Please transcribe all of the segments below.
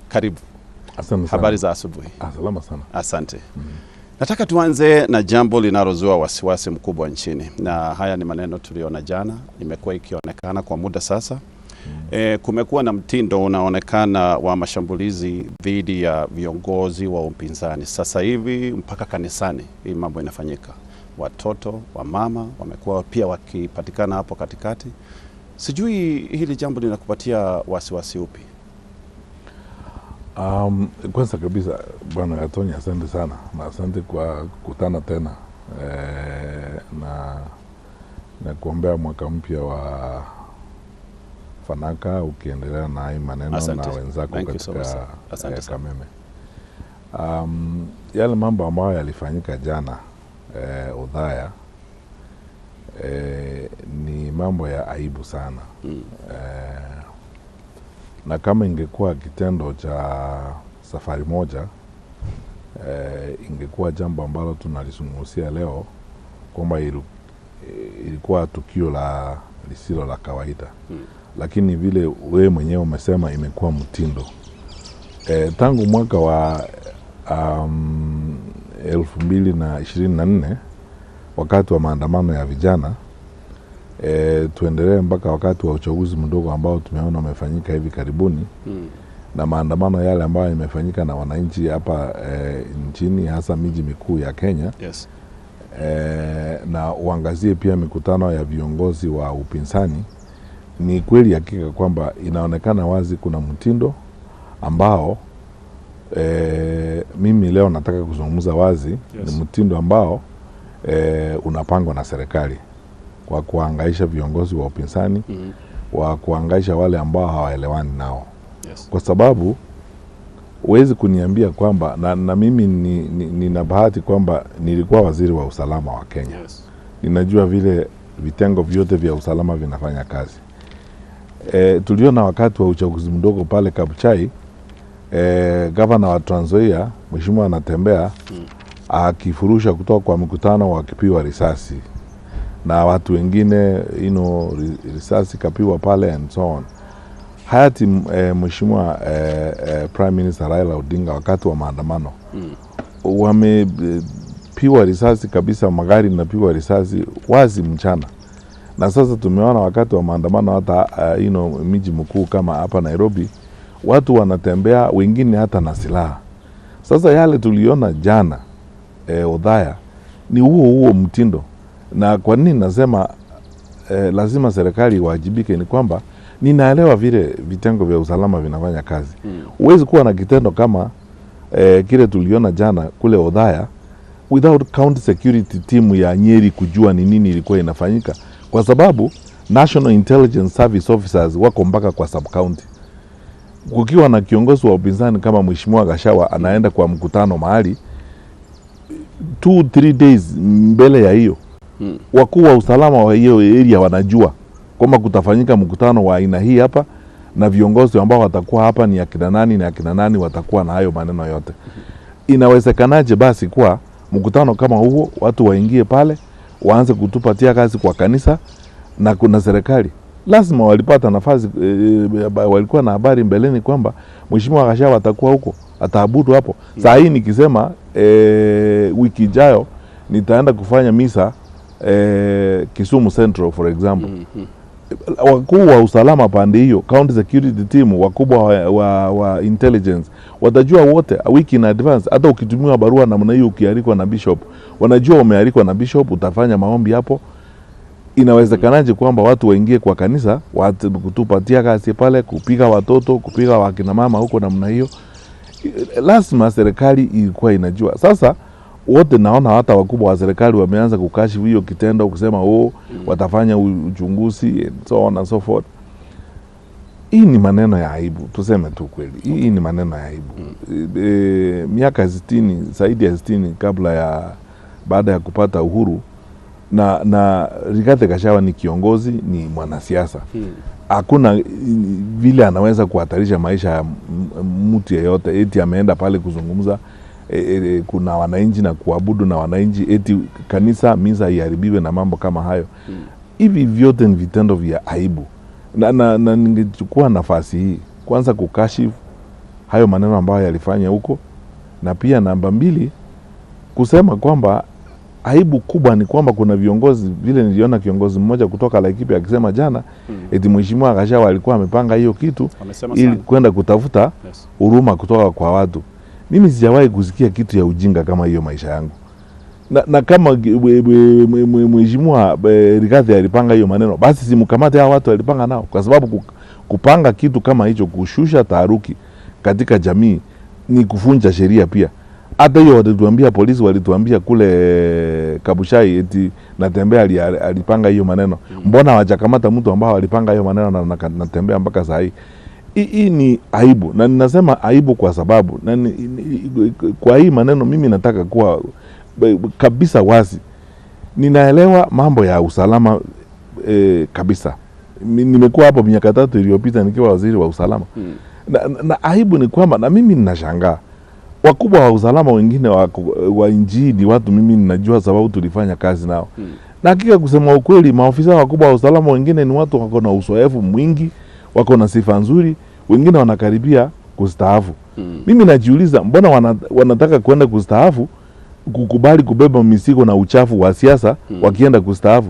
Karibu. Asante sana. Habari za asubuhi. Salama sana. Asante. Nataka tuanze na jambo linalozua wasiwasi mkubwa nchini. Na haya ni maneno tuliona jana, imekuwa ikionekana kwa muda sasa. Kumekuwa na mtindo unaonekana wa mashambulizi dhidi ya viongozi wa upinzani. Sasa hivi mpaka kanisani hii mambo inafanyika. Watoto, wamama wamekuwa pia wakipatikana hapo katikati. Sijui hili jambo linakupatia wasiwasi upi? Kwanza kabisa Bwana Atoni, asante sana na asante kwa kukutana tena na kuombea mwaka mpya wa fanaka ukiendelea na hii maneno. Asante. Na wenzako katika Kameme. Yale mambo ambayo yalifanyika jana Udhaya ni mambo ya aibu sana. Na kama ingekuwa kitendo cha safari moja, ingekuwa jambo ambalo tunalizungumzia leo kwamba ilikuwa tukio la lisilo la kawaida. Lakini vile wewe mwenyewe umesema imekuwa mtindo. Tangu mwaka wa 2024 wakati wa maandamano ya vijana, tuendelee mpaka wakati wa uchaguzi mdogo ambao tumeona umefanyika hivi karibuni. Na maandamano yale ambayo yamefanyika na wananchi hapa nchini, hasa miji mikuu ya Kenya. Yes. Na uangazie pia mikutano ya viongozi wa upinzani. Ni kweli hakika kwamba inaonekana wazi kuna mtindo ambao mimi leo nataka kuzungumza wazi. Yes. Ni mtindo ambao unapangwa na serikali kwa kuangaisha viongozi wa upinzani, wa kuangaisha wale ambao hawaelewani nao. Yes. Kwa sababu huwezi kuniambia kwamba na mimi nina bahati kwamba nilikuwa waziri wa usalama wa Kenya. Yes. Ninajua vile vitengo vyote vya usalama vinafanya kazi. Tuliona wakati wa uchaguzi mdogo pale Kabuchai, gavana wa Trans Nzoia mheshimiwa anatembea akifurusha kutoka kwa mkutano wakipiwa risasi na watu wengine risasi kapiwa pale and so on. Hayati mheshimiwa Prime Minister Raila Odinga wakati wa maandamano wamepiwa risasi kabisa, magari napiwa risasi wazi mchana. Na sasa tumeona wakati wa maandamano hata miji mkuu kama hapa Nairobi watu wanatembea wengine hata na silaha. Sasa yale tuliona jana Udhaya ni huo mtindo. Na kwa nini nasema lazima serikali iwajibike ni kwamba ninaelewa vile vitengo vya usalama vinafanya kazi. Huwezi kuwa na kitendo kama kile tuliona jana kule Udhaya without county security team ya Nyeri kujua ni nini ilikuwa inafanyika, kwa sababu National Intelligence Service officers wako mpaka kwa sub county. Kukiwa na kiongozi wa upinzani kama mheshimiwa Gashawa anaenda kwa mkutano mahali 2-3 days mbele ya hiyo, wakuu wa usalama wa hiyo area wanajua kwamba kutafanyika mkutano wa aina hii hapa na viongozi ambao watakuwa hapa ni akina nani na akina nani watakuwa na hayo maneno yote. Inawezekanaje basi kwa mkutano kama huo watu waingie pale waanze kutupatia kazi kwa kanisa na kuna serikali? Lazima walipata nafasi, walikuwa na habari mbeleni kwamba mheshimiwa Gashawa atakuwa huko, ataabudu hapo. Saa hii nikisema wiki ijayo nitaenda kufanya misa Kisumu Central for example. Wakuu wa usalama pande hiyo, county security team, wakubwa wa intelligence watajua wote wiki in advance. Hata ukitumiwa barua namna hiyo ukialikwa na bishop, wanajua umealikwa na bishop, utafanya maombi hapo. Inawezekanaje kwamba watu waingie kwa kanisa watu kutupatia kazi pale, kupiga watoto, kupiga wakina mama huko namna hiyo? Lazima serikali ilikuwa inajua. Sasa wote naona hata wakubwa wa serikali wameanza kukashifu hiyo kitendo, kusema watafanya uchunguzi and so on and so forth. Hii ni maneno ya aibu, tuseme tu kweli. Hii ni maneno ya aibu. Miaka 60, zaidi ya 60 baada ya kupata uhuru, na Rigathi Gachagua ni kiongozi, ni mwanasiasa. Hakuna vile anaweza kuhatarisha maisha ya mtu yeyote eti ameenda pale kuzungumza kuna wananchi na kuabudu na wananchi, eti kanisa misa iharibiwe na mambo kama hayo. Hivi vyote ni vitendo vya aibu. Na ningechukua nafasi hii kwanza kukashifu hayo maneno ambayo yalifanya huko. Na pia namba 2 kusema kwamba aibu kubwa ni kwamba kuna viongozi, vile niliona kiongozi mmoja kutoka Laikipia akisema jana eti Mheshimiwa Gachagua alikuwa amepanga hiyo kitu ili kwenda kutafuta huruma kutoka kwa watu. Mimi sijawahi kusikia kitu ya ujinga kama hiyo maisha yangu. Na kama Mheshimiwa Rigathi alipanga hiyo maneno, basi simkamate hao watu alipanga nao, kwa sababu kupanga kitu kama hicho, kushusha taharuki katika jamii, ni kufunja sheria pia. Hata hiyo walituambia, polisi walituambia kule Kabuchai eti Natembeya alipanga hiyo maneno. Mbona hawajakamata mtu ambao alipanga hiyo maneno na Natembeya mpaka saa hii? Hii ni aibu, na ninasema aibu kwa sababu kwa hii maneno mimi nataka kuwa kabisa wazi. Ninaelewa mambo ya usalama kabisa. Nimekuwa hapo miaka 3 iliyopita nikiwa waziri wa usalama. Na aibu ni kwamba, na mimi ninashangaa, wakubwa wa usalama wengine wa nchi ni watu mimi ninajua sababu tulifanya kazi nao. Na hakika kusema ukweli, maofisa wakubwa wa usalama wengine ni watu wako na uzoefu mwingi, wako na sifa nzuri, wengine wanakaribia kustaafu. Mimi najiuliza mbona wanataka kwenda kustaafu, kukubali kubeba mizigo na uchafu wa siasa wakienda kustaafu.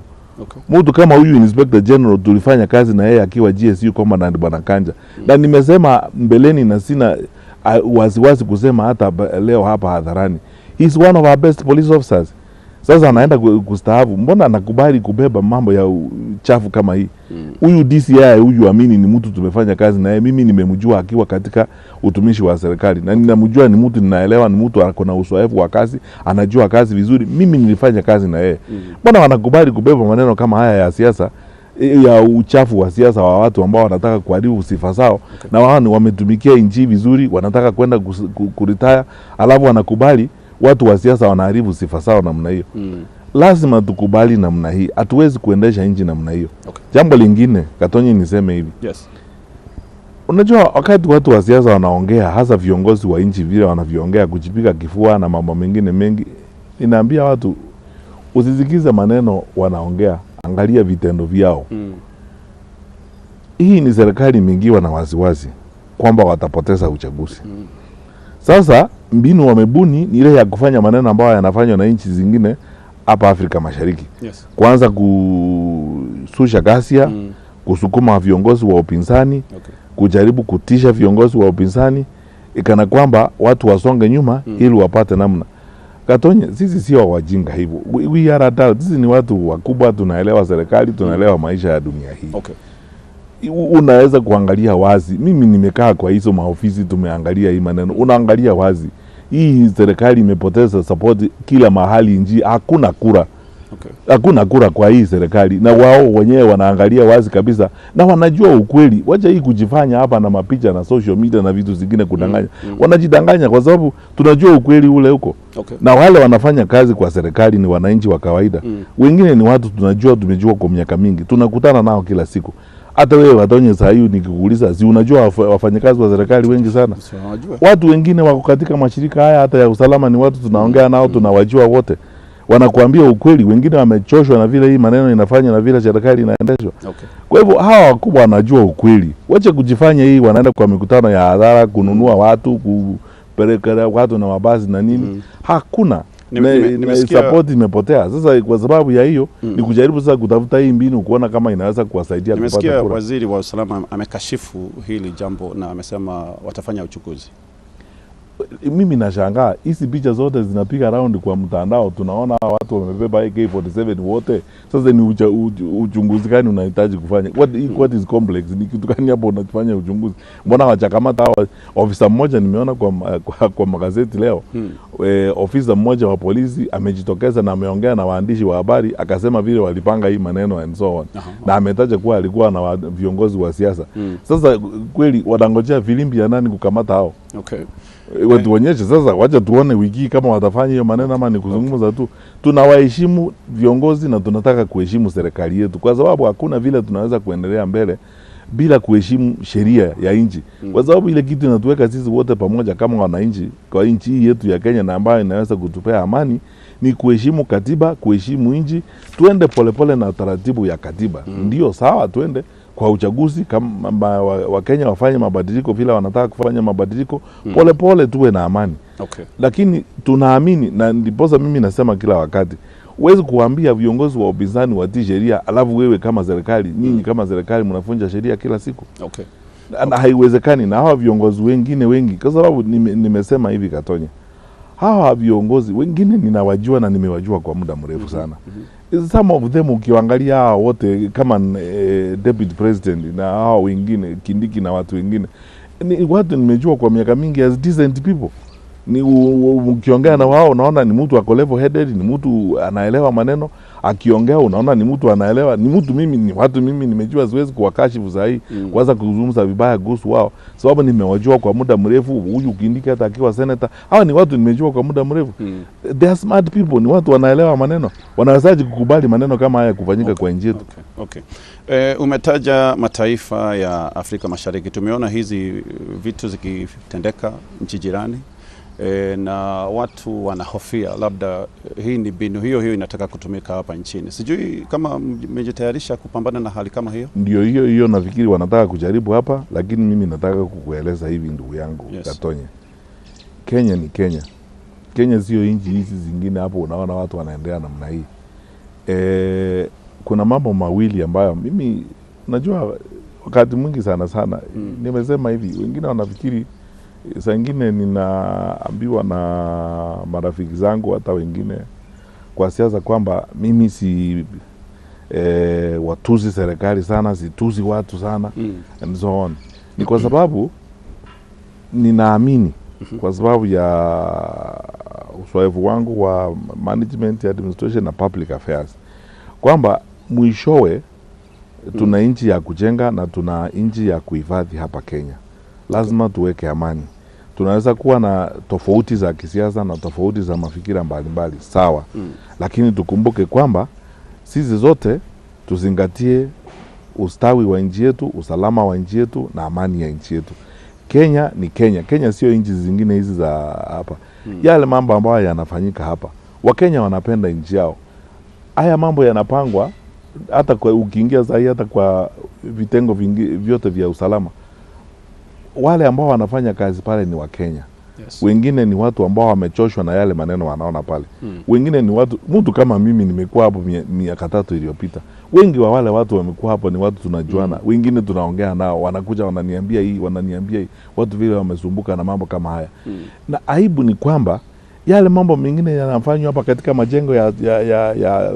Mtu kama huyu Inspector General tulifanya kazi na yeye akiwa GSU Commandant Bwana Kanja. Na nimesema mbeleni na sina wasiwasi kusema hata leo hapa hadharani, he's one of our best police officers. Sasa anaenda kustaafu, mbona anakubali kubeba mambo ya uchafu kama hii? Huyu DCI huyu Amini ni mtu tumefanya kazi na yeye, mimi nimemjua akiwa katika utumishi wa serikali, na ninamjua ni mtu ninaelewa, ni mtu ako na uzoefu wa kazi, anajua kazi vizuri, mimi nilifanya kazi na yeye. Mbona wanakubali kubeba maneno kama haya ya siasa, ya uchafu wa siasa wa watu ambao wanataka kuharibu sifa zao, na wao ni wametumikia nchi vizuri, wanataka kwenda kuretire, alafu wanakubali watu wa siasa wanaharibu sifa zao namna hiyo. Lazima tukubali namna hii. Hatuwezi kuendesha nchi namna hiyo. Jambo lingine, Gatonyi, niseme hivi. Unajua wakati watu wa siasa wanaongea, hasa viongozi wa nchi vile wanavyoongea kujipiga kifua na mambo mengine mengi, ninaambia watu usisikize maneno wanaongea, angalia vitendo vyao. Hii ni serikali imeingiwa na wasiwasi kwamba watapoteza uchaguzi. Sasa mbinu wamebuni ni ile ya kufanya maneno ambayo yanafanywa na nchi zingine hapa Afrika Mashariki. Kwanza kususha ghasia, kusukuma viongozi wa upinzani, kujaribu kutisha viongozi wa upinzani, ikana kwamba watu wasonge nyuma ili wapate namna. Gatonyi, sisi sio wajinga hivyo. We are adults. Sisi ni watu wakubwa, tunaelewa serikali, tunaelewa maisha ya dunia hii. Unaweza kuangalia wazi. Mimi nimekaa kwa hizo maofisi, tumeangalia hii maneno. Unaangalia wazi. Hii serikali imepoteza support kila mahali nchi, hakuna kura. Hakuna kura kwa hii serikali, na wao wenyewe wanaangalia wazi kabisa na wanajua ukweli. Wacha hii kujifanya hapa na mapicha na social media na vitu zingine kudanganya. Wanajidanganya kwa sababu tunajua ukweli ule huko. Na wale wanafanya kazi kwa serikali ni wananchi wa kawaida. Wengine ni watu tunajua, tumejua kwa miaka mingi. Tunakutana nao kila siku. Hata wewe Gatonyi saa hii nikikuuliza, si unajua wafanyakazi wa serikali wengi sana? Watu wengine wako katika mashirika haya hata ya usalama, ni watu tunaongea nao, tunawajua wote. Wanakuambia ukweli, wengine wamechoshwa na vile hii maneno inafanya na vile serikali inaendeshwa. Kwa hivyo hawa wakubwa wanajua ukweli. Wacha kujifanya hii wanaenda kwa mikutano ya hadhara kununua watu, kupeleka watu na mabasi na nini. Hakuna. Support imepotea. Sasa kwa sababu ya hiyo ni kujaribu sasa kutafuta hii mbinu kuona kama inaweza kuwasaidia kupata kura. Nimesikia waziri wa usalama amekashifu hili jambo na amesema watafanya uchunguzi. Mimi nashangaa hizi picha zote zinapiga round kwa mtandao, tunaona watu wamebeba AK47 wote. Sasa ni uchunguzi gani unahitaji kufanya? What is complex? Ni kitu gani hapo unafanya uchunguzi? Mbona wachakamata hawa? Ofisa mmoja nimeona kwa magazeti leo, ofisa mmoja wa polisi amejitokeza na ameongea na waandishi wa habari, akasema vile walipanga hii maneno and so on. Na ametaja kuwa alikuwa na viongozi wa siasa. Sasa kweli wanangojea filimbi ya nani kukamata hao? Watuonyeshe sasa, wacha tuone wiki kama watafanya hiyo maneno ama ni kuzungumza tu. Tunawaheshimu viongozi na tunataka kuheshimu serikali yetu, kwa sababu hakuna vile tunaweza kuendelea mbele bila kuheshimu sheria ya nchi. Kwa sababu ile kitu inatuweka sisi wote pamoja kama wananchi kwa nchi hii yetu ya Kenya, na ambayo inaweza kutupea amani ni kuheshimu katiba, kuheshimu nchi. Tuende polepole na taratibu ya katiba. Ndio sawa, tuende kwa uchaguzi, kama Wakenya wafanye mabadiliko vile wanataka kufanya mabadiliko, pole pole tuwe na amani. Okay. Lakini tunaamini, na ndiposa mimi nasema kila wakati, huwezi kuambia viongozi wa upinzani watii sheria alafu wewe kama serikali, nyinyi kama serikali mnafunja sheria kila siku. Okay. Na haiwezekani. Na hawa viongozi wengine wengi, kwa sababu nimesema hivi Katonya, hawa viongozi wengine ninawajua na nimewajua kwa muda mrefu sana. Some of them ukiangalia hawa wote kama deputy president na hawa wengine Kindiki na watu wengine, ni watu nimejua kwa miaka mingi as decent people. Ni ukiongea na wao unaona ni mtu ako level headed, ni mtu anaelewa maneno, akiongea unaona ni mtu anaelewa, ni mtu ni watu mimi nimejua, siwezi kuwakashifu sahi kwanza kuzungumza vibaya kuhusu wao, sababu nimewajua kwa muda mrefu. Huyu Kindiki hata akiwa senator, hawa ni watu nimejua kwa muda mrefu. They are smart people, ni watu wanaelewa maneno, wanawezaje kukubali maneno kama haya kufanyika kwa nchi yetu? Okay. Umetaja mataifa ya Afrika Mashariki, tumeona hizi vitu zikitendeka nchi jirani. Na watu wanahofia labda hii ni mbinu hiyo inataka kutumika hapa nchini. Sijui kama mmejitayarisha kupambana na hali kama hiyo? Ndio hiyo nafikiri wanataka kujaribu hapa, lakini mimi nataka kukueleza hivi ndugu yangu, Katonya. Kenya ni Kenya. Kenya sio nchi hizi zingine hapo unaona watu wanaendelea namna hii. Kuna mambo mawili ambayo mimi najua wakati mwingi sana nimesema hivi, wengine wanafikiri, saa ingine ninaambiwa na marafiki zangu hata wengine kwa siasa kwamba mimi si watuzi serikali sana, situzi watu sana and so on. Ni kwa sababu ninaamini kwa sababu ya uzoefu wangu wa management, administration na public affairs kwamba mwishowe tuna nchi ya kujenga na tuna nchi ya kuhifadhi hapa Kenya. Lazima tuweke amani. Tunaweza kuwa na tofauti za kisiasa na tofauti za mafikira mbalimbali, sawa. Lakini tukumbuke kwamba sisi zote tuzingatie ustawi wa nchi yetu, usalama wa nchi yetu na amani ya nchi yetu. Kenya ni Kenya. Kenya sio nchi zingine hizi za hapa. Yale mambo ambayo yanafanyika hapa, Wakenya wanapenda nchi yao. Haya mambo yanapangwa hata kwa ukiingia sahi, hata kwa vitengo vyote vya usalama, wale ambao wanafanya kazi pale ni Wakenya. Wengine ni watu ambao wamechoshwa na yale maneno wanaona pale. Wengine ni mtu kama mimi nimekuwa hapo miaka 3 iliyopita. Wengi wa wale watu wamekuwa hapo ni watu tunajuana. Wengine tunaongea nao, wanakuja wananiambia hii, watu vile wamesumbuka na mambo kama haya. Na aibu ni kwamba yale mambo mengine yanafanywa hapa katika majengo ya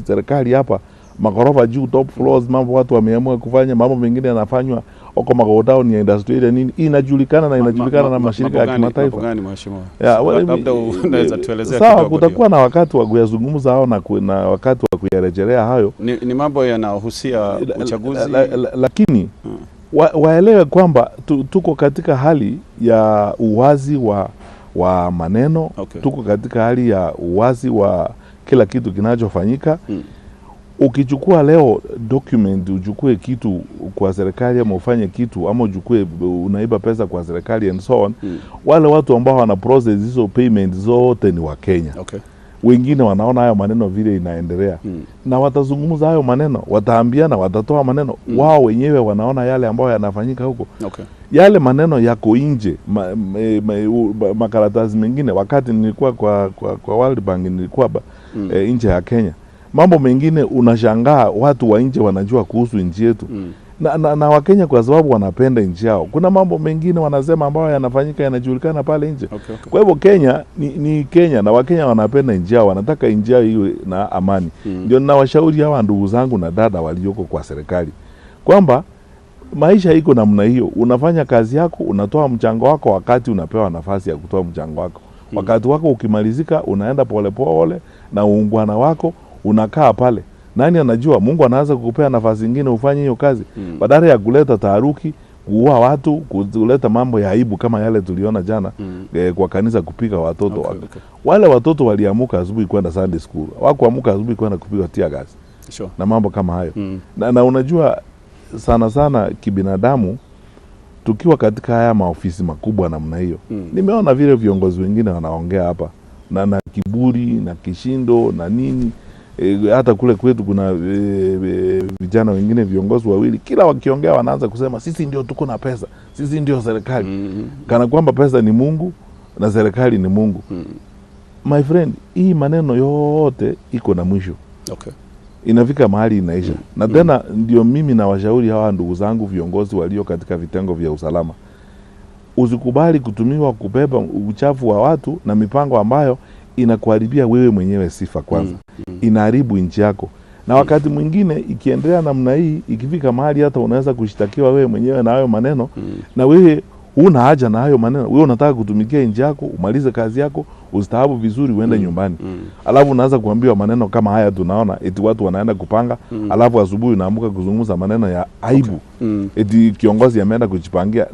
serikali hapa, magorofa juu, top floors, mambo watu wameamua kufanya, mambo mengine yanafanywa huko magodao ni industrial nini, inajulikana na mashirika ya kimataifa. Gani mheshimiwa? Labda unaweza tuelezea kidogo? Sawa, kutakuwa na wakati wa kuyazungumza hao na wakati wa kuyarejelea hayo. Ni mambo yanayohusia uchaguzi. Lakini waelewe kwamba tuko katika hali ya uwazi wa maneno. Tuko katika hali ya uwazi wa kila kitu kinachofanyika. Ukichukua leo document, uchukue kitu kwa serikali ama ufanye kitu ama unaiba pesa kwa serikali and so on, wale watu ambao wana process hizo payment zote ni wa Kenya. Wengine wanaona hayo maneno vile inaendelea na watazungumza hayo maneno, wataambiana, watatoa maneno. Wao wenyewe wanaona yale ambayo yanafanyika huko. Yale maneno yako nje, makaratasi mengine. Wakati nilikuwa kwa World Bank, nilikuwa nje ya Kenya, mambo mengine unashangaa watu wa nje wanajua kuhusu nchi yetu. Na Wakenya kwa sababu wanapenda nchi yao, kuna mambo mengine wanasema ambayo yanafanyika yanajulikana pale nje. Kwa hivyo Kenya ni Kenya na Wakenya wanapenda nchi yao, wanataka nchi yao iwe na amani. Ndio ninawashauri hawa ndugu zangu na dada walioko kwa serikali kwamba maisha iko namna hiyo. Unafanya kazi yako, unatoa mchango wako wakati unapewa nafasi ya kutoa mchango wako. Wakati wako ukimalizika, unaenda pole na uungwana wako unakaa pale. Nani anajua Mungu anaanza kukupea nafasi nyingine ufanye hiyo kazi. Badala ya kuleta taharuki, kuua watu, kuleta mambo ya aibu kama yale tuliona jana kwa kanisa kupiga watoto. Wale watoto waliamuka asubuhi kwenda Sunday school. Hawakuamuka asubuhi kwenda kupiga tear gas. Na mambo kama hayo. Na unajua sana kibinadamu, tukiwa katika haya maofisi makubwa namna hiyo, nimeona vile viongozi wengine wanaongea hapa na kiburi na kishindo na nini. hata kule kwetu kuna vijana wengine viongozi wawili, kila wakiongea wanaanza kusema sisi ndio tuko na pesa, sisi ndio serikali. Kana kwamba pesa ni Mungu na serikali ni Mungu. My friend, hii maneno yote iko na mwisho. Okay. Inafika mahali inaisha. Na tena ndio mimi na washauri hawa ndugu zangu viongozi walio katika vitengo vya usalama. Usikubali kutumiwa kubeba uchafu wa watu na mipango ambayo inakuharibia wewe mwenyewe sifa kwanza. Inaharibu nchi yako. Na wakati mwingine ikiendelea namna hii, ikifika mahali hata unaweza kushtakiwa wewe mwenyewe na hayo maneno, na wewe huna haja na hayo maneno. Wewe unataka kutumikia nchi yako, umalize kazi yako, ustaabu vizuri, uende nyumbani. Alafu unaanza kuambiwa maneno kama haya tunaona, eti watu wanaenda kupanga, alafu asubuhi unaamka kuzungumza maneno ya aibu. Eti kiongozi ameenda kujipangia.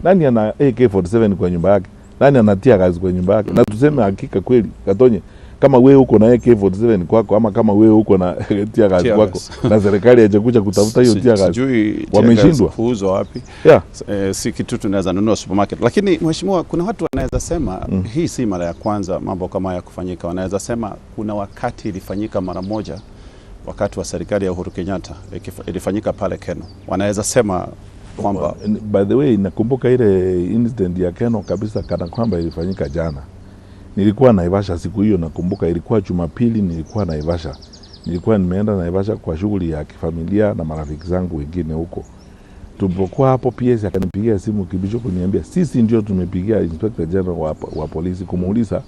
Nani ana AK47 kwa nyumba yake? Nani anatia kazi kwa nyumba yake? Na tuseme hakika kweli, Gatonye, kama wewe uko na AK47 kwako, ama kama wewe uko na tia kazi kwako na serikali haijakuja kutafuta hiyo tia kazi, wameshindwa kuuza wapi? Si kitu tunaweza nunua supermarket. Lakini mheshimiwa, kuna watu wanaweza sema hii si mara ya kwanza mambo kama haya kufanyika. Wanaweza sema kuna wakati ilifanyika mara moja wakati wa serikali ya Uhuru Kenyatta, ilifanyika pale Keno. Wanaweza sema kwamba, by the way, nakumbuka ile incident ya Keno kabisa, kana kwamba ilifanyika jana. Nilikuwa Naivasha siku hiyo, nakumbuka ilikuwa Jumapili, nilikuwa Naivasha. Nilikuwa nimeenda Naivasha kwa shughuli ya kifamilia na marafiki zangu wengine huko. Tulipokuwa hapo, PS akanipigia simu Kibicho kuniambia sisi ndio tumepigia Inspector General wa polisi kumuuliza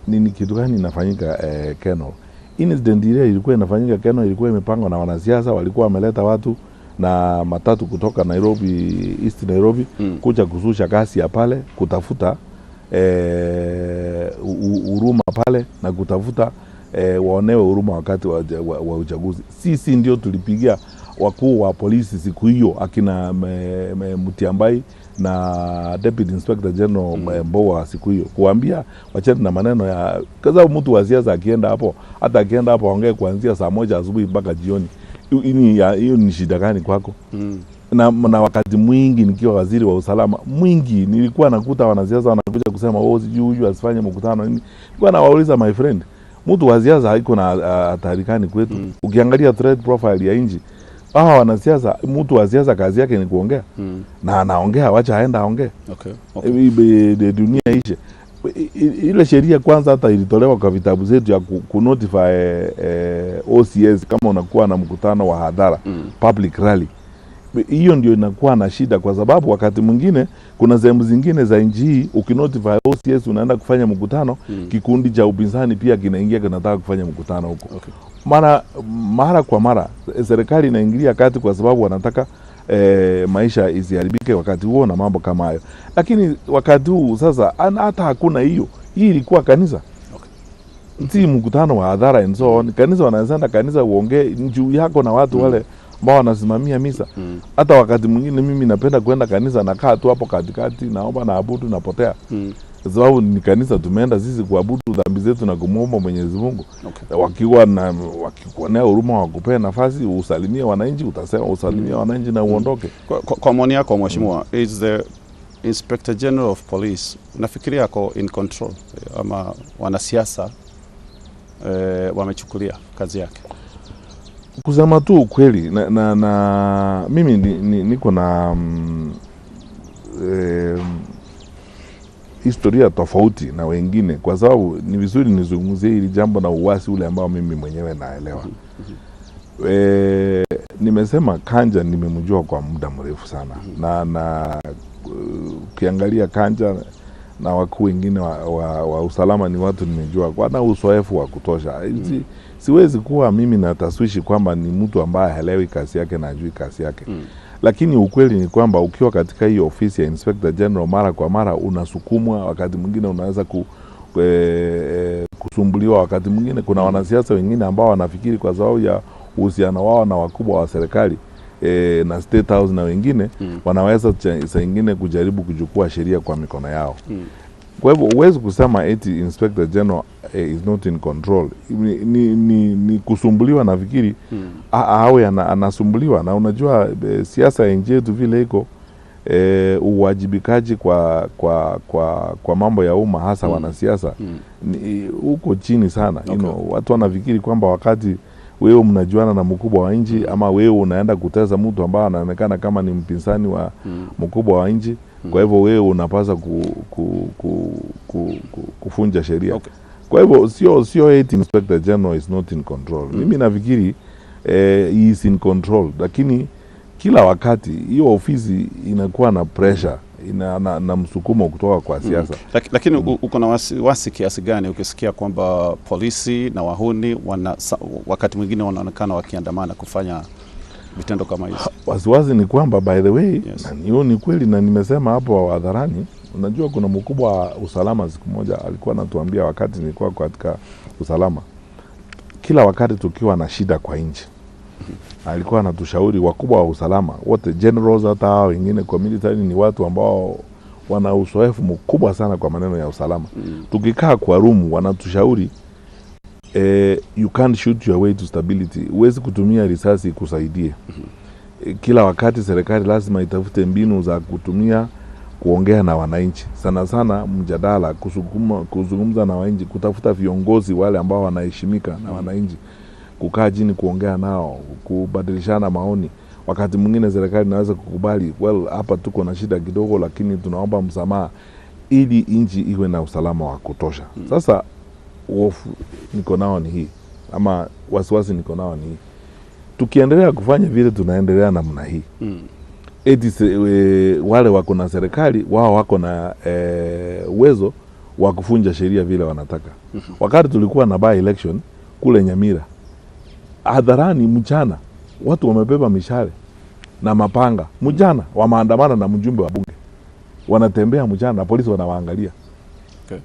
nini kitu gani inafanyika Keno. Incident ile ilikuwa inafanyika Keno, ilikuwa imepangwa na wanasiasa, walikuwa wameleta watu na matatu kutoka Nairobi, East Nairobi, kuja kususha kasi ya pale, kutafuta huruma pale na kutafuta waonewe huruma wakati wa uchaguzi. Sisi ndio tulipigia wakuu wa polisi siku hiyo, akina Mutiambai na Deputy Inspector General Mbowa siku hiyo, kuambia wacheni na maneno ya kaza. Mtu wa siasa akienda hapo, hata akienda hapo ongee kuanzia saa 1 asubuhi mpaka jioni, hiyo ni shida gani kwako? Na wakati mwingi nikiwa waziri wa usalama mwingi, nilikuwa nakuta wanasiasa wanakuja kusema sijui huyu asifanye mkutano nini. Nilikuwa nawauliza, my friend, mtu wa siasa haiko na hatari kwetu. Ukiangalia threat profile ya nchi, wanasiasa, mtu wa siasa kazi yake ni kuongea. Na anaongea, wacha aenda aongee. Dunia ishe. Ile sheria kwanza hata ilitolewa kwa vitabu zetu ya kunotify OCS kama unakuwa na mkutano wa hadhara, public rally. Hiyo ndio inakuwa na shida, kwa sababu wakati mwingine kuna sehemu zingine za nchi hii ukinotify OCS unaenda kufanya mkutano, kikundi cha upinzani pia kinaingia kinataka kufanya mkutano huko. Mara kwa mara serikali inaingilia kati kwa sababu wanataka maisha isiharibike wakati huo na mambo kama hayo. Lakini wakati huu sasa hata hakuna hiyo. Hii ilikuwa kanisa. Si mkutano wa hadhara and so on. Kanisa wanasema kanisa uongee juu yako na watu wale ambao wanasimamia misa. Hata wakati mwingine mimi napenda kwenda kanisa, nakaa tu hapo katikati, naomba na abudu, napotea. Sababu ni kanisa tumeenda sisi kuabudu dhambi zetu na kumuomba Mwenyezi Mungu. Wakikuonea huruma wakupea nafasi usalimie wananchi, utasema usalimie wananchi na uondoke. Kwa maoni yako mheshimiwa, is the Inspector General of Police, nafikiria ako in control ama wanasiasa wamechukulia kazi yake? Kusema tu ukweli, na mimi niko na historia tofauti na wengine, kwa sababu ni vizuri nizungumzie hili jambo na uwasi ule ambao mimi mwenyewe naelewa. Nimesema Kanja nimemjua kwa muda mrefu sana, na ukiangalia Kanja na wakuu wengine wa usalama ni watu nimejua kwa na uzoefu wa kutosha. Siwezi kuwa mimi na taswishi kwamba ni mtu ambaye haelewi kazi yake na ajui kazi yake. Lakini ukweli ni kwamba ukiwa katika hiyo ofisi ya Inspector General, mara kwa mara unasukumwa, wakati mwingine unaweza kusumbuliwa, wakati mwingine kuna wanasiasa wengine ambao wanafikiri kwa sababu ya uhusiano wao na wakubwa wa serikali na State House na wengine wanaweza saa nyingine kujaribu kuchukua sheria kwa mikono yao. Kwa hivyo huwezi kusema eti Inspector General is not in control. Ni kusumbuliwa, nafikiri awe anasumbuliwa. Na unajua siasa ya nchi yetu vile iko, uwajibikaji kwa mambo ya umma hasa wanasiasa uko chini sana. You know, watu wanafikiri kwamba wakati wewe mnajuana na mkubwa wa nchi ama wewe unaenda kutesa mtu ambaye anaonekana kama ni mpinzani wa mkubwa wa nchi, kwa hivyo wewe unapaswa kufunja sheria. Kwa hivyo sio eti Inspector General is not in control. Mimi nafikiri he is in control, lakini kila wakati hiyo ofisi inakuwa na pressure, na msukumo kutoka kwa siasa. Lakini uko na wasi kiasi gani ukisikia kwamba polisi na wahuni wakati mwingine wanaonekana wakiandamana kufanya vitendo kama hizo? Wasiwasi ni kwamba, by the way, hiyo ni kweli, na nimesema hapo hadharani. Unajua kuna mkubwa wa usalama siku moja alikuwa anatuambia, wakati nilikuwa katika usalama, kila wakati tukiwa na shida kwa nchi, alikuwa anatushauri wakubwa wa usalama wote, generals hata wengine kwa military, ni watu ambao wana uzoefu mkubwa sana kwa maneno ya usalama. Tukikaa kwa room wanatushauri, you can't shoot your way to stability. Huwezi kutumia risasi kusaidie. Kila wakati serikali lazima itafute mbinu za kutumia kuongea na wananchi, sana sana mjadala, kuzungumza na wananchi, kutafuta viongozi wale ambao wanaheshimika na wananchi, kukaa chini kuongea nao, kubadilishana maoni. Wakati mwingine serikali inaweza kukubali, well, hapa tuko na shida kidogo, lakini tunaomba msamaha ili nchi iwe na usalama wa kutosha. Sasa hofu niko nao ni hii, ama wasiwasi niko nao ni hii, tukiendelea kufanya vile tunaendelea namna hii, eti wale wako na serikali wao wako na uwezo wa kufunja sheria vile wanataka. Wakati tulikuwa na by election kule Nyamira, hadharani mchana watu wamebeba mishale na mapanga, mchana wameandamana na mjumbe wa bunge, wanatembea mchana na polisi wanawaangalia.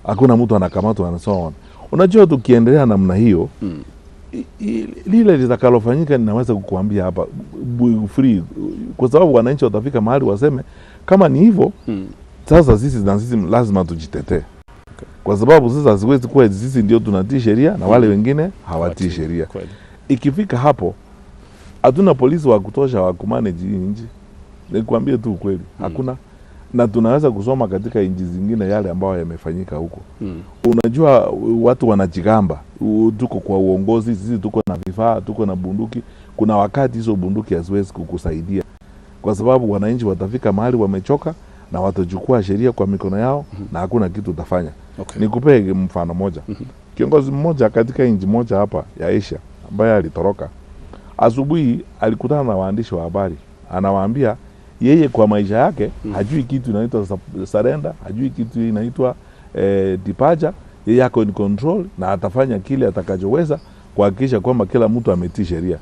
Hakuna mtu anakamatwa na so on. Unajua tukiendelea namna hiyo, lile litakalofanyika ninaweza kukuambia hapa free, kwa sababu wananchi watafika mahali waseme kama ni hivyo, sasa sisi lazima tujitetee. Kwa sababu sasa siwezi kuwa sisi ndio tunatii sheria na wale wengine hawatii sheria. Ikifika hapo, hatuna polisi wa kutosha wa kumanage nchi. Nikwambie tu ukweli, hakuna. Na tunaweza kusoma katika nchi zingine yale ambayo yamefanyika huko. Unajua watu wanajigamba, tuko kwa uongozi, sisi tuko na vifaa, tuko na bunduki. Kuna wakati hizo bunduki haziwezi kukusaidia, kwa sababu wananchi watafika mahali wamechoka na watachukua sheria kwa mikono yao, na hakuna kitu utafanya. Nikupee mfano moja. Kiongozi mmoja katika nchi moja hapa ya Asia ambaye alitoroka, asubuhi alikutana na waandishi wa habari, anawaambia yeye kwa maisha yake hajui kitu inaitwa surrender, hajui kitu inaitwa departure. Yeye yako in control na atafanya kile atakachoweza kuhakikisha kwamba kila mtu ametii sheria.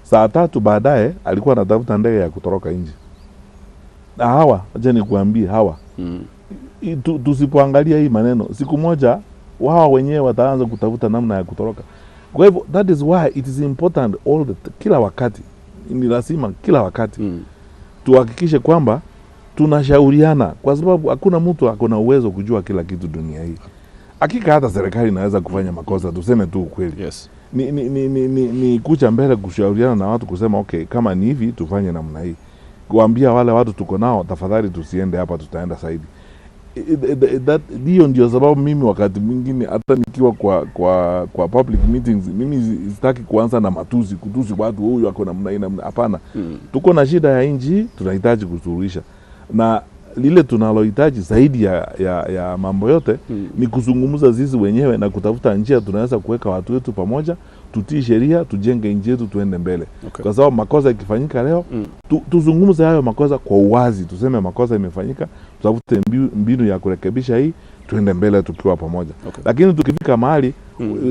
Saa 3 baadaye alikuwa anatafuta ndege ya kutoroka nje. Na hawa, acha nikuambie hawa, tusipoangalia hii maneno, siku moja wao wenyewe wataanza kutafuta namna ya kutoroka. Kwa hivyo that is why it is important kila wakati, ni lazima kila wakati tuhakikishe kwamba tunashauriana, kwa sababu hakuna mtu akona uwezo kujua kila kitu dunia hii. Hakika hata serikali inaweza kufanya makosa, tuseme tu ukweli. Ni kucha mbele kushauriana na watu kusema okay, kama ni hivi tufanye namna hii. Kuambia wale watu tuko nao, tafadhali tusiende hapa, tutaenda zaidi. Hiyo ndio sababu mimi wakati mwingine hata nikiwa kwa public meetings, mimi sitaki kuanza na kutusi watu, huyu ako namna hii. Hapana. Tuko na shida ya nchi, tunahitaji kusuluhisha, na lile tunalohitaji zaidi ya mambo yote ni kuzungumza sisi wenyewe na kutafuta njia tunaweza kuweka watu wetu pamoja, tutii sheria, tujenge nchi yetu, tuende mbele. Kwa sababu makosa ikifanyika leo, tuzungumze hayo makosa kwa uwazi, tuseme makosa imefanyika, tutafute mbinu ya kurekebisha hii, tuende mbele tukiwa pamoja. Lakini tukifika mahali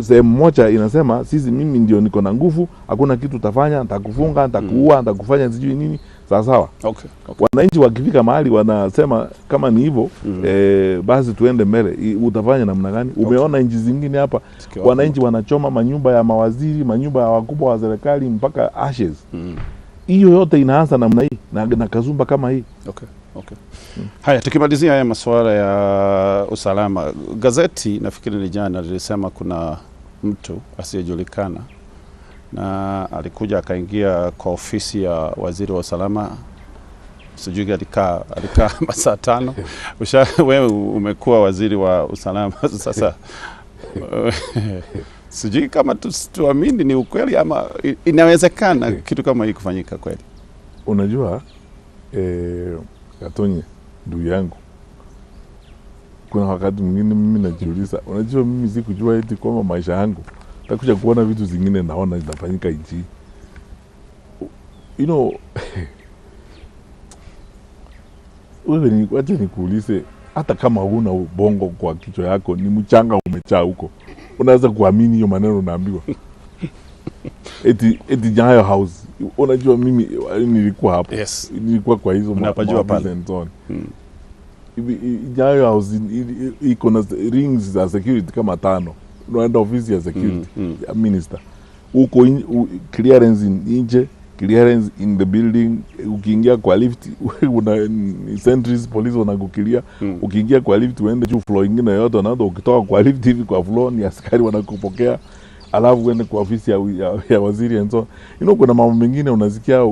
sehemu moja inasema mimi ndio niko na nguvu, hakuna kitu utafanya, nitakufunga, nitakuua, nitakufanya sijui nini, sawa. Wananchi wakifika mahali wanasema kama ni hivyo, basi tuende mbele, utafanya namna gani? Umeona nchi zingine hapa wananchi wanachoma manyumba ya mawaziri, manyumba ya wakubwa wa serikali mpaka ashes. Hiyo yote inaanza namna hii na kazumba kama hii. Haya, tukimalizia haya masuala ya usalama, gazeti nafikiri ni jana lilisema kuna mtu asiyejulikana na alikuja akaingia kwa ofisi ya waziri wa usalama sijui alikaa masaa 5. Wewe umekuwa waziri wa usalama sasa. Sijui kama tuamini ni ukweli ama inawezekana kitu kama hii kufanyika kweli. Unajua Gatonye ndugu yangu, kuna wakati mwingine mimi najiuliza, unajua mimi sikujua eti kwamba maisha yangu takuja kuona vitu zingine naona zinafanyika nchi. You know, wewe wacha nikuulize, hata kama huna ubongo kwa kichwa yako, ni mchanga umechaa huko, unaweza kuamini hiyo maneno unaambiwa? eti Nyayo House, unajua mimi nilikuwa hapo. Yes. Nilikuwa kwa hizo unapajua pale. Nyayo House iko na rings za security kama 5. Unaenda ofisi ya security ya minister. Uko clearance nje, clearance in the building. Ukiingia kwa lift una sentries police wanakukilia. Ukiingia kwa lift uende juu floor nyingine yote, na ukitoka kwa lift hivi kwa floor ni askari wanakupokea. Alafu uende kwa ofisi ya waziri and so. You know, kuna mambo mengine unasikia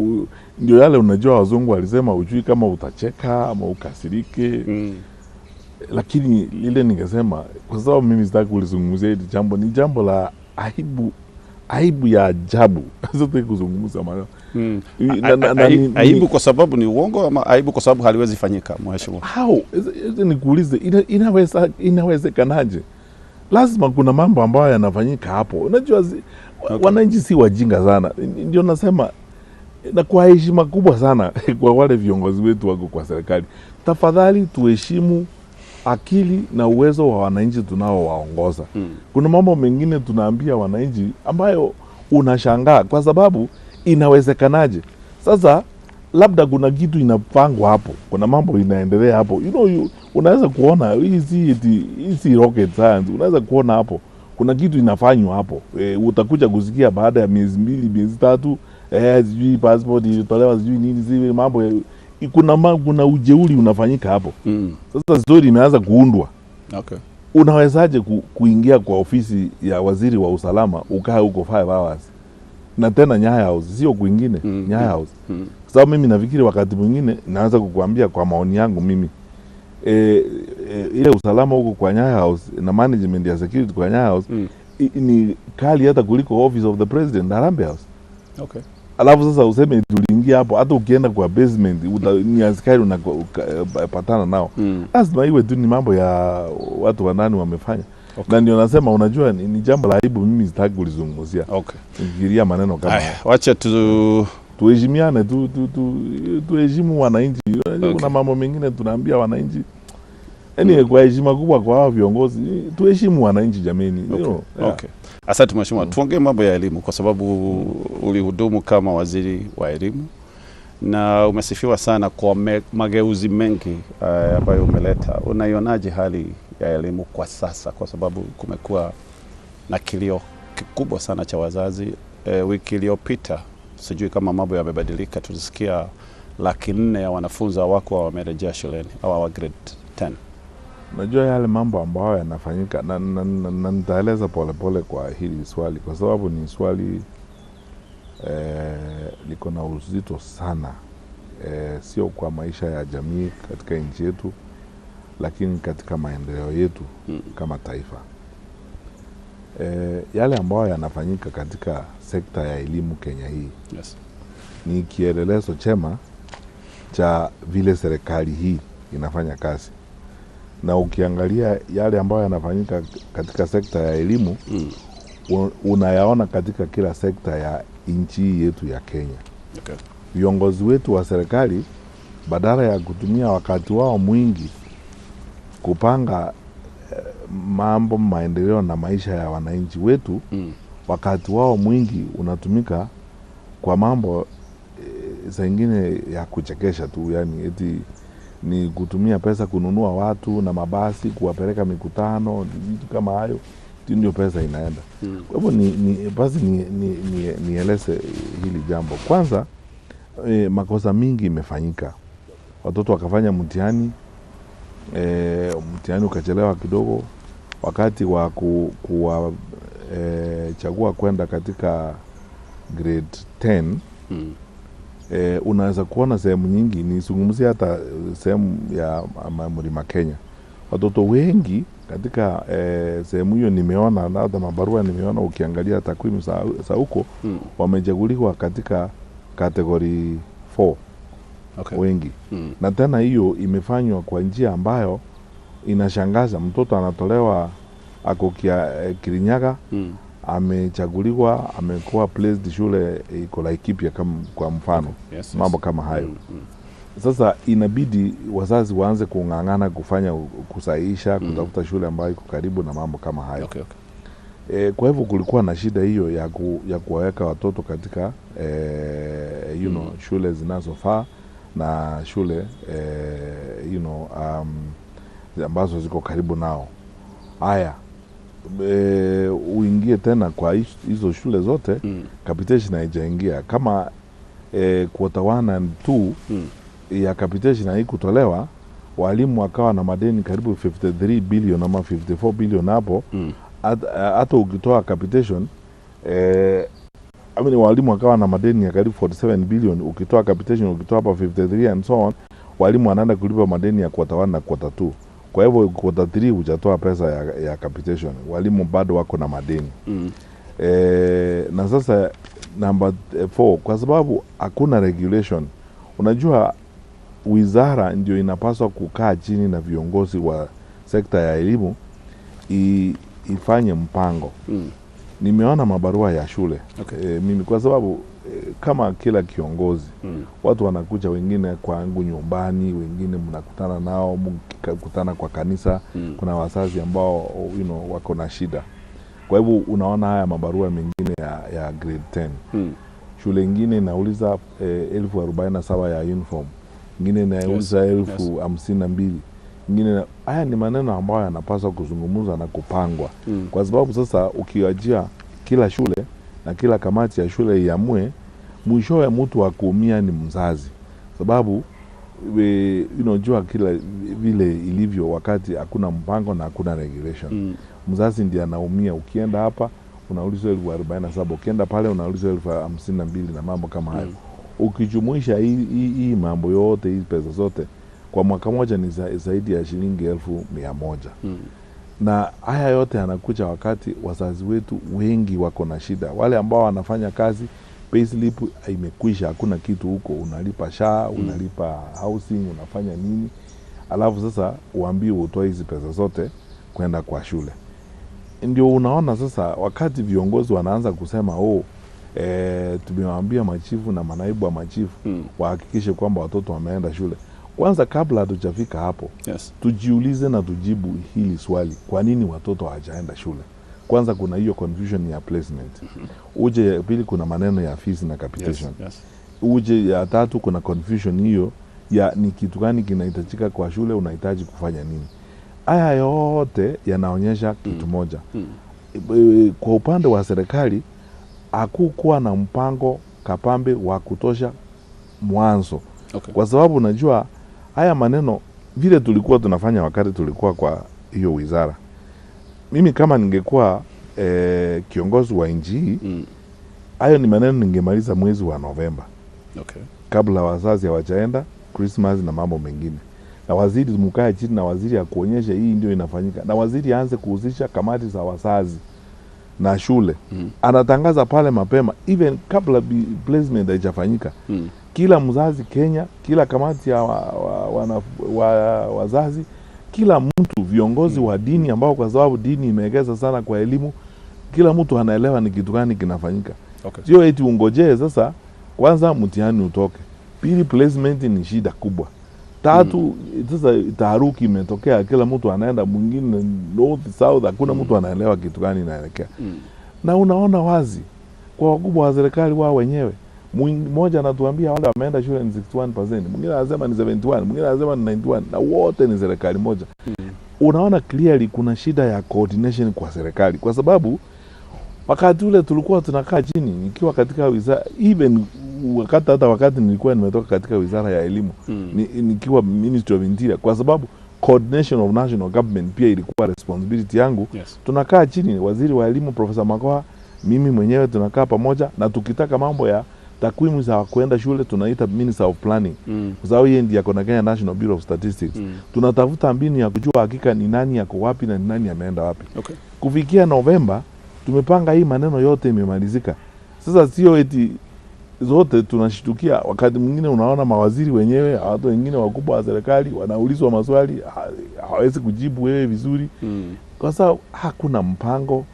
ndio yale unajua wazungu walisema ujui kama utacheka ama ukasirike. Lakini lile ningesema, kwa sababu mimi sitaki kulizungumzia hili jambo, ni jambo la aibu ya ajabu. Sasa kuzungumza maana. Aibu kwa sababu ni uongo ama aibu kwa sababu haliwezi fanyika, mheshimiwa? Nikuulize, inawezekanaje? Lazima kuna mambo ambayo yanafanyika hapo. Unajua wananchi si wajinga sana. Ndio nasema, na kwa heshima kubwa sana kwa wale viongozi wetu wako kwa serikali, tafadhali tuheshimu akili na uwezo wa wananchi tunaowaongoza. Kuna mambo mengine tunaambia wananchi ambayo unashangaa kwa sababu inawezekanaje. Sasa labda kuna kitu inapangwa hapo, kuna mambo inaendelea hapo. You know, unaweza kuona hizi rocket science, unaweza kuona hapo kuna kitu inafanywa hapo. Utakuja kusikia baada ya miezi 2, miezi 3, sijui passport ilitolewa, sijui nini, sivyo mambo. Kuna ujeuri unafanyika hapo. Sasa story imeanza kuundwa. Okay. Unawezaje kuingia kwa ofisi ya waziri wa usalama ukae huko 5 hours? Na tena Nyayo House, sio kwingine. Nyayo House. Sababu mimi nafikiri wakati mwingine naanza kukuambia kwa maoni yangu mimi, ile usalama huko kwa Nyayo House na management ya security kwa Nyayo House ni kali hata kuliko office of the president na Harambee House. Okay. Alafu sasa useme tuliingia hapo, hata ukienda kwa basement ni askari unapatana nao. Lazima iwe tu ni mambo ya watu wa ndani wamefanya. Okay. Na ndio nasema, unajua ni jambo la aibu, mimi sitaki kulizungumzia. Okay. Nifikiria maneno kama wacha tuheshimiane, tuheshimu wananchi. Okay. Kuna mambo mengine tunaambia wananchi. Kwa heshima kubwa kwa hao viongozi, tuheshimu wananchi jameni. Okay. Okay. Asante mheshimiwa. Tuongee mambo ya elimu kwa sababu ulihudumu kama waziri wa elimu na umesifiwa sana kwa mageuzi mengi ambayo umeleta. Unaionaje hali ya elimu kwa sasa, kwa sababu kumekuwa na kilio kikubwa sana cha wazazi? Wiki iliyopita sijui kama mambo yamebadilika, tulisikia 400,000 ya wanafunzi wako wamerejea shuleni au wa grade 10. Najua yale mambo ambayo yanafanyika na nitaeleza polepole kwa hili swali, kwa sababu ni swali liko na uzito sana, sio kwa maisha ya jamii katika nchi yetu, lakini katika maendeleo yetu kama taifa. Yale ambayo yanafanyika katika sekta ya elimu Kenya hii, yes, ni kielelezo chema cha vile serikali hii inafanya kazi. Na ukiangalia yale ambayo yanafanyika katika sekta ya elimu, unayaona katika kila sekta ya nchi yetu ya Kenya. Okay. Viongozi wetu wa serikali badala ya kutumia wakati wao mwingi kupanga mambo maendeleo na maisha ya wananchi wetu, wakati wao mwingi unatumika kwa mambo zingine ya kuchekesha tu, yani eti ni kutumia pesa kununua watu na mabasi kuwapeleka mikutano, vitu kama hayo, ndio pesa inaenda. Kwa hivyo basi nieleze hili jambo. Kwanza, makosa mingi imefanyika. Watoto wakafanya mtihani, mtihani ukachelewa kidogo, wakati wa chagua kwenda katika grade 10 unaweza kuona sehemu nyingi, nizungumzie hata sehemu ya Mlima Kenya, watoto wengi katika sehemu hiyo nimeona, na hata mabarua nimeona, ukiangalia takwimu za huko wamechaguliwa katika category 4 wengi. Na tena hiyo imefanywa kwa njia ambayo inashangaza. Mtoto anatolewa ako Kirinyaga, amechaguliwa, amekuwa placed shule iko Laikipia kama kwa mfano. Mambo kama hayo. Sasa inabidi wazazi waanze kung'ang'ana kufanya kusahihisha, kutafuta shule ambayo iko karibu na mambo kama hayo. Kwa hivyo kulikuwa na shida hiyo ya kuwaweka watoto katika shule zinazofaa na shule ambazo ziko karibu nao. Haya, uingie tena kwa hizo shule zote, capitation haijaingia. Kama quarter 1 and 2 ya capitation haikutolewa, walimu wakawa na madeni karibu 53 billion ama 54 billion hapo. Hata ukitoa capitation walimu wakawa na madeni ya karibu 47 billion, ukitoa capitation, ukitoa hapa 53 and so on, walimu wanaenda kulipa madeni ya quarter 1 na quarter 2. Kwa hivyo quarter 3 hujatoa pesa ya capitation, walimu bado wako na madeni. Na sasa number 4, kwa sababu hakuna regulation, unajua wizara ndio inapaswa kukaa chini na viongozi wa sekta ya elimu ifanye mpango. Nimeona mabarua ya shule. Mimi kwa sababu kama kila kiongozi, watu wanakuja, wengine kwangu nyumbani, wengine mnakutana nao, mkikutana kwa kanisa, kuna wazazi ambao wako na shida. Kwa hivyo unaona haya mabarua mengine ya grade 10. Shule ingine inauliza 47,000 ya uniform, ingine inauliza 52,000, ingine. Haya ni maneno ambayo yanapaswa kuzungumzwa na kupangwa. Kwa sababu sasa ukiwajia kila shule na kila kamati ya shule iamue, mwisho ya mtu wa kuumia ni mzazi. Sababu unajua kila vile ilivyo wakati hakuna mpango na hakuna regulation. Mzazi ndiye anaumia. Ukienda hapa unaulizwa 47,000, ukienda pale unaulizwa 52,000 na mambo kama hayo. Ukijumuisha hii mambo yote, hii pesa zote, kwa mwaka moja ni zaidi ya shilingi 1,100. Na haya yote yanakuja wakati wazazi wetu wengi wako na shida. Wale ambao wanafanya kazi, payslip imekwisha, hakuna kitu huko, unalipa SHA, unalipa housing, unafanya nini, alafu sasa uambiwe utoe hizi pesa zote kwenda kwa shule. Ndio unaona sasa wakati viongozi wanaanza kusema tumewaambia machifu na manaibu wa machifu wahakikishe kwamba watoto wameenda shule. Kwanza kabla hatujafika hapo, tujiulize na tujibu hili swali: kwa nini watoto hawajaenda shule? Kwanza kuna hiyo confusion ya placement. Uje pili kuna maneno ya fees na capitation. Uje ya tatu kuna confusion hiyo ya ni kitu gani kinahitajika kwa shule, unahitaji kufanya nini. Haya yote yanaonyesha kitu moja. Kwa upande wa serikali hakukuwa na mpango kapambe wa kutosha mwanzo. Kwa sababu unajua haya maneno vile tulikuwa tunafanya wakati tulikuwa kwa hiyo wizara. Mimi kama ningekuwa kiongozi wa nchi, hayo ni maneno ningemaliza mwezi wa Novemba. Kabla wazazi hawajaenda Christmas na mambo mengine. Na waziri mkae chini na waziri akuonyeshe hii ndio inafanyika. Na waziri aanze kuhusisha kamati za wazazi na shule. Anatangaza pale mapema even kabla placement haijafanyika. Kila mzazi Kenya, kila kamati ya wazazi, kila mtu, viongozi wa dini ambao kwa sababu dini imeegeza sana kwa elimu, kila mtu anaelewa ni kitu gani kinafanyika. Sio eti ungojee sasa kwanza mtihani utoke. Pili, placement ni shida kubwa. Tatu, sasa taharuki imetokea, kila mtu anaenda, mwingine north south, hakuna mtu anaelewa kitu gani inaelekea. Na unaona wazi kwa wakubwa wa serikali wao wenyewe, mmoja anatuambia wale wameenda shule ni 61%, mwingine anasema ni 71, mwingine anasema ni 91, na wote ni serikali moja. Unaona clearly kuna shida ya coordination kwa serikali, kwa sababu wakati ule tulikuwa tunakaa chini, nikiwa katika wizara, even wakati nilikuwa nimetoka katika wizara ya elimu, nikiwa Ministry of Interior, kwa sababu coordination of national government pia ilikuwa responsibility yangu. Tunakaa chini, waziri wa elimu Profesa Magoha, mimi mwenyewe tunakaa pamoja, na tukitaka mambo ya takwimu za kuenda shule tunaita Minister of Planning. Kwa sababu yeye ndiye akona Kenya National Bureau of Statistics. Tunatafuta mbinu ya kujua hakika ni nani yako wapi na ni nani ameenda wapi. Okay. Kufikia Novemba tumepanga hii maneno yote imemalizika. Sasa sio eti zote tunashitukia. Wakati mwingine unaona mawaziri wenyewe, watu wengine wakubwa wa serikali wanaulizwa maswali hawezi kujibu wewe vizuri. Kwa sababu hakuna mpango,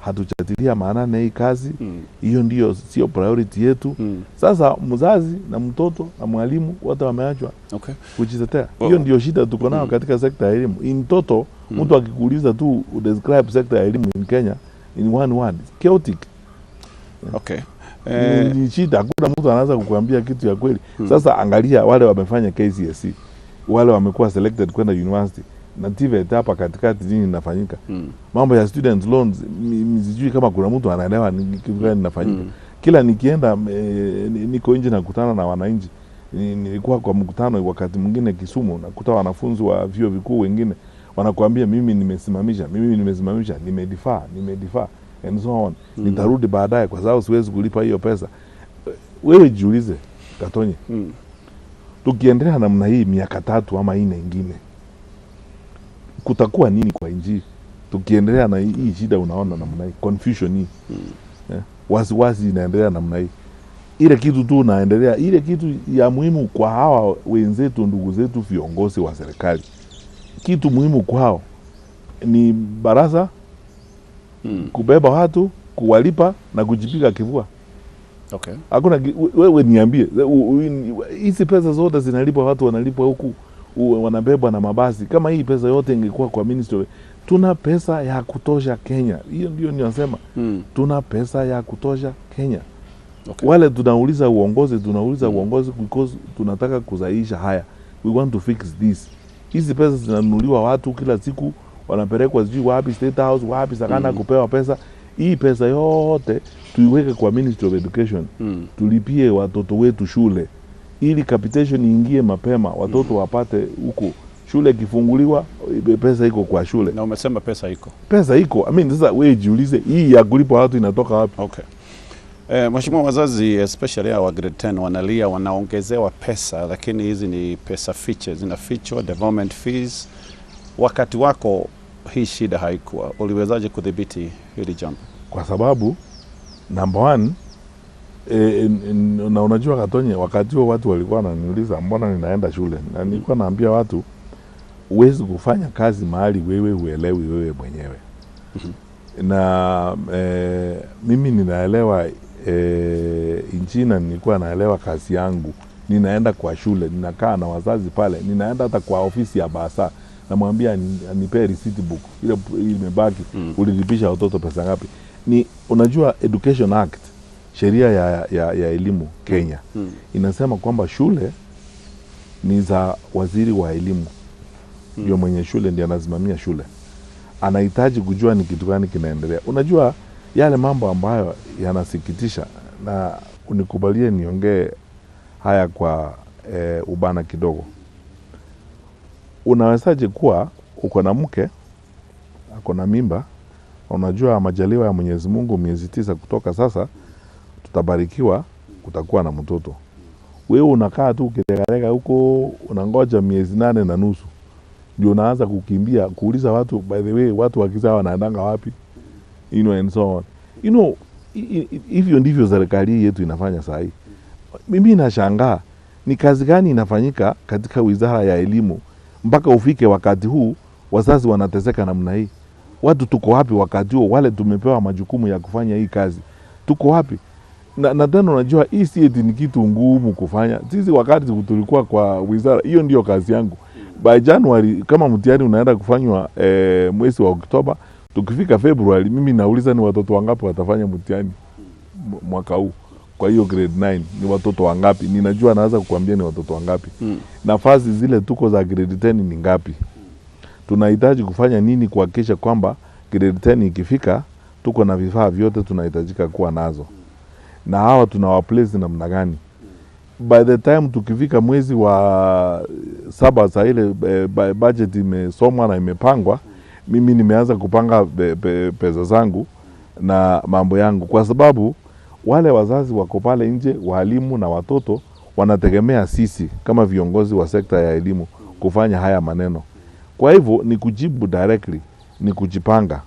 hatujatilia maana hii kazi. Hiyo ndio sio priority yetu. Sasa mzazi na mtoto na mwalimu wote wameachwa kujitetea. Hiyo ndio shida tuko nayo katika sekta ya elimu. In total, mtu akikuuliza tu describe sekta ya elimu in Kenya in one word, chaotic. Okay. Ni shida, hakuna mtu anaweza kukuambia kitu ya kweli. Sasa angalia wale wamefanya KCSE, wale wamekuwa selected kwenda university, na TVET hapa katikati nini inafanyika. Mambo ya student loans, sijui kama kuna mtu anaelewa ni kitu gani inafanyika. Kila nikienda niko nje nakutana na wananchi. Nilikuwa kwa mkutano wakati mwingine Kisumu, nakuta wanafunzi wa vyuo vikuu wengine wanakuambia mimi nimesimamisha, nimedifaa and so on. Nitarudi baadaye kwa sababu siwezi kulipa hiyo pesa. Wewe jiulize Gatonye, tukiendelea namna hii miaka 3 ama 4 ingine, kutakuwa nini kwa nchi? Tukiendelea na hii shida unaona namna hii, confusion hii. Wasiwasi inaendelea namna hii. Ile kitu tu naendelea, ile kitu ya muhimu kwa hawa wenzetu, ndugu zetu viongozi wa serikali. Kitu muhimu kwao ni baraza, kubeba watu, kuwalipa na kujipiga kifua. Okay. Hakuna wewe niambie, hizi pesa zote zinalipwa, watu wanalipwa huku wanabebwa na mabasi. Kama hii pesa yote ingekuwa kwa ministry, tuna pesa ya kutosha Kenya. Hiyo ndio ninasema. Tuna pesa ya kutosha Kenya. Okay. Wale tunauliza uongozi because tunataka kuzaisha haya. We want to fix this. Hizi pesa zinanunuliwa watu kila siku, wanapelekwa sijui wapi, State House, wapi Sakana kupewa pesa. Hii pesa yote tuiweke kwa Ministry of Education. Tulipie watoto wetu shule, ili capitation iingie mapema, watoto wapate huko. Shule kifunguliwa, pesa iko kwa shule. Na umesema pesa iko. Pesa iko. Sasa wewe jiulize, hii ya kulipa watu inatoka wapi? Okay. Mheshimiwa, wazazi especially wa grade 10 wanalia wanaongezewa pesa, lakini hizi ni pesa fiche, zinafichwa, development fees. Wakati wako hii shida haikuwa. Uliwezaje kudhibiti hili jambo? Kwa sababu number 1, na unajua Gatonye, wakati huo watu walikuwa wananiuliza mbona ninaenda shule, na nilikuwa naambia watu huwezi kufanya kazi mahali wewe huelewi wewe mwenyewe. Na mimi ninaelewa inchina, nilikuwa naelewa kazi yangu. Ninaenda kwa shule, ninakaa na wazazi pale, ninaenda hata kwa ofisi ya basa, namwambia anipe receipt book ile imebaki, ulilipisha watoto pesa ngapi. Ni unajua Education Act, sheria ya elimu Kenya, inasema kwamba shule ni za waziri wa elimu. Ndio mwenye shule ndiye anasimamia shule. Anahitaji kujua ni kitu gani kinaendelea. Unajua yale mambo ambayo yanasikitisha, na unikubalie niongee haya kwa ubana kidogo. Unawezaje kuwa uko na mke, ako na mimba, unajua majaliwa ya Mwenyezi Mungu miezi 9 kutoka sasa tutabarikiwa, kutakuwa na mtoto. Wewe unakaa tu ukiregarega huko, unangoja miezi 8 na nusu ndio unaanza kukimbia kuuliza watu, by the way, watu wakizaa wanaendanga wapi, and so on. Hivyo ndivyo serikali yetu inafanya saa hii. Mimi nashangaa ni kazi gani inafanyika katika wizara ya elimu mpaka ufike wakati huu wazazi wanateseka namna hii. Watu tuko wapi wakati huo? Wale tumepewa majukumu ya kufanya hii kazi tuko wapi? Na tena unajua hii si eti ni kitu ngumu kufanya. Sisi wakati tulikuwa kwa wizara, hiyo ndio kazi yangu. By January, kama mtihani unaenda kufanywa mwezi wa Oktoba, tukifika February mimi nauliza ni watoto wangapi watafanya mtihani mwaka huu. Kwa hiyo grade 9 ni watoto wangapi? Ninajua naanza kukuambia ni watoto wangapi. Nafasi zile tuko za grade 10 ni ngapi? Tunahitaji kufanya nini kuhakikisha kwamba grade 10 ikifika tuko na vifaa vyote tunahitajika kuwa nazo? Na hawa tunawaplace namna gani? By the time tukifika mwezi wa 7 saa ile budget imesomwa na imepangwa, mimi nimeanza kupanga pesa zangu na mambo yangu, kwa sababu wale wazazi wako pale nje, walimu na watoto wanategemea sisi kama viongozi wa sekta ya elimu kufanya haya maneno. Kwa hivyo ni kujibu directly, ni kujipanga,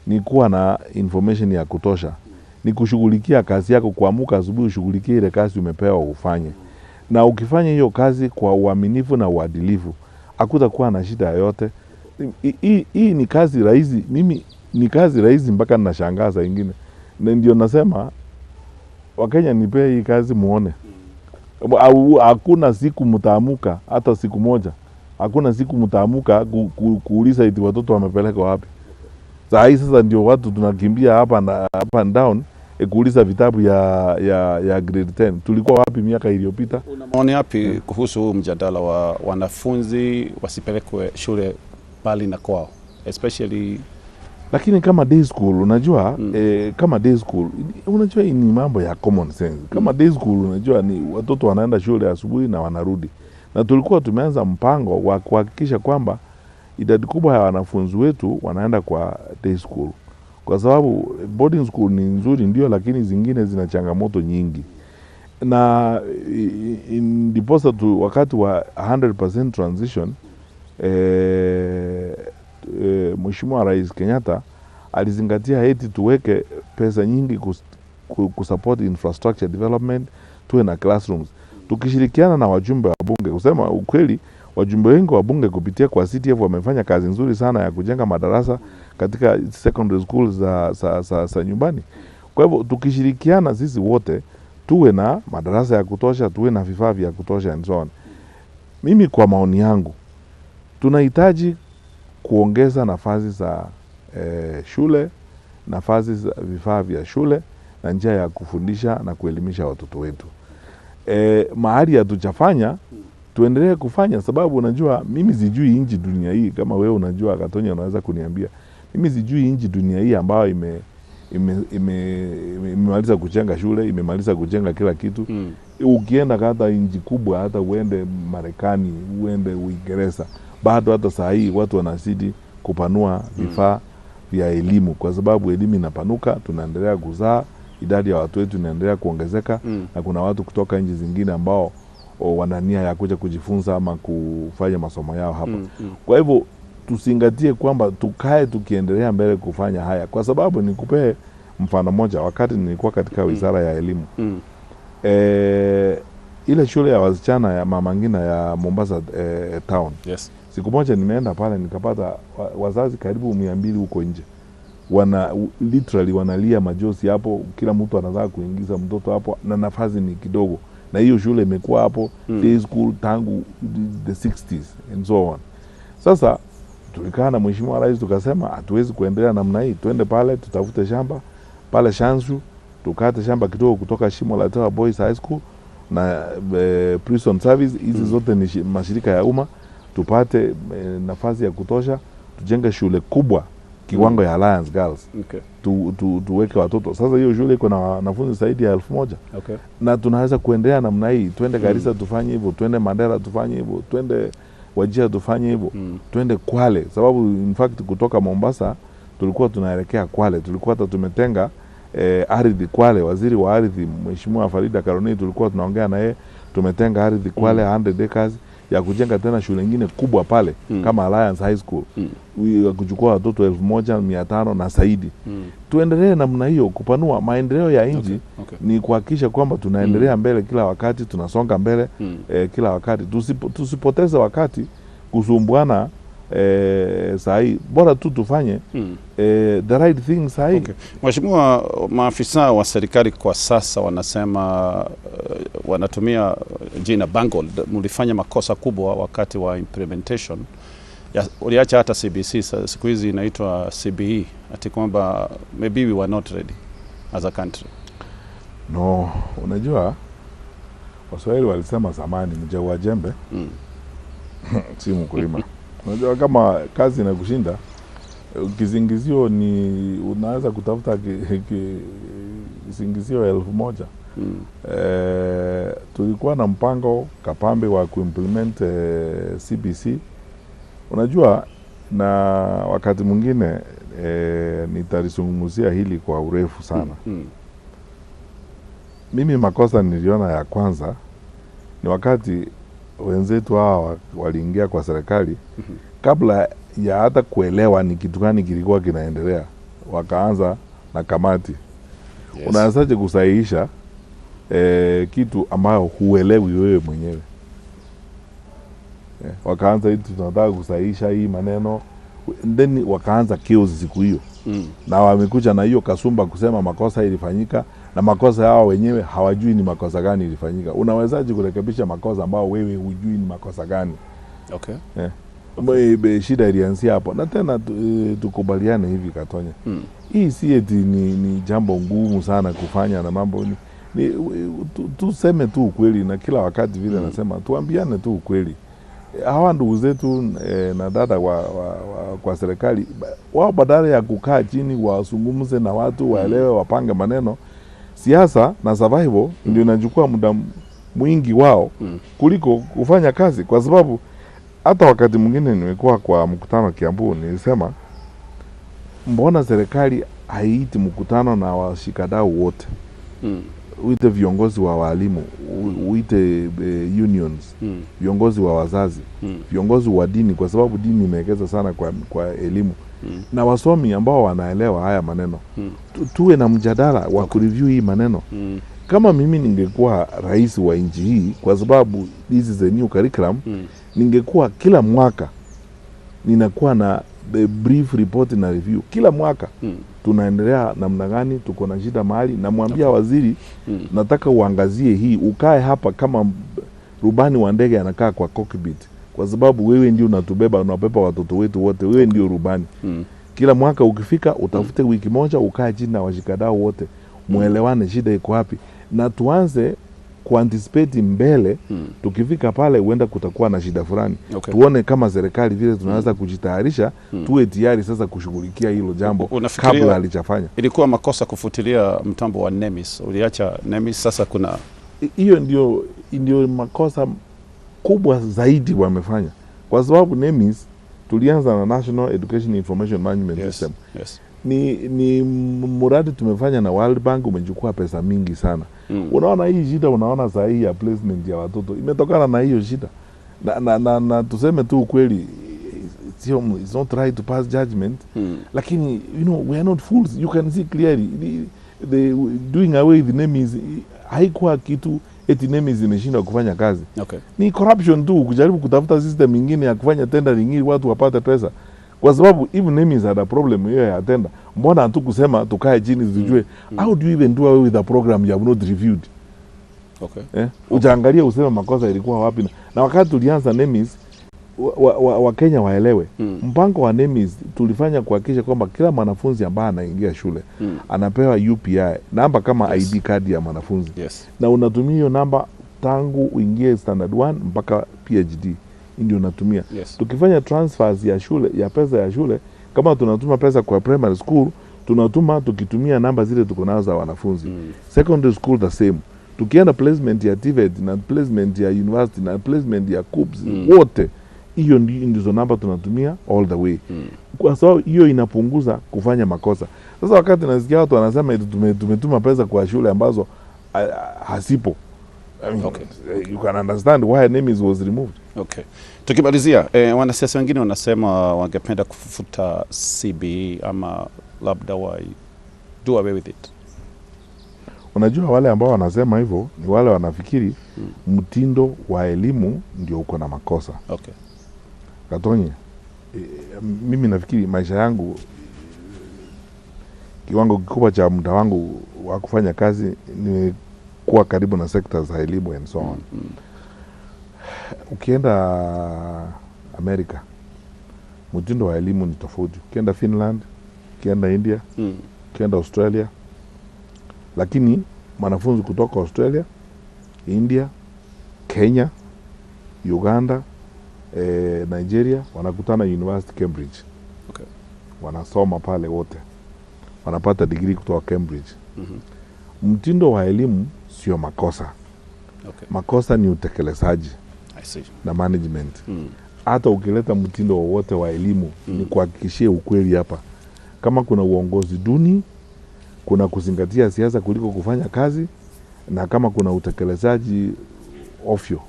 ni kuwa na information ya kutosha, ni kushughulikia kazi yako, kuamka asubuhi ushughulikie ile kazi umepewa ufanye. Na ukifanya hiyo kazi kwa uaminifu na uadilifu, hakutakuwa na shida yoyote. Hii ni kazi rahisi. Mimi ni kazi rahisi mpaka ninashangaa saa ingine. Na ndio nasema Wakenya nipe hii kazi muone. Hakuna siku mtaamuka hata siku moja. Hakuna siku mtaamuka kuuliza eti watoto wamepeleka wapi. Saa hii sasa ndio watu tunakimbia up and down kuuliza vitabu ya grade 10. Tulikuwa wapi miaka iliyopita? Una maoni yapi kuhusu huu mjadala wa wanafunzi wasipelekwe shule bali na kwao, especially lakini kama day school unajua kama day school unajua ni mambo ya common sense. Kama day school unajua ni watoto wanaenda shule asubuhi na wanarudi. Na tulikuwa tumeanza mpango wa kuhakikisha kwamba idadi kubwa ya wanafunzi wetu wanaenda kwa day school. Kwa sababu boarding school ni nzuri ndio, lakini zingine zina changamoto nyingi. Na ndiposa tu wakati wa 100% transition Mheshimiwa Rais Kenyatta alizingatia eti tuweke pesa nyingi kusupport infrastructure development, tuwe na classrooms. Tukishirikiana na wajumbe wa bunge, kusema ukweli wajumbe wengi wa bunge kupitia kwa CTF wamefanya kazi nzuri sana ya kujenga madarasa katika secondary schools za nyumbani. Kwa hivyo tukishirikiana sisi wote tuwe na madarasa ya kutosha, tuwe na vifaa vya kutosha and so on. Mimi kwa maoni yangu tunahitaji kuongeza nafasi za shule, nafasi za vifaa vya shule na njia ya kufundisha na kuelimisha watoto wetu. Mahali hatujafanya tuendelee kufanya, sababu unajua mimi sijui nchi dunia hii kama wewe unajua. Katonya unaweza kuniambia mimi sijui nchi dunia hii ambayo imemaliza kujenga shule, imemaliza kujenga kila kitu. Ukienda hata nchi kubwa, hata uende Marekani, uende Uingereza, bado hata saa hii watu wanazidi kupanua vifaa vya elimu, kwa sababu elimu inapanuka, tunaendelea kuzaa, idadi ya watu wetu inaendelea kuongezeka na kuna watu kutoka nchi zingine ambao wana nia ya kuja kujifunza ama kufanya masomo yao hapa. Kwa hivyo tusingatie kwamba tukae tukiendelea mbele kufanya haya, kwa sababu nikupee mfano moja. Wakati nilikuwa katika wizara ya elimu, ile shule ya wasichana ya Mama Ngina ya Mombasa town, yes. Siku moja nimeenda pale nikapata wazazi karibu 200 huko nje. Literally wanalia majosi hapo, kila mtu anataka kuingiza mtoto hapo na nafasi ni kidogo. Na hiyo shule imekuwa hapo day school tangu the 60s and so on. Sasa tulikaa na Mheshimiwa Rais tukasema hatuwezi kuendelea namna hii, twende pale tutafute shamba pale Shanshu, tukate shamba kidogo kutoka Shimo la Tewa Boys High School na Prison Service. Hizi zote ni mashirika ya umma, tupate nafasi ya kutosha, tujenge shule kubwa kiwango ya Alliance Girls. Okay. Tuweke watoto. Sasa hiyo shule iko na wanafunzi zaidi ya 1000. Okay. Na tunaweza kuendelea namna hii, twende Garissa tufanye hivyo, twende Mandera tufanye hivyo, twende Wajir tufanye hivyo, twende Kwale, sababu in fact kutoka Mombasa tulikuwa tunaelekea Kwale, tulikuwa hata tumetenga ardhi Kwale. Waziri wa ardhi Mheshimiwa Farida Karoni tulikuwa tunaongea na yeye, tumetenga ardhi Kwale 100 acres ya kujenga tena shule nyingine kubwa pale kama Alliance High School, kuchukua watoto 1500 na zaidi. Tuendelee namna hiyo kupanua maendeleo ya nchi. Okay. Ni kuhakikisha kwamba tunaendelea mbele kila wakati, tunasonga mbele kila wakati. Tusipoteze wakati kusumbuana saa hii, bora tu tufanye the right thing saa hii. Okay. Mheshimiwa, maafisa wa serikali kwa sasa wanasema wanatumia jina bungled. Mlifanya makosa kubwa wakati wa implementation. Uliacha hata CBC, siku hizi inaitwa CBE, ati kwamba maybe we were not ready as a country. No, unajua Waswahili walisema zamani mjaua jembe si mkulima. Unajua kama kazi inakushinda, kizingizio ni unaweza kutafuta kizingizio 1000. Tulikuwa na mpango kapambe wa kuimplement CBC. Unajua, na wakati mwingine nitalizungumzia hili kwa urefu sana. Mimi makosa niliona ya kwanza ni wakati wenzetu hawa waliingia kwa serikali kabla ya hata kuelewa ni kitu gani kilikuwa kinaendelea, wakaanza na kamati. Yes. Unaanzaje kusahihisha kitu ambayo huelewi wewe mwenyewe? Wakaanza hitu tunataka kusahihisha hii maneno, then wakaanza chaos siku hiyo. Na wamekuja na hiyo kasumba kusema makosa ilifanyika, na makosa yao wenyewe hawajui ni makosa gani ilifanyika. Unawezaje kurekebisha makosa ambao wewe hujui ni makosa gani? Okay. Okay. Shida ilianzia hapo. Na tena tukubaliane hivi Katonya. Hii si eti ni jambo ngumu sana kufanya, na mambo tuseme tu ukweli, na kila wakati vile nasema tuambiane tu ukweli. Hawa ndugu zetu na dada kwa serikali, wao badala ya kukaa chini wasungumze na watu waelewe, wapange maneno, siasa na survival ndio inachukua muda mwingi wao kuliko kufanya kazi. Kwa sababu hata wakati mwingine nimekuwa kwa mkutano Kiambu, nilisema mbona serikali haiiti mkutano na washikadau wote? Uite viongozi wa walimu, uite unions, viongozi wa wazazi, viongozi wa dini, kwa sababu dini imewekeza sana kwa elimu, na wasomi ambao wanaelewa haya maneno. Tuwe na mjadala wa kureview hii maneno. Kama mimi ningekuwa rais wa nchi hii, kwa sababu this is a new curriculum, ningekuwa kila mwaka ninakuwa na the brief report na review kila mwaka. Tunaendelea namna gani, tuko na shida mahali, na mwambia waziri nataka uangazie hii, ukae hapa kama rubani wa ndege anakaa kwa cockpit, kwa sababu wewe ndio unatubeba, unabeba watoto wetu wote, wewe ndio rubani. Kila mwaka ukifika utafute wiki moja, ukae chini na washikadau wote, muelewane shida iko wapi, na tuanze kuanticipate mbele. Tukifika pale huenda kutakuwa na shida fulani. Okay. Tuone kama serikali vile tunaweza kujitayarisha, tuwe tayari sasa kushughulikia hilo jambo kabla halijafanya. Ilikuwa makosa kufutilia mtambo wa NEMIS, uliacha NEMIS, sasa kuna hiyo ndio makosa kubwa zaidi wamefanya, kwa sababu NEMIS tulianza na National Education Information Management System. Yes. Ni muradi tumefanya na World Bank, umechukua pesa mingi sana. Unaona hii shida, unaona saa hii ya placement ya watoto imetokana na hiyo shida. Na tuseme tu ukweli, it's not right to pass judgment, lakini we are not fools. You can see clearly the doing away with NEMIS haikuwa kitu eti NEMIS imeshinda kufanya kazi. Okay. Ni corruption tu, kujaribu kutafuta system nyingine ya kufanya tendering ili watu wapate pesa. Kwa sababu even NEMIS had a problem hiyo ya tender, mbona hatu kusema tukae chini tujue how do you even do away with a program you have not reviewed? Okay. Ujaangalia useme makosa ilikuwa wapi, na wakati tulianza NEMIS wa Kenya waelewe. Mpango wa NEMIS tulifanya kuhakikisha kwamba kila mwanafunzi ambaye anaingia shule anapewa UPI namba kama ID card ya mwanafunzi. Na unatumia hiyo namba tangu uingie standard 1 mpaka PhD ndio unatumia. Tukifanya transfers ya shule, ya pesa ya shule, kama tunatuma pesa kwa primary school, tunatuma tukitumia namba zile tuko nazo za wanafunzi. Secondary school the same. Tukienda placement ya TVET na placement ya university na placement ya KUPS, wote hiyo ndizo namba tunatumia all the way. Kwa sababu hiyo inapunguza kufanya makosa. Sasa wakati nasikia watu wanasema tumetuma pesa kwa shule ambazo hasipo, I mean, you can understand why NEMIS was removed. Okay. Tukimalizia, wanasiasa wengine wanasema wangependa kufuta CBE ama labda do away with it. Unajua wale ambao wanasema hivyo ni wale wanafikiri mtindo wa elimu ndio uko na makosa. Okay. Katonye, mimi nafikiri maisha yangu, kiwango kikubwa cha muda wangu wa kufanya kazi ni kuwa karibu na sekta za elimu and so on. Ukienda Amerika, mtindo wa elimu ni tofauti. Ukienda Finland, ukienda India, ukienda Australia, lakini wanafunzi kutoka Australia, India, Kenya, Uganda, Nigeria wanakutana University Cambridge. Okay. Wanasoma pale wote, wanapata degree kutoka Cambridge. Mtindo wa elimu sio makosa. Okay. Makosa ni utekelezaji na management. Hata ukileta mtindo wowote wa elimu, ni kuhakikishia ukweli hapa. Kama kuna uongozi duni, kuna kuzingatia siasa kuliko kufanya kazi, na kama kuna utekelezaji ofyo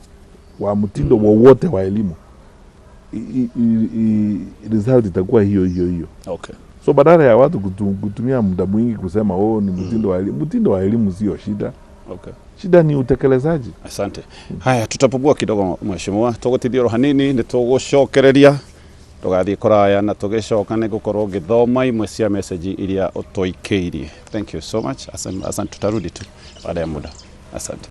wa mtindo wowote wa elimu, result itakuwa hiyo. Okay. So badala ya watu kutumia muda mwingi kusema ni mtindo wa elimu sio shida. Okay. Shida ni utekelezaji. Asante. Haya, tutapungua kidogo mheshimiwa. Tugutithio hanini ni tugucokereria. Tugathie kuraya na tugicoka ni gukorwo ngithoma imwe cia message iria utoikirie. Thank you so much. Asante, tutarudi tu baada ya muda. Asante.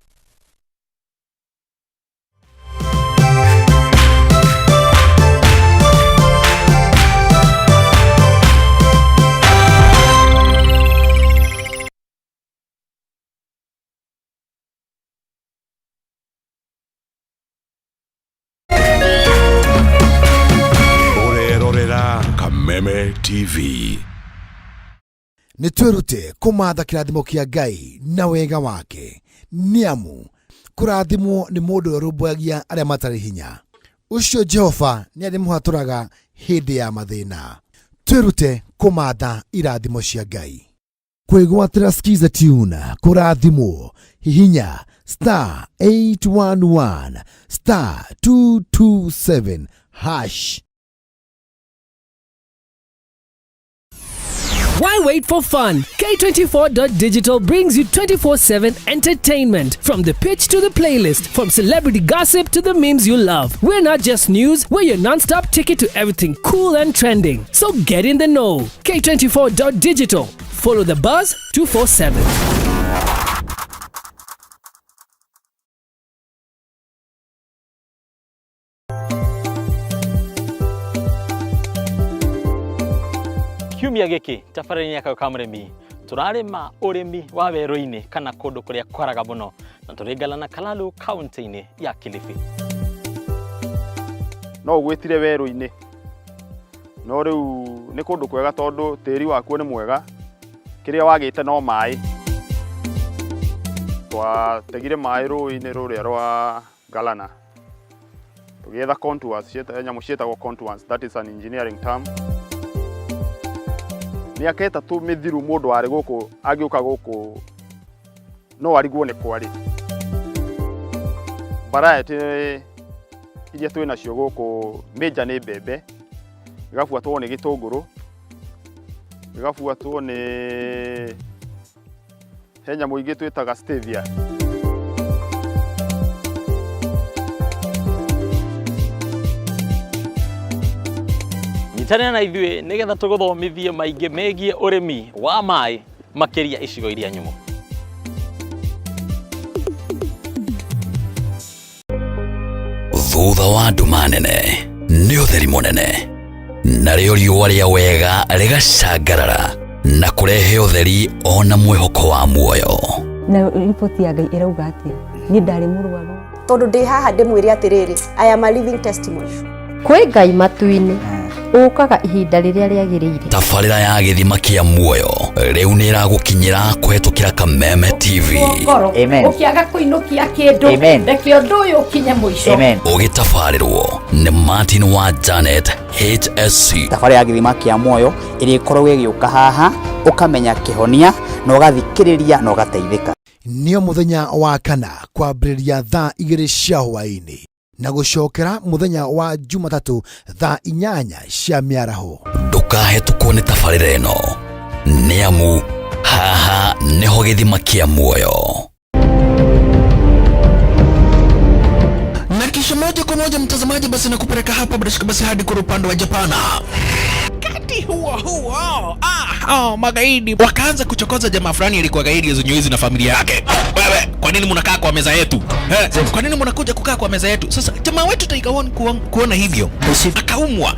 Kameme TV. Nitwerute kumatha kirathimo kia Ngai na wega wake. Niamu kurathimwo ni mundu urumbagia aria matari hinya. Ucio Jehova ni arimuhaturaga hindi ya mathina. Twerute kumatha irathimo cia Ngai. Kwigwatira skiza tune kurathimwo hihinya *811 *227 #. Why wait for fun? K24.digital brings you 24/7 entertainment. From the pitch to the playlist, from celebrity gossip to the memes you love. We're not just news, we're your non-stop ticket to everything cool and trending. So get in the know. K24.digital. Follow the buzz 247. Kiumia giki tabarĩra-inĩ ya Kayũ ka mũrĩmi turarĩma ũrĩmi wa werũ-inĩ kana kũndũ kũrĩa kwaraga mũno na tũrĩngana na Kalalu kaunti-inĩ ya Kilifi. No ũgwĩtire werũ-inĩ no rĩu nĩ kũndũ kwega tondũ tĩri wakuo nĩ mwega, kĩrĩa wagĩte no maĩ. Twategire maĩ rũĩ-inĩ rũrĩa rwa Galana tũgĩetha contours, nyamũ ciĩtagwo contours, that is an engineering term. Miaka 3 mithiru mundu ari guku agiuka guku no arigwo ni kwari. Variety iria twina cio guku meja ni mbembe, igafuatwo ni gitunguru, igafuatwo ni henya muingi twitaga stevia. Nyitanĩra na ithuĩ nĩgetha tũgũthomithie maingĩ megiĩ ũrĩmi wa maĩ makĩria icigo iria nyũmũ. Thutha wa nduma nene nĩ ũtheri mũnene, narĩo riũa rĩa wega rĩgacangarara na kũrehe ũtheri ona mwĩhoko wa muoyo. Na ripoti ya Ngai ĩrauga atĩ niĩ ndarĩ mũrwaru tondũ ndĩ haha ndĩmwĩre atĩrĩrĩ, I am a living testimony. Kwĩ Ngai matu-inĩ ũkaga ihinda rĩrĩa rĩagĩrĩire. Tabarĩra ya gĩthima kĩa muoyo rĩu nĩ ĩragũkinyĩra kũhetũkĩra Kameme TV. Amen. Ũkĩaga kũinũkia kĩndũ reke ũndũ ũyũ ũkinye mũico. Ũgĩtabarĩrwo nĩ Martin wa Janet HSC. Tabarĩra ya gĩthima kĩa muoyo ĩrĩa ĩkoragwo ĩgĩũka haha ũkamenya kĩhonia na ũgathikĩrĩria na ũgateithĩka. Nĩo mũthenya wa kana kwambĩrĩria thaa 2 cia hwaĩ-inĩ na gũcokera mũthenya wa Jumatatu thaa 8 cia mĩaraho. Ndũkahetũkwo nĩ tabarĩra ĩno nĩamu haha nĩho gĩthima kĩa muoyo. Na kisha moja kwa moja mtazamaji, basi nakupeleka hapa basi hadi kwa upande wa Japana. Kati huo magaidi wakaanza kuchokoza jamaa fulani alikuwa gaidi Zunyoizi na familia yake. Wewe, kwa nini mnakaa kwa meza yetu? Kwa nini mnakuja kukaa kwa meza yetu? Sasa jamaa wetu taikaona kuona hivyo akaumwa.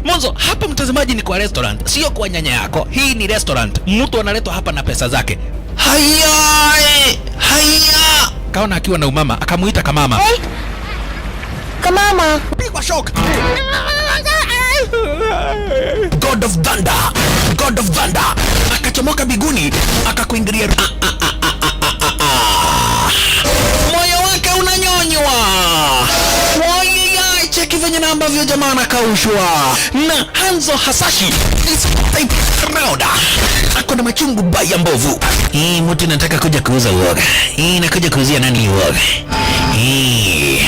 Mwanzo hapa mtazamaji ni kwa restaurant, sio kwa nyanya yako. Hii ni restaurant. Mtu analetwa hapa na pesa zake. Haya! Kaona akiwa na umama, akamuita kamama. Kamama, pigwa shock. God of Thunder. Akachomoka biguni, akakuingilia. Moyo wake unanyonywa. Cheki venye na ambavyo jamaa anakaushwa na Hanzo Hasashi Rauda ako na machungu baya mbovu. Mtu nataka kuja kuuza uoga. Nakuja kuuzia nani uoga?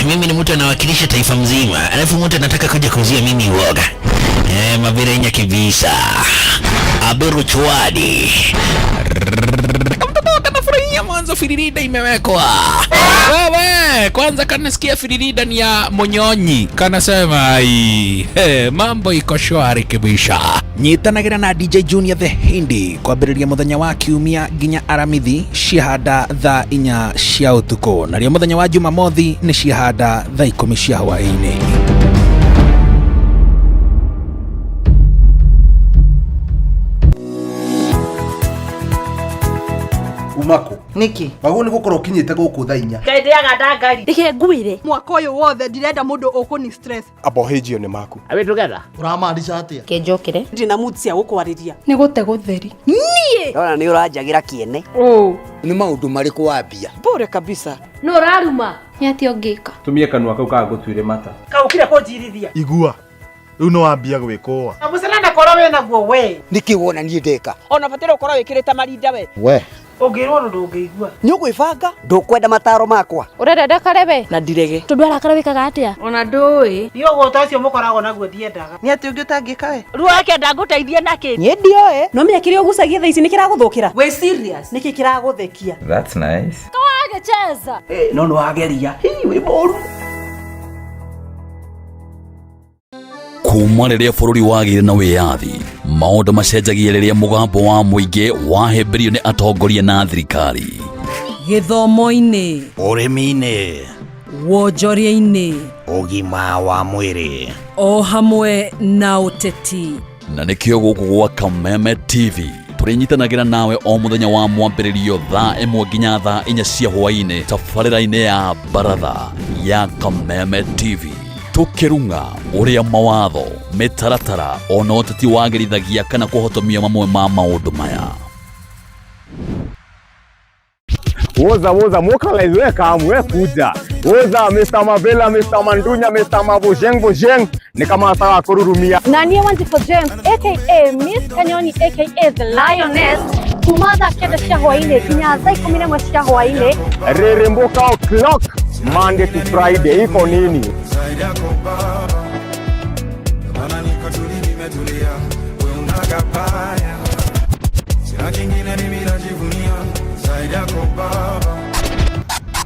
Mimi ni mtu anawakilisha taifa mzima, alafu mtu anataka kuja kuuzia mimi uoga. Mavirenya kibisa Abiru Chwadi kanafurahia mwanzo firirida imewekwa. Wewe kwanza kanasikia firirida ni ya Monyonyi, kanasema mambo iko shwari kibisha. Nyitanagira na DJ Junior the Hindi kwambĩrĩria muthenya wa kiumia nginya aramithi ciahanda thaa 4 cia utuko, na rio muthenya wa Jumamothi ni ciahanda thaa 10 cia hwaĩ-inĩ. Umako niki wagu ni gukora ukinyite guku thaa 4 Kaendeaga ndangari Reke ngwire mwaka uyu wothe ndirenda mundu ukuni stress abohejio ni maku Are we together? uramaanisha atia Kenjokere ndina mood cia gukwariria ni gute gutheri nie Ona ni uranjagira kiene ni maundu mariku wambia bure kabisa no raruma ni ati ongika Tumie kanua kau ka gutwire mata. kaukire kunjirithia igua riu no wambia gwikoa amucerana koro we naguo we niki wona nie ndeka ona batire ukoro wikirite marinda we ungirwo ndungigua nyugwibanga ndukwenda mataro makwa urenda ndakarebe na ndirege tundu arakara wikaga atia ona ndui nio gotacio mukoragwo naguo ndiendaga ni ati ungi utangika we ruo yake ndanguteithie naki nie ndioe no menya kiri ugucagia thaa ici ni kiraguthukira we serious niki kiraguthekia That's nice. kawage cheza no no ageria we boru kuma rĩrĩa bũrũri wagĩire na wĩyathi, maũndũ macenjagia rĩrĩa mũgambo wa mũingĩ wahĩmbĩrio nĩ atongoria na thirikari. Gĩthomo-inĩ, ũrĩmi-inĩ, wonjoria-inĩ, ũgima wa mwĩrĩ, o hamwe na ũteti. Na nĩkĩo gũkũ gwa Kameme TV tũrĩnyitanagĩra nawe o mũthenya wa mwambĩrĩrio thaa 1 nginya thaa 4 cia hwaĩ-inĩ tabarĩra-inĩ ya Baratha ya Kameme TV. Tukirunga uria mawatho mitaratara ona ũteti wagĩrithagia kana kũhotomia mamwe ma maũndũ maya. Woza mokalaizwe kamwe kuja. Woza Mr. Mavela, Mr. Mandunya, Mr. Mabujeng ni kama sawa kururumia. Nani wanti for James aka Miss Kanyoni aka the Lioness. Kumada kenda cia hwaĩ-inĩ kinya thaa 11 cia hwaĩ-inĩ. Reremboka o'clock Monday to Friday iko nini?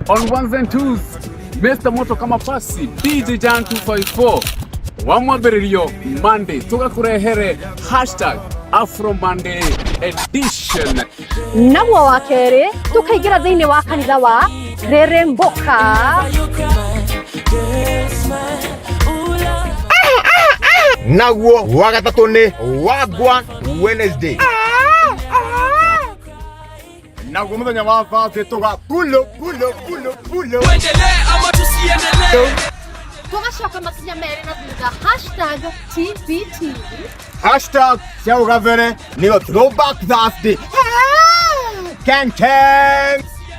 On ones and twos, Mr. Moto kama pasi, DJ Jan 254. Wamwambĩrĩrio Monday tugakurehere #Afro Monday edition. Naguo wa kerĩ tukaingira thĩinĩ wa kanitha wa Reremboka. Naguo wa gatatũ nĩ Wagwa Wednesday. Naguo mũthenya wa Thursday tuga pulo. Tuendelee ama tusiendelee? Tugacoka makinya merĩ na thutha #TBT. #Ciauga mbere nĩyo Throwback Thursday. Ken.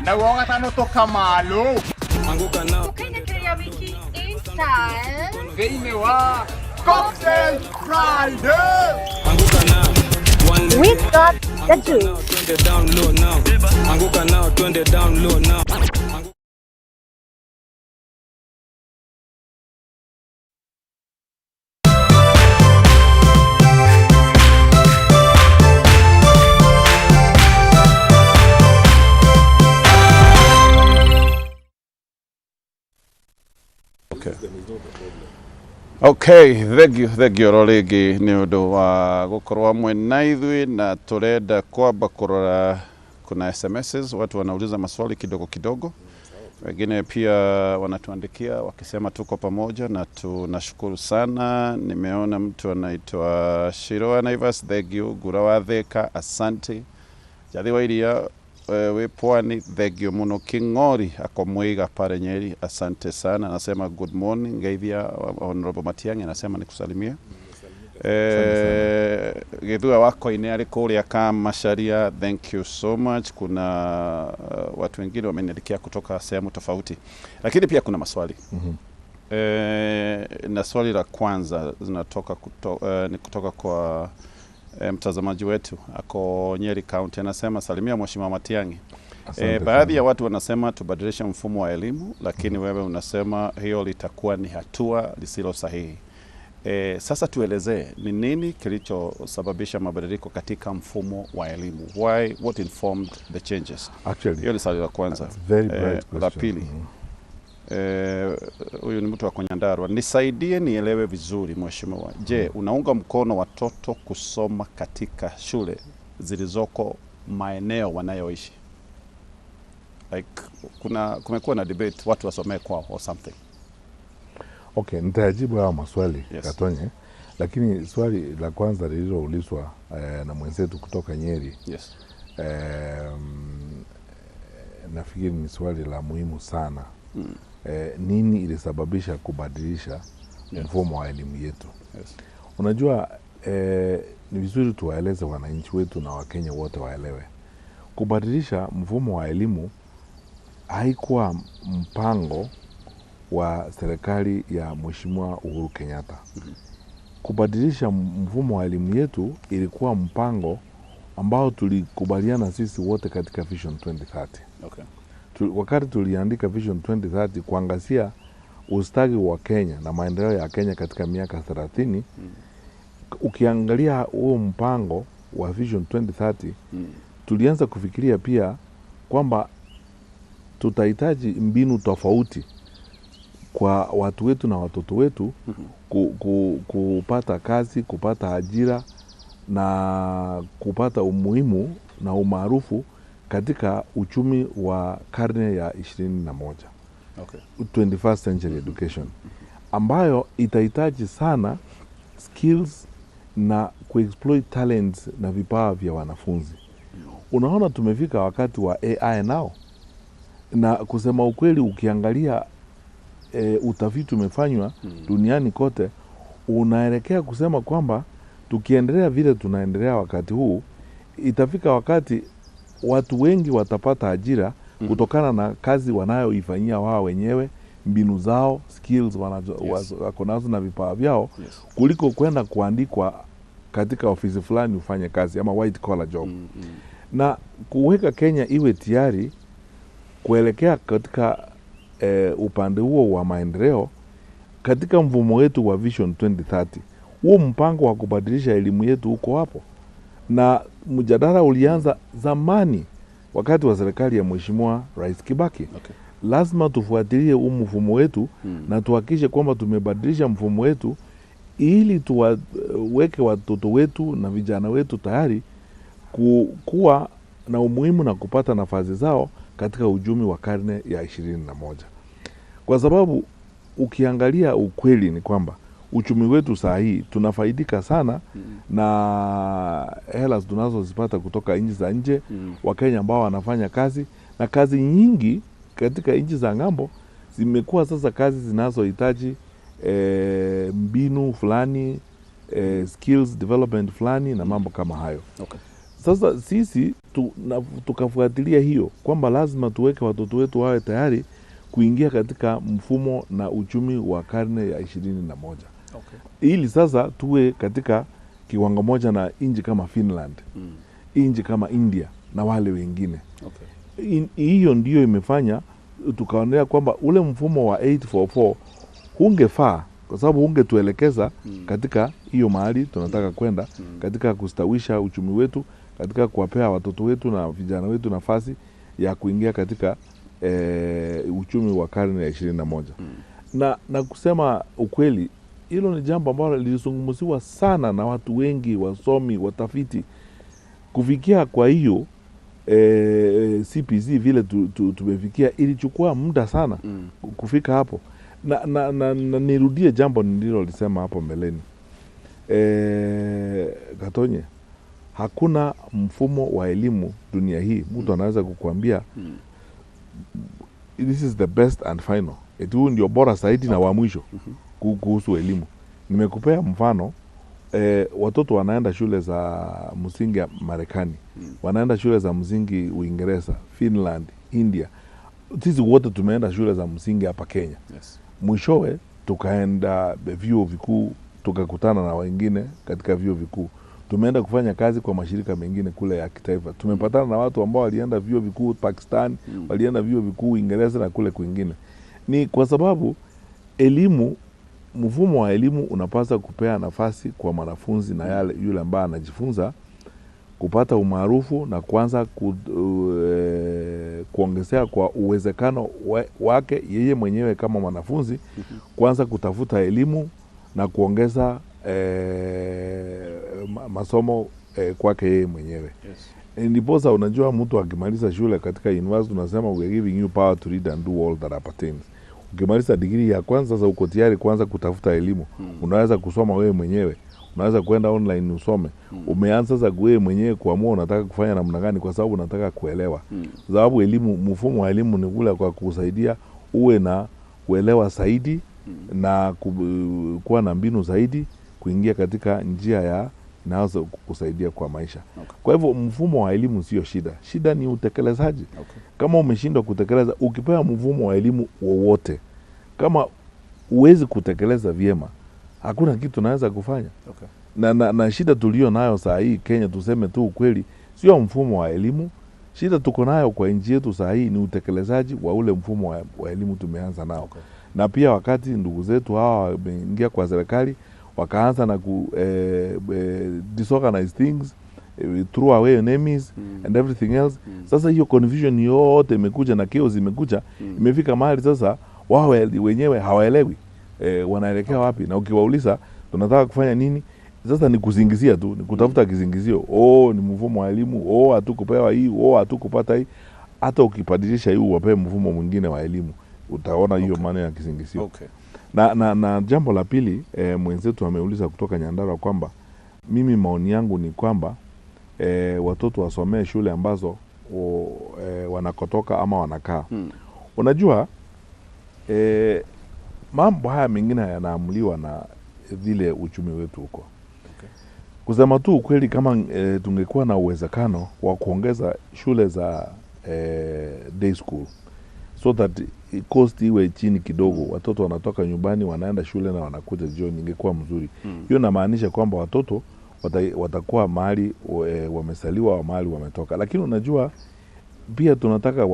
Naguo gatano tukamalo. Anguka nao. Tukainĩkĩria wiki Insta. Thĩinĩ wa Cocktail Friday. We got the juice. Twende down low now. Anguka now, twende down low now. Okay, thank you rorigi ni undu wa gukorwo hamwe na ithui na turenda kwamba kurora kuna SMSs, watu wanauliza maswali kidogo, wengine pia wanatuandikia wakisema tuko pamoja na tunashukuru sana. Nimeona mtu anaitwa Shiroa Naivas, thank you. Gura wa Thika, asante. Jathi wa Iria we Pwani, thank you muno. King'ori akomwiga pale Nyeri, asante sana. Anasema good morning. Ngaithia Honorable Matiang'i anasema nikusalimia. Githua wako ine ari kuria kama Sharia, thank you so much. Kuna watu wengine wameniandikia kutoka sehemu tofauti, lakini pia kuna maswali. Na swali la kwanza ni kutoka kwa mtazamaji wetu ako Nyeri County, anasema salimia Mheshimiwa Matiang'i. Baadhi ya watu wanasema tubadilishe mfumo wa elimu, lakini wewe unasema hiyo litakuwa ni hatua lisilo sahihi. Sasa tuelezee ni nini kilichosababisha mabadiliko katika mfumo wa elimu? What informed the changes? Actually, hiyo ni swali la kwanza. La pili, huyu ni mtu wa Nyandarua. Nisaidie nielewe vizuri Mheshimiwa. Je, unaunga mkono watoto kusoma katika shule zilizoko maeneo wanayoishi? Like kumekuwa na debate watu wasomee kwao or something. Okay, nitajibu haya maswali Gatonye, lakini swali la kwanza lililoulizwa na mwenzetu kutoka Nyeri. Yes. Nafikiri ni swali la muhimu sana. Nini ilisababisha kubadilisha mfumo wa elimu yetu? Yes. Unajua ni vizuri tuwaeleze wananchi wetu na Wakenya wote waelewe. Kubadilisha mfumo wa elimu haikuwa mpango wa serikali ya Mheshimiwa Uhuru Kenyatta. Kubadilisha mfumo wa elimu yetu ilikuwa mpango ambao tulikubaliana sisi wote katika Vision 2030. Okay. Wakati tuliandika Vision 2030 kuangazia ustawi wa Kenya na maendeleo ya Kenya katika miaka 30, ukiangalia huo mpango wa Vision 2030, tulianza kufikiria pia kwamba tutahitaji mbinu tofauti kwa watu wetu na watoto wetu kupata kazi, kupata ajira na kupata umuhimu na umaarufu katika uchumi wa karne ya 21. Okay. 21st century education ambayo itahitaji sana skills na kuexploit talents na vipawa vya wanafunzi. Unaona tumefika wakati wa AI nao, na kusema ukweli ukiangalia utafiti umefanywa duniani kote, unaelekea kusema kwamba tukiendelea vile tunaendelea wakati huu, itafika wakati watu wengi watapata ajira kutokana na kazi wanayoifanyia wao wenyewe, mbinu zao, skills wako nazo na vipawa vyao, kuliko kwenda kuandikwa katika ofisi fulani ufanye kazi ama white collar job. Na kuweka Kenya iwe tayari kuelekea katika upande huo wa maendeleo katika mfumo wetu wa Vision 2030. Huo mpango wa kubadilisha elimu yetu huko hapo, na mjadala ulianza zamani wakati wa serikali ya Mheshimiwa Rais Kibaki. Okay. Lazima tufuatilie huu mfumo wetu na tuhakikishe kwamba tumebadilisha mfumo wetu ili tuweke watoto wetu na vijana wetu tayari kuwa na umuhimu na kupata nafasi zao katika uchumi wa karne ya 21. Kwa sababu ukiangalia ukweli ni kwamba uchumi wetu saa hii tunafaidika sana na hela tunazozipata kutoka nchi za nje, Wakenya ambao wanafanya kazi, na kazi nyingi katika nchi za ng'ambo zimekuwa sasa kazi zinazohitaji mbinu fulani, skills development fulani na mambo kama hayo. Okay. Sasa sisi tukafuatilia hiyo kwamba lazima tuweke watoto wetu wawe tayari kuingia katika mfumo na uchumi wa karne ya 21. Okay. Ili sasa tuwe katika kiwango moja na nchi kama Finland, nchi kama India na wale wengine. Okay. Hiyo ndio imefanya tukaonea kwamba ule mfumo wa 844 hungefaa, kwa sababu hungetuelekeza katika hiyo mahali tunataka kwenda, katika kustawisha uchumi wetu, katika kuwapea watoto wetu na vijana wetu nafasi ya kuingia katika uchumi wa karne ya 21. Na kusema ukweli, hilo ni jambo ambalo lilizungumziwa sana na watu wengi, wasomi, watafiti. Kufikia kwa hiyo CPC vile tumefikia ilichukua muda sana kufika hapo. Na nirudie jambo nililolisema hapo mbeleni. Gatonye, hakuna mfumo wa elimu dunia hii mtu anaweza kukuambia this is the best and final, huu ndio bora zaidi na wa mwisho kuhusu elimu. Nimekupea mfano, watoto wanaenda shule za msingi Marekani, wanaenda shule za msingi Uingereza, Finland, India. Sisi wote tumeenda shule za msingi hapa Kenya. Yes. Mwishowe tukaenda vyuo vikuu, tukakutana na wengine katika vyuo vikuu. Tumeenda kufanya kazi kwa mashirika mengine kule ya kitaifa. Tumepatana na watu ambao walienda vyuo vikuu Pakistan, walienda vyuo vikuu Uingereza na kule kwingine. Ni kwa sababu elimu, mfumo wa elimu unapaswa kupea nafasi kwa mwanafunzi na yule ambaye anajifunza kupata umaarufu na kuanza kuongezea kwa uwezekano wake yeye mwenyewe kama mwanafunzi kuanza kutafuta elimu na kuongeza masomo kwake yeye mwenyewe. Yes. Ndiposa unajua mtu akimaliza shule katika university unasema we are giving you power to read and do all that appertains. Ukimaliza degree ya kwanza sasa uko tayari kuanza kutafuta elimu. Unaweza kusoma wewe mwenyewe. Unaweza kwenda online usome. Umeanza sasa wewe mwenyewe kuamua unataka kufanya namna gani kwa sababu unataka kuelewa. Sababu elimu, mfumo wa elimu ni ule kwa kusaidia uwe na kuelewa zaidi na kuwa na mbinu zaidi kuingia katika njia ya inaweza kusaidia kwa maisha. Okay. Kwa hivyo mfumo wa elimu sio shida. Shida ni utekelezaji. Okay. Kama umeshindwa kutekeleza, ukipewa mfumo wa elimu wowote, kama uwezi kutekeleza vyema, hakuna kitu naweza kufanya. Okay. Na shida tulio nayo saa hii Kenya, tuseme tu ukweli, sio mfumo wa elimu. Shida tuko nayo kwa nchi yetu saa hii ni utekelezaji wa ule mfumo wa elimu tumeanza nao. Okay. Na pia wakati ndugu zetu hawa wameingia kwa serikali, wakaanza na disorganize things, throw away enemies and everything else. Sasa hiyo confusion yote imekuja na chaos imekuja, imefika mahali sasa wao wenyewe hawaelewi wanaelekea wapi, na ukiwauliza tunataka kufanya nini, sasa ni kuzingizia tu, ni kutafuta kizingizio. Ni mfumo wa elimu, hatukupewa hii, hatukupata hii. Hata ukibadilisha hii uwape mfumo mwingine wa elimu, utaona hiyo maana ya kizingizio. Okay. Na jambo la pili, mwenzetu ameuliza kutoka Nyandarua kwamba mimi maoni yangu ni kwamba watoto wasomee shule ambazo wanakotoka ama wanakaa. Unajua mambo haya mengine yanaamuliwa na vile uchumi wetu huko. Okay. Kusema tu ukweli, kama tungekuwa na uwezekano wa kuongeza shule za day school so that cost iwe chini kidogo, watoto wanatoka nyumbani wanaenda shule na wanakuja jioni, ingekuwa mzuri. Hiyo inamaanisha kwamba watoto watakuwa mahali wamesaliwa, mahali wametoka. Lakini unajua pia tunataka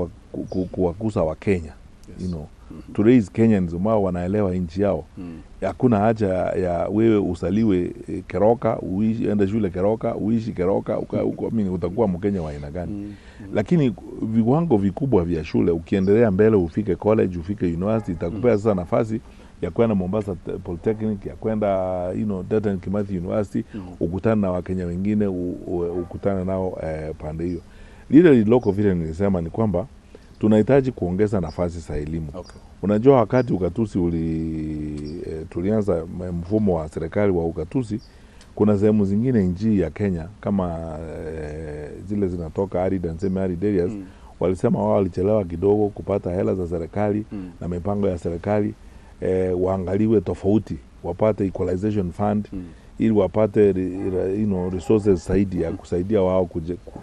kuwakuza wa Kenya. Yes. You know, to raise Kenyans ambao wanaelewa nchi yao. Hakuna haja ya wewe usaliwe Keroka, uende shule Keroka, uishi Keroka, utakuwa Mkenya wa aina gani? Lakini viwango vikubwa vya shule, ukiendelea mbele ufike college, ufike university, itakupea sasa nafasi ya kwenda Mombasa Polytechnic, ya kwenda Dedan Kimathi University, ukutane na Wakenya wengine, ukutane nao pande hiyo. Lile liloko vile nilisema ni kwamba tunahitaji kuongeza nafasi za elimu. Okay. Unajua wakati ugatuzi tulianza mfumo wa serikali wa ugatuzi, kuna sehemu zingine nchi ya Kenya kama zile zinatoka arid and semi-arid areas, walisema wao walichelewa kidogo kupata hela za serikali na mipango ya serikali, waangaliwe tofauti, wapate equalization fund ili wapate resources zaidi ya kusaidia wao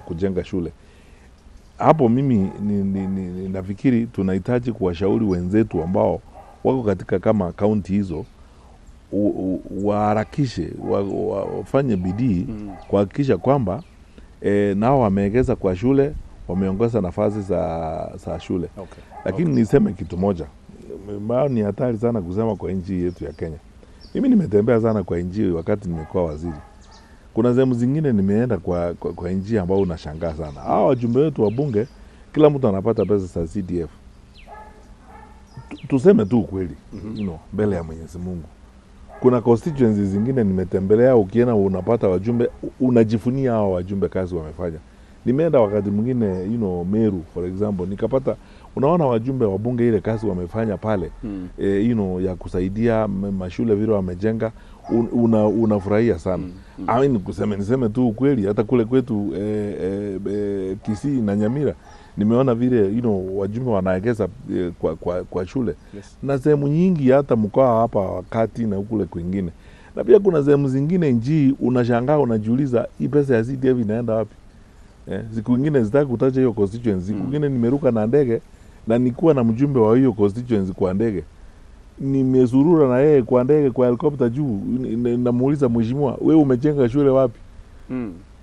kujenga shule. Hapo mimi nafikiri tunahitaji kuwashauri wenzetu ambao wako katika kama kaunti hizo waharakishe, wafanye bidii kuhakikisha kwamba nao wameegeza kwa shule, wameongeza nafasi za shule. Okay. Lakini niseme kitu moja, ni hatari sana kusema kwa nchi yetu ya Kenya. Mimi nimetembea sana kwa nchi wakati nimekuwa waziri. Kuna sehemu zingine nimeenda kwa nchi ambao unashangaa sana. Hao wajumbe wetu wa bunge, kila mtu anapata pesa za CDF. Tuseme tu ukweli, mbele ya Mwenyezi Mungu. Kuna constituencies zingine nimetembelea, ukienda unapata wajumbe, unajifunia hao wajumbe kazi wamefanya. Nimeenda wakati mwingine, Meru for example, nikapata unaona wajumbe wa bunge ile kazi wamefanya pale, ya kusaidia mashule vile wamejenga, unafurahia sana. Niseme tu ukweli, hata kule kwetu Kisii na Nyamira nimeona vile wajumbe wanaegeza kwa shule. Yes. Na sehemu nyingi hata mkoa hapa wakati na kule kwingine. Na pia kuna sehemu zingine nji unashangaa, unajiuliza hii pesa ya CDF inaenda wapi? Siku nyingine sitaki kutaja hiyo constituency. Siku nyingine nimeruka na ndege na nikuwa na mjumbe wa hiyo constituency kwa ndege. nimezurura na yeye kwa ndege kwa helikopta juu, namuuliza mheshimiwa, wewe umejenga shule wapi?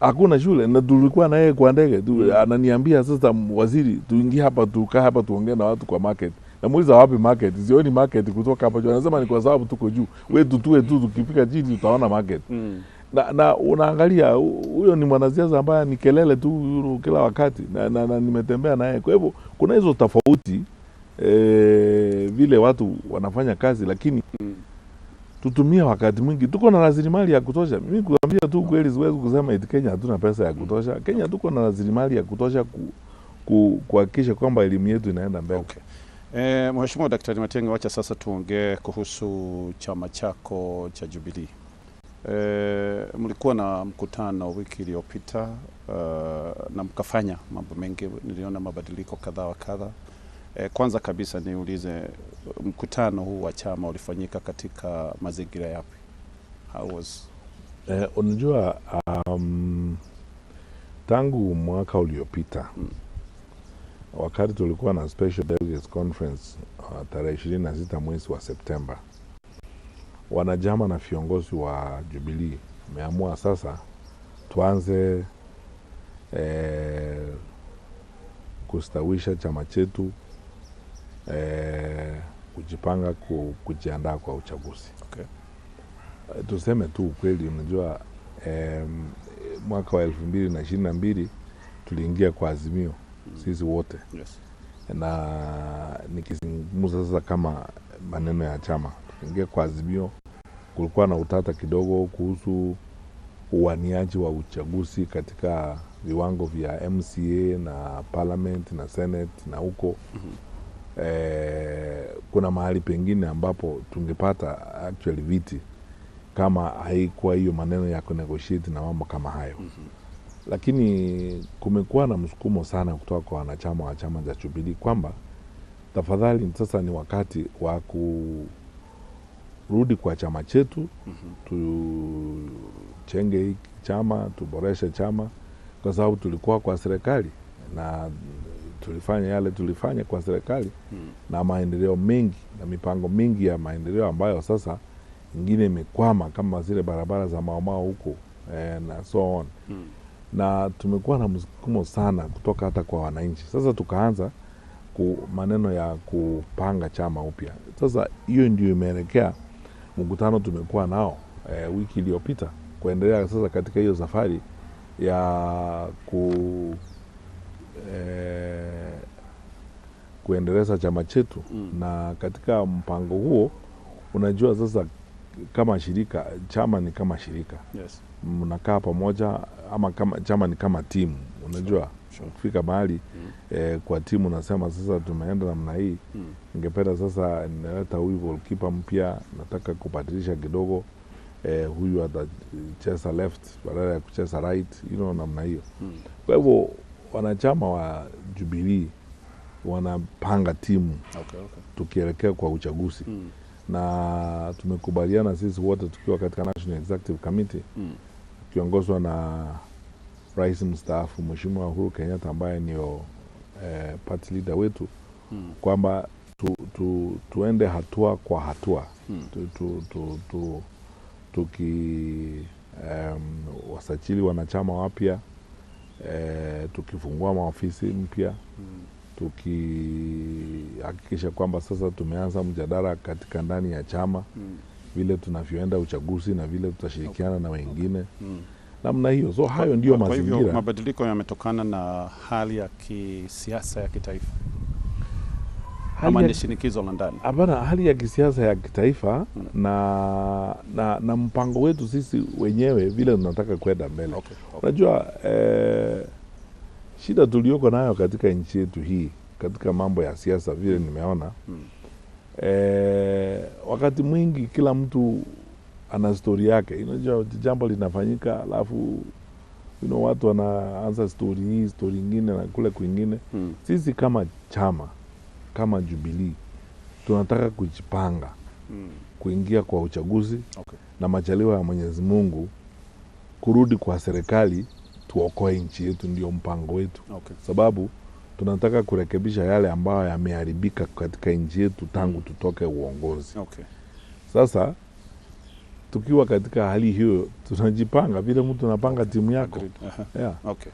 Hakuna shule, na tulikuwa na yeye kwa ndege tu. Ananiambia sasa, waziri, tuingie hapa, tukaa hapa, tuongee na watu kwa market. Namuuliza wapi market? Sioni market kutoka hapa juu. Anasema ni kwa sababu tuko juu. Wewe tutue tu, tukifika chini utaona market. Na unaangalia huyo ni mwanasiasa ambaye ni kelele tu kila wakati, na nimetembea naye. Kwa hivyo kuna hizo tofauti vile watu wanafanya kazi, lakini tutumia wakati mwingi. Tuko na rasilimali ya kutosha. Mimi kuambia tu kweli, siwezi kusema eti Kenya hatuna pesa ya kutosha. Kenya tuko na rasilimali ya kutosha kuhakikisha kwamba elimu yetu inaenda mbele. Okay. Mheshimiwa Daktari Matiang'i, wacha sasa tuongee kuhusu chama chako cha Jubilee. Mlikuwa na mkutano wiki iliyopita na mkafanya mambo mengi, niliona mabadiliko kadha wa kadha. Kwanza kabisa niulize, mkutano huu wa chama ulifanyika katika mazingira yapi? How was? Unajua tangu mwaka uliopita wakati tulikuwa na special delegates conference tarehe 26 mwezi wa Septemba, wanachama na viongozi wa Jubilee wameamua sasa tuanze kustawisha chama chetu, kujipanga kujiandaa kwa uchaguzi. Okay. Tuseme tu ukweli, unajua mwaka wa 2022 tuliingia kwa azimio sisi wote. Yes. Na nikizungumza sasa kama maneno ya chama, tuliingia kwa azimio. Kulikuwa na utata kidogo kuhusu uwaniaji wa uchaguzi katika viwango vya MCA na parliament na senate na huko. Kuna mahali pengine ambapo tungepata actually viti kama haikuwa hiyo maneno ya kunegotiate na mambo kama hayo. Lakini kumekuwa na msukumo sana kutoka kwa wanachama wa chama cha Jubilee kwamba tafadhali sasa ni wakati wa kurudi kwa chama chetu, tuchenge hiki chama, tuboreshe chama, kwa sababu tulikuwa kwa serikali na tulifanya yale tulifanya kwa serikali na maendeleo mengi na mipango mingi ya maendeleo ambayo sasa ingine imekwama kama zile barabara za Maumau huko na so on. Na tumekuwa na msukumo sana kutoka hata kwa wananchi. Sasa tukaanza maneno ya kupanga chama upya. Sasa hiyo ndio imeelekea mkutano tumekuwa nao wiki iliyopita kuendelea sasa katika hiyo safari ya kuendeleza chama chetu. Na katika mpango huo, unajua sasa kama shirika, chama ni kama shirika. Yes. Mnakaa pamoja, ama kama chama ni kama timu, unajua. Kufika mahali kwa timu nasema sasa tumeenda namna hii, ningependa sasa nileta huyu goalkeeper mpya, nataka kubadilisha kidogo, huyu atacheza left badala ya kucheza right, namna hiyo. Kwa hivyo wanachama wa Jubilee wanapanga timu tukielekea kwa uchaguzi. Na tumekubaliana sisi wote tukiwa katika National Executive Committee kiongozwa na Rais mstaafu Mheshimiwa Uhuru Kenyatta ambaye ndio party leader wetu, kwamba tuende hatua kwa hatua, wasajili wanachama wapya, tukifungua maofisi mpya, tukihakikisha kwamba sasa tumeanza mjadala katika ndani ya chama vile tunavyoenda uchaguzi na vile tutashirikiana na wengine namna hiyo. So hayo ndio mazingira. Kwa hivyo mabadiliko yametokana na hali ya kisiasa ya kitaifa ama ni shinikizo la ndani? Hapana, hali ya kisiasa ya kitaifa na mpango wetu sisi wenyewe vile tunataka kwenda mbele. Unajua shida tulioko nayo katika nchi yetu hii katika mambo ya siasa vile nimeona, wakati mwingi kila mtu ana story yake. Unajua jambo linafanyika alafu watu wanaanza story hii, story nyingine na kule kwingine. Sisi kama chama, kama Jubilee, tunataka kujipanga kuingia kwa uchaguzi na majaliwa ya Mwenyezi Mungu kurudi kwa serikali tuokoe nchi yetu, ndio mpango wetu. Sababu tunataka kurekebisha yale ambayo yameharibika katika nchi yetu tangu tutoke uongozi. Okay. Sasa tukiwa katika hali hiyo tunajipanga vile mtu anapanga timu yako. Yeah. Okay.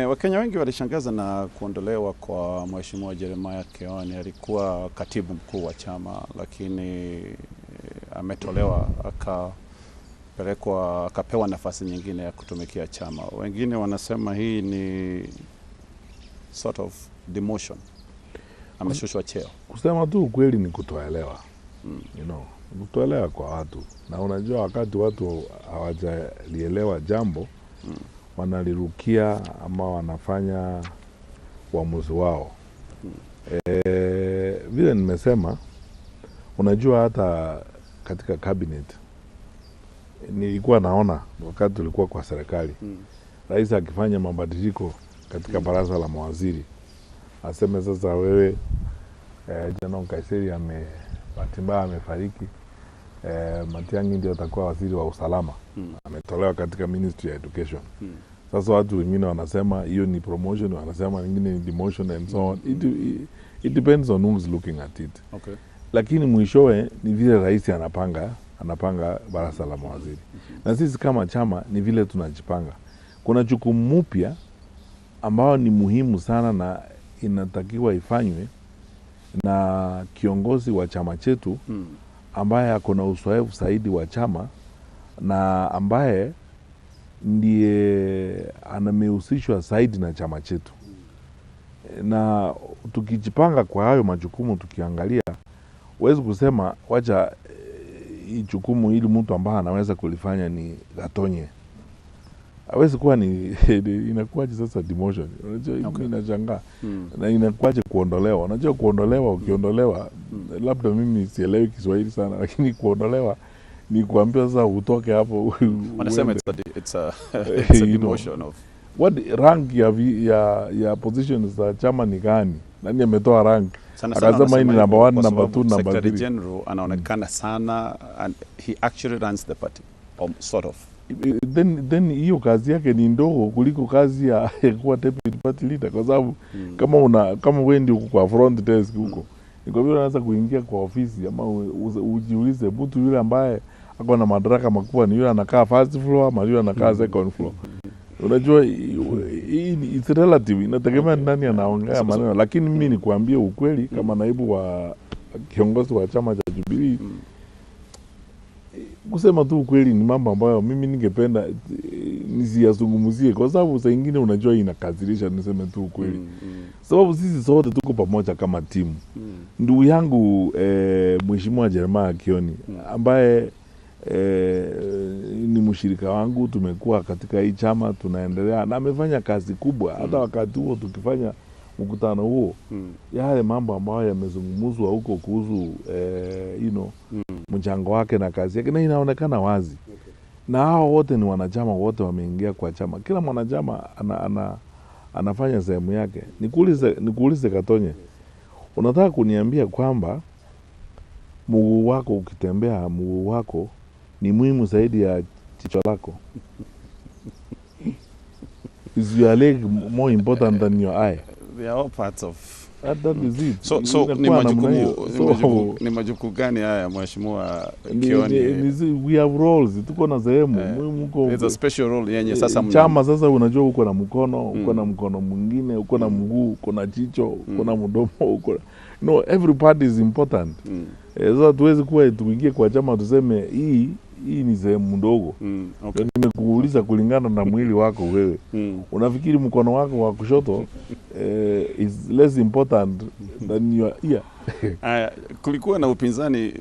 Wakenya wengi walishangaza na kuondolewa kwa Mheshimiwa Jeremiah Kioni. Alikuwa katibu mkuu wa chama, lakini ametolewa akapewa nafasi nyingine ya kutumikia chama. Wengine wanasema hii ni sort of demotion. Ameshushwa cheo. Kusema tu ukweli ni kutoelewa. You know, kutoelewa kwa watu. Na unajua wakati watu hawajalielewa jambo, wanalirukia ama wanafanya uamuzi wao. Vile nimesema, unajua hata katika cabinet nilikuwa naona wakati tulikuwa kwa serikali, rais akifanya mabadiliko katika baraza la mawaziri, aseme sasa wewe Janon Kaiseri Batimba amefariki, Matiang'i ndio atakuwa waziri wa usalama. Ametolewa katika Ministry of Education. Sasa watu wengine wanasema hiyo ni promotion, wanasema wengine ni demotion and so on. It depends on who's looking at it. Okay. Lakini mwishowe ni vile rais anapanga baraza la mawaziri. Na sisi kama chama ni vile tunajipanga. Kuna jukumu mpya ambao ni muhimu sana na inatakiwa ifanywe na kiongozi wa chama chetu ambaye ako na uzoefu zaidi wa chama na ambaye ndiye anamehusishwa zaidi na chama chetu. Na tukijipanga kwa hayo majukumu, tukiangalia huwezi kusema wacha jukumu ili mtu ambaye anaweza kulifanya ni Gatonye. Hawezi kuwa ni inakuwaje sasa demotion? Unajua mimi nashangaa. Na inakuwaje kuondolewa? Unajua kuondolewa, ukiondolewa labda mimi sielewi Kiswahili sana, lakini kuondolewa ni kuambia sasa utoke hapo. Wanasema it's a demotion of what rank ya position za chama ni gani? Nani ametoa rank? Akasema hii ni number 1, number 2, number 3. Secretary General anaonekana sana and he actually runs the party sort of. Then hiyo kazi yake ni ndogo kuliko kazi ya kuwa deputy party leader, kwa sababu kama wewe ndio kwa front desk huko, niko vile unaweza kuingia kwa ofisi ama ujiulize mtu yule ambaye ako na madaraka makubwa ni yule anakaa first floor ama yule anakaa second floor. Unajua it's relative, inategemea nani anaongea maneno, lakini mimi nikuambie ukweli kama naibu wa kiongozi wa chama cha Jubilee, kusema tu ukweli ni mambo ambayo mimi ningependa nisiyazungumzie, kwa sababu saa nyingine unajua inakazirisha. Niseme tu ukweli, sababu sisi sote tuko pamoja kama timu. Ndugu yangu Mheshimiwa Jeremiah Kioni ambaye ni mshirika wangu, tumekuwa katika hii chama tunaendelea, na amefanya kazi kubwa. Hata wakati huo tukifanya mkutano huo, yale mambo ambayo yamezungumzwa huko kuhusu mchango wake na kazi yake, na inaonekana wazi. Na hao wote ni wanachama, wote wameingia kwa chama. Kila mwanachama anafanya sehemu yake. Nikuulize Gatonye, unataka kuniambia kwamba mguu wako ukitembea, mguu wako ni muhimu zaidi ya jicho lako? Is your leg more important than your eye? They are all parts of that is it. So ni majukumu gani haya Mheshimiwa Kioni? We have roles, tuko na sehemu. There's a special role yenye sasa chama. Sasa unajua uko na mkono, uko na mkono mwingine, uko na mguu, uko na jicho, uko na mdomo, uko every part is important. Sasa tuwezi kuwa tuingie kwa chama tuseme hii ni sehemu ndogo. Okay. Nimekuuliza kulingana na mwili wako wewe. Unafikiri mkono wako wa kushoto is less important than your ear? Kulikuwa na upinzani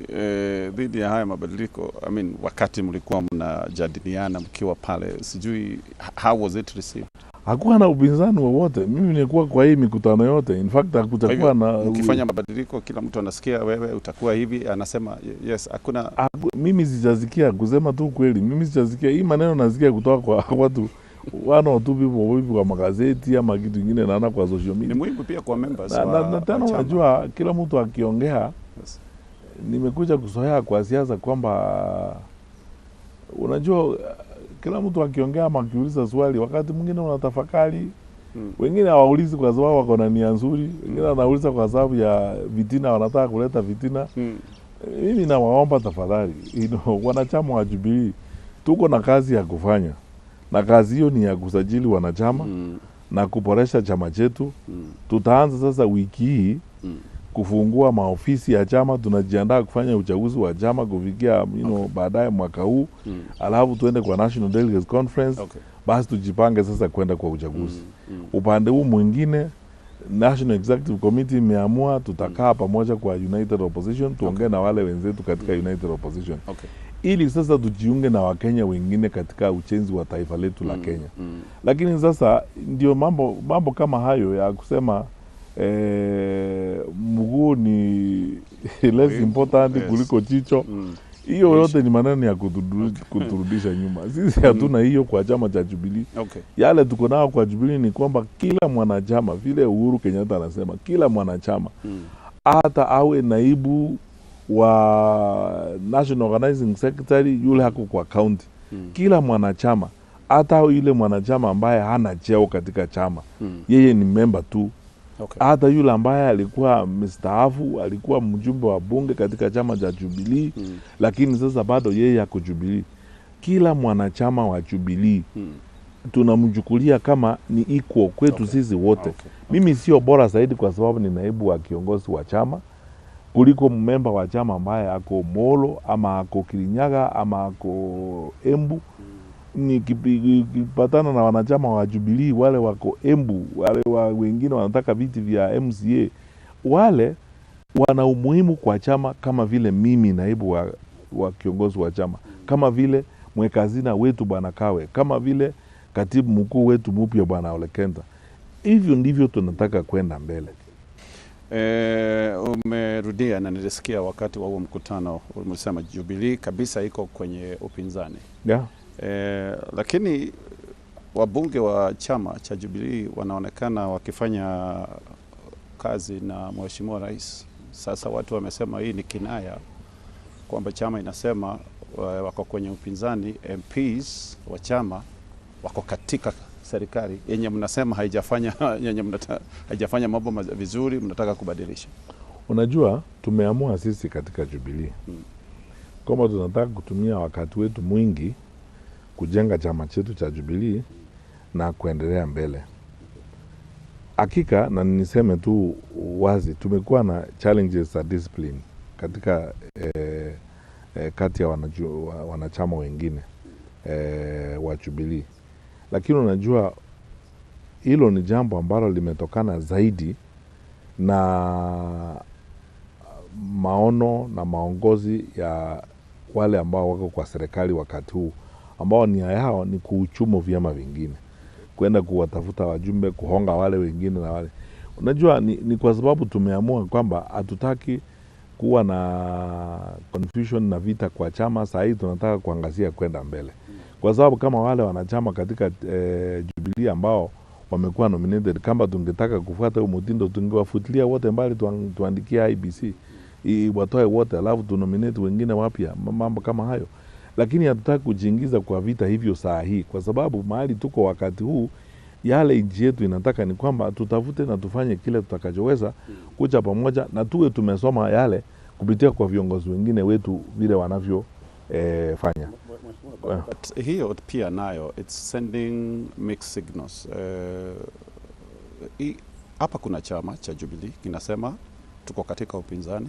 dhidi ya haya mabadiliko. I mean, wakati mlikuwa mnajadiliana mkiwa pale, sijui how was it received? Hakuwa na upinzani wowote. Mimi nilikuwa kwa hii mikutano yote. In fact hakutakuwa na ukifanya mabadiliko kila mtu anasikia wewe utakuwa hivi, anasema yes, hakuna. Mimi sijasikia, kusema tu kweli, mimi sijasikia hii maneno. Nasikia kutoka kwa watu one or two people kwa magazeti ama kitu kingine, naona kwa social media. Ni muhimu pia kwa members na tena unajua kila mtu akiongea, nimekuja kuzoea kwa siasa kwamba unajua kila mtu akiongea ama akiuliza swali, wakati mwingine unatafakari Wengine hawaulizi kwa sababu wako na nia nzuri, wengine wanauliza kwa sababu ya vitina, wanataka kuleta vitina. Mimi nawaomba tafadhali, wanachama wa Jubilee tuko na kazi ya kufanya, na kazi hiyo ni ya kusajili wanachama na kuboresha chama chetu. Tutaanza sasa wiki hii kufungua maofisi ya chama. Tunajiandaa kufanya uchaguzi wa chama kufikia baadaye mwaka huu. Alafu tuende kwa National Delegates Conference. Basi tujipange sasa kwenda kwa uchaguzi. Upande huu mwingine National Executive Committee imeamua tutakaa pamoja kwa United Opposition, tuongee na wale wenzetu katika United Opposition. Ili sasa tujiunge na Wakenya wengine katika ujenzi wa taifa letu la Kenya. Lakini sasa ndio mambo kama hayo ya kusema mguu ni less important kuliko jicho. Hiyo yote ni maneno ya kuturudisha nyuma. Sisi hatuna hiyo kwa chama cha Jubilee. Yale tuko nao kwa Jubilee ni kwamba kila mwanachama, vile Uhuru Kenyatta anasema, kila mwanachama hata awe naibu wa National Organizing Secretary, yule hako kwa county, kila mwanachama, hata yule mwanachama ambaye hana cheo katika chama, yeye ni member tu. Hata yule ambaye alikuwa mstaafu, alikuwa mjumbe wa bunge katika chama cha Jubilee, lakini sasa bado yeye yako Jubilee. Kila mwanachama wa Jubilee tunamjukulia kama ni equal kwetu sisi wote. Mimi sio bora zaidi kwa sababu ni naibu wa kiongozi wa chama kuliko memba wa chama ambaye ako Molo ama ako Kirinyaga ama ako Embu. Nikipatana na wanachama wa Jubilee wale wako Embu, wale wengine wanataka viti vya MCA, wale wana umuhimu kwa chama kama vile mimi naibu wa kiongozi wa chama, kama vile mwekazina wetu Bwana Kawe, kama vile katibu mkuu wetu mpya Bwana Ole Kenta. Hivyo ndivyo tunataka kwenda mbele. Umerudia na nilisikia wakati wa huo mkutano umesema Jubilee kabisa iko kwenye upinzani. Lakini wabunge wa chama cha Jubilee wanaonekana wakifanya kazi na Mheshimiwa Rais. Sasa watu wamesema hii ni kinaya kwamba chama inasema wako kwenye upinzani, MPs wa chama wako katika serikali yenye mnasema haijafanya mambo vizuri, mnataka kubadilisha. Unajua, tumeamua sisi katika Jubilee kama tunataka kutumia wakati wetu mwingi kujenga chama chetu cha Jubilee na kuendelea mbele. Hakika, na niseme tu wazi, tumekuwa na challenges za discipline katika kati ya wanachama wengine wa Jubilee. Lakini unajua hilo ni jambo ambalo limetokana zaidi na maono na maongozi ya wale ambao wako kwa serikali wakati huu, ambao nia yao ni kuuchumu vyama vingine, kwenda kuwatafuta wajumbe, kuhonga wale wengine na wale. Unajua ni kwa sababu tumeamua kwamba hatutaki kuwa na confusion na vita kwa chama. Saa hii tunataka kuangazia kwenda mbele, kwa sababu kama wale wanachama katika Jubilee ambao wamekuwa nominated, kama tungetaka kufuata huo mtindo tungewafuatilia wote mbali, tuandikia IBC watoe wote, alafu tunominate wengine wapya, mambo kama hayo. Lakini hatutaki kujiingiza kwa vita hivyo saa hii, kwa sababu mahali tuko wakati huu, yale nchi yetu inataka ni kwamba tutafute na tufanye kile tutakachoweza kucha pamoja, na tuwe tumesoma yale kupitia kwa viongozi wengine wetu vile wanavyo fanya. But hiyo pia nayo it's sending mixed signals. Hapa kuna chama cha Jubilee kinasema tuko katika upinzani.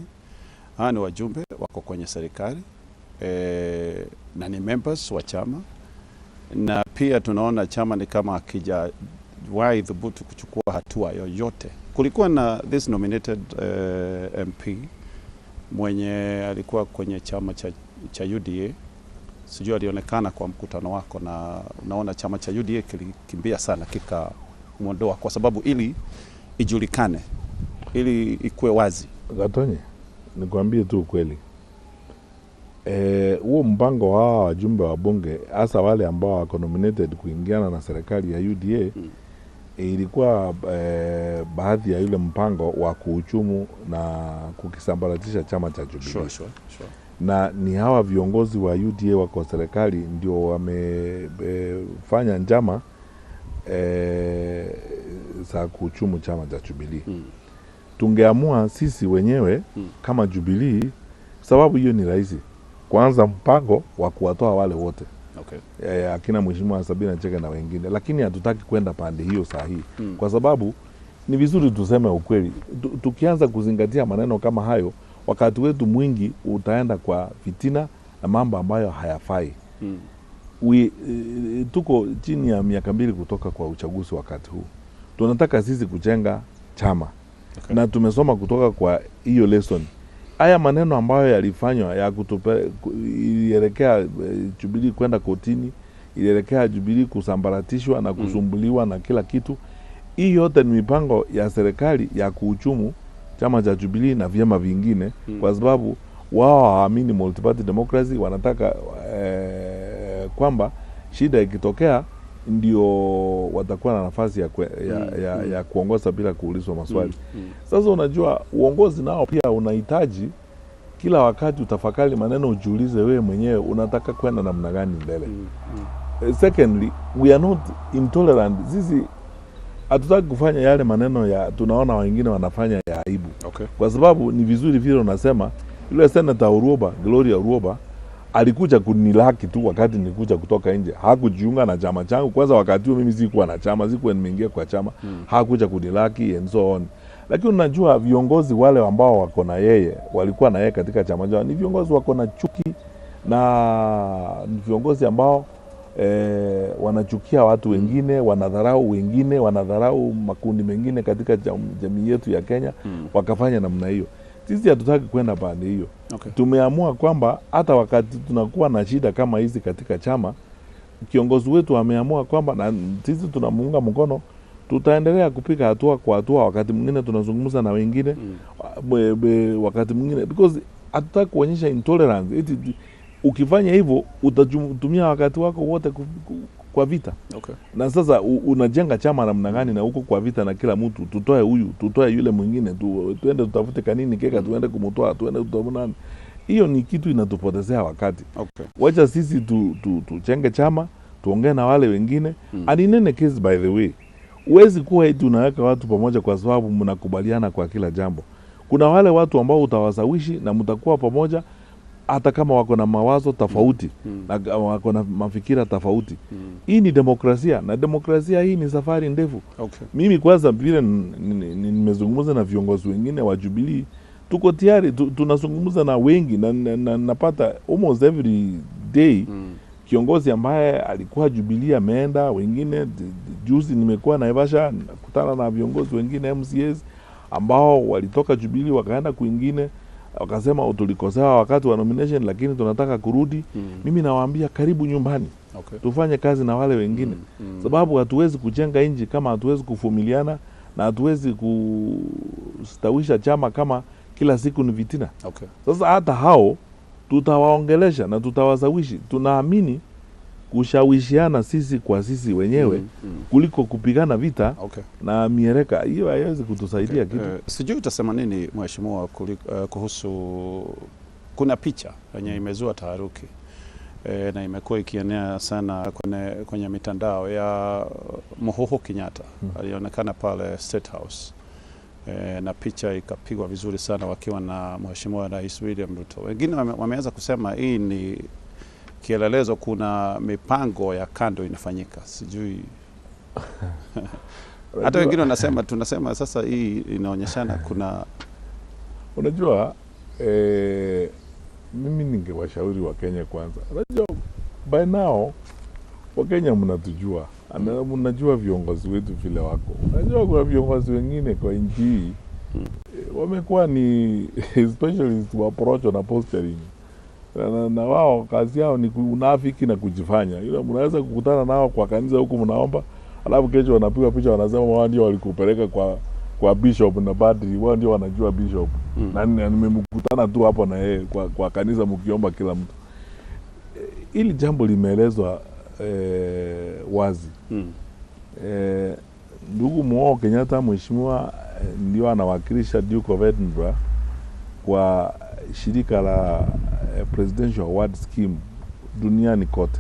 Hawa ni wajumbe wako kwenye serikali na ni members wa chama, na pia tunaona chama ni kama hakijawahi dhubutu kuchukua hatua yoyote. Kulikuwa na this nominated MP mwenye alikuwa kwenye chama cha UDA, sijui alionekana kwa mkutano wako, na unaona chama cha UDA kilikimbia sana kikamuondoa kwa sababu ili ijulikane, ili ikuwe wazi. Gatonye, nikwambie tu ukweli, huo mpango wa wajumbe wa bunge, hasa wale ambao wako nominated kuingiana na serikali ya UDA, ilikuwa baadhi ya yule mpango wa kuuchumu na kukisambaratisha chama cha Jubilee. Sure. Na ni hawa viongozi wa UDA wako serikali ndio wamefanya njama za kuchumu chama cha Jubilee. Tungeamua sisi wenyewe kama Jubilee, sababu hiyo ni rahisi. Kwanza mpango wa kuwatoa wale wote. Okay. Akina Mheshimiwa Sabina Chege na wengine, lakini hatutaki kwenda pande hiyo sahihi. Kwa sababu ni vizuri tuseme ukweli. Tukianza kuzingatia maneno kama hayo, wakati wetu mwingi utaenda kwa fitina na mambo ambayo hayafai. Tuko chini ya miaka 2 kutoka kwa uchaguzi wakati huu. Tunataka sisi kujenga chama. Okay. Na tumesoma kutoka kwa hiyo lesson. Haya maneno ambayo yalifanywa ya ilielekea Jubilee kwenda kotini, ilielekea Jubilee kusambaratishwa na kusumbuliwa na kila kitu. Hii yote ni mipango ya serikali ya kuhujumu chama cha Jubilee na vyama vingine, kwa sababu wao hawaamini multi-party democracy. Wanataka kwamba shida ikitokea ndio watakuwa na nafasi ya kuongoza bila kuulizwa maswali. Sasa unajua uongozi nao pia unahitaji kila wakati utafakari maneno, ujiulize wewe mwenyewe unataka kwenda namna gani mbele. Secondly, we are not intolerant. Sisi hatutaki kufanya yale maneno ya tunaona wengine wanafanya ya aibu. Okay. Kwa sababu ni vizuri vile unasema yule Senator Uruoba, Gloria Uruoba alikuja kunilaki tu wakati nilikuja kutoka nje. Hakujiunga na chama changu. Kwanza wakati huo mimi sikuwa na chama, sikuwa nimeingia kwa chama. Hakuja kunilaki and so on. Lakini unajua viongozi wale ambao wako na yeye, walikuwa na yeye katika chama chao, ni viongozi wako na chuki na ni viongozi ambao wanachukia watu wengine, wanadharau wengine, wanadharau makundi mengine katika jamii yetu ya Kenya, wakafanya namna hiyo. Sisi hatutaki kwenda pande hiyo. Okay. Tumeamua kwamba hata wakati tunakuwa na shida kama hizi katika chama, kiongozi wetu ameamua kwamba na sisi tunamuunga mkono, tutaendelea kupiga hatua kwa hatua. Wakati mwingine tunazungumza na wengine, wakati mwingine because hatutaki kuonyesha intolerance. Ukifanya hivyo utatumia wakati wako wote kwa vita. Okay. Na sasa unajenga chama namna gani na huko kwa vita na kila mtu, tutoe huyu, tutoe yule mwingine, tuende tutafute kanini keka, tuende kumtoa, tuende tutamuna. Hiyo ni kitu inatupotezea wakati. Okay. Wacha sisi tujenge chama, tuongee na wale wengine. And in any case, by the way, huwezi kuwa eti unaweka watu pamoja kwa sababu mnakubaliana kwa kila jambo. Kuna wale watu ambao utawasawishi na mtakuwa pamoja hata kama wako na mawazo tofauti na wako na mafikira tofauti. Hii ni demokrasia, na demokrasia hii ni safari ndefu. Okay. Mimi kwanza vile nimezungumza na viongozi wengine wa Jubilee, tuko tayari, tunazungumza na wengi na napata almost every day kiongozi ambaye alikuwa Jubilee ameenda, wengine juzi nimekuwa Naivasha nakutana na viongozi wengine MCAs ambao walitoka Jubilee wakaenda kwingine, wakasema tulikosewa wakati wa nomination lakini tunataka kurudi. Mimi nawaambia karibu nyumbani. Okay. Tufanye kazi na wale wengine. Sababu hatuwezi kujenga nchi kama hatuwezi kuvumiliana, na hatuwezi kustawisha chama kama kila siku ni vitina. Okay. Sasa hata hao tutawaongelesha na tutawasawishi. Tunaamini kushawishiana sisi kwa sisi wenyewe kuliko kupigana vita. Okay. Na miereka hiyo haiwezi kutusaidia. Okay. Kitu. Sijui utasema nini mheshimiwa kuhusu kuna picha yenye imezua taharuki na imekuwa ikienea sana kwenye mitandao ya Uhuru Kenyatta. Alionekana pale State House. Na picha ikapigwa vizuri sana wakiwa na mheshimiwa Rais William Ruto. Wengine wameanza kusema hii ni kielelezo kuna mipango ya kando inafanyika. Sijui. Hata wengine wanasema, tunasema sasa hii inaonyeshana kuna unajua mimi ningewashauri wa Kenya kwanza. Unajua by now wa Kenya mnatujua. Mnajua viongozi wetu vile wako. Unajua kwa viongozi wengine kwa nchi hii wamekuwa ni specialist wa approach na posturing. Na wao kazi yao ni unafiki na kujifanya. Yule mnaweza kukutana nao kwa kanisa huku mnaomba, alafu kesho wanapiga picha wanasema wao ndio walikupeleka kwa bishop na padri, wao ndio wanajua bishop. Na nimemkutana tu hapo na yeye kwa kanisa mkiomba kila mtu. Ili jambo limeelezwa wazi. Ndugu Uhuru Kenyatta mheshimiwa ndio anawakilisha Duke of Edinburgh kwa shirika la Presidential Award Scheme duniani kote.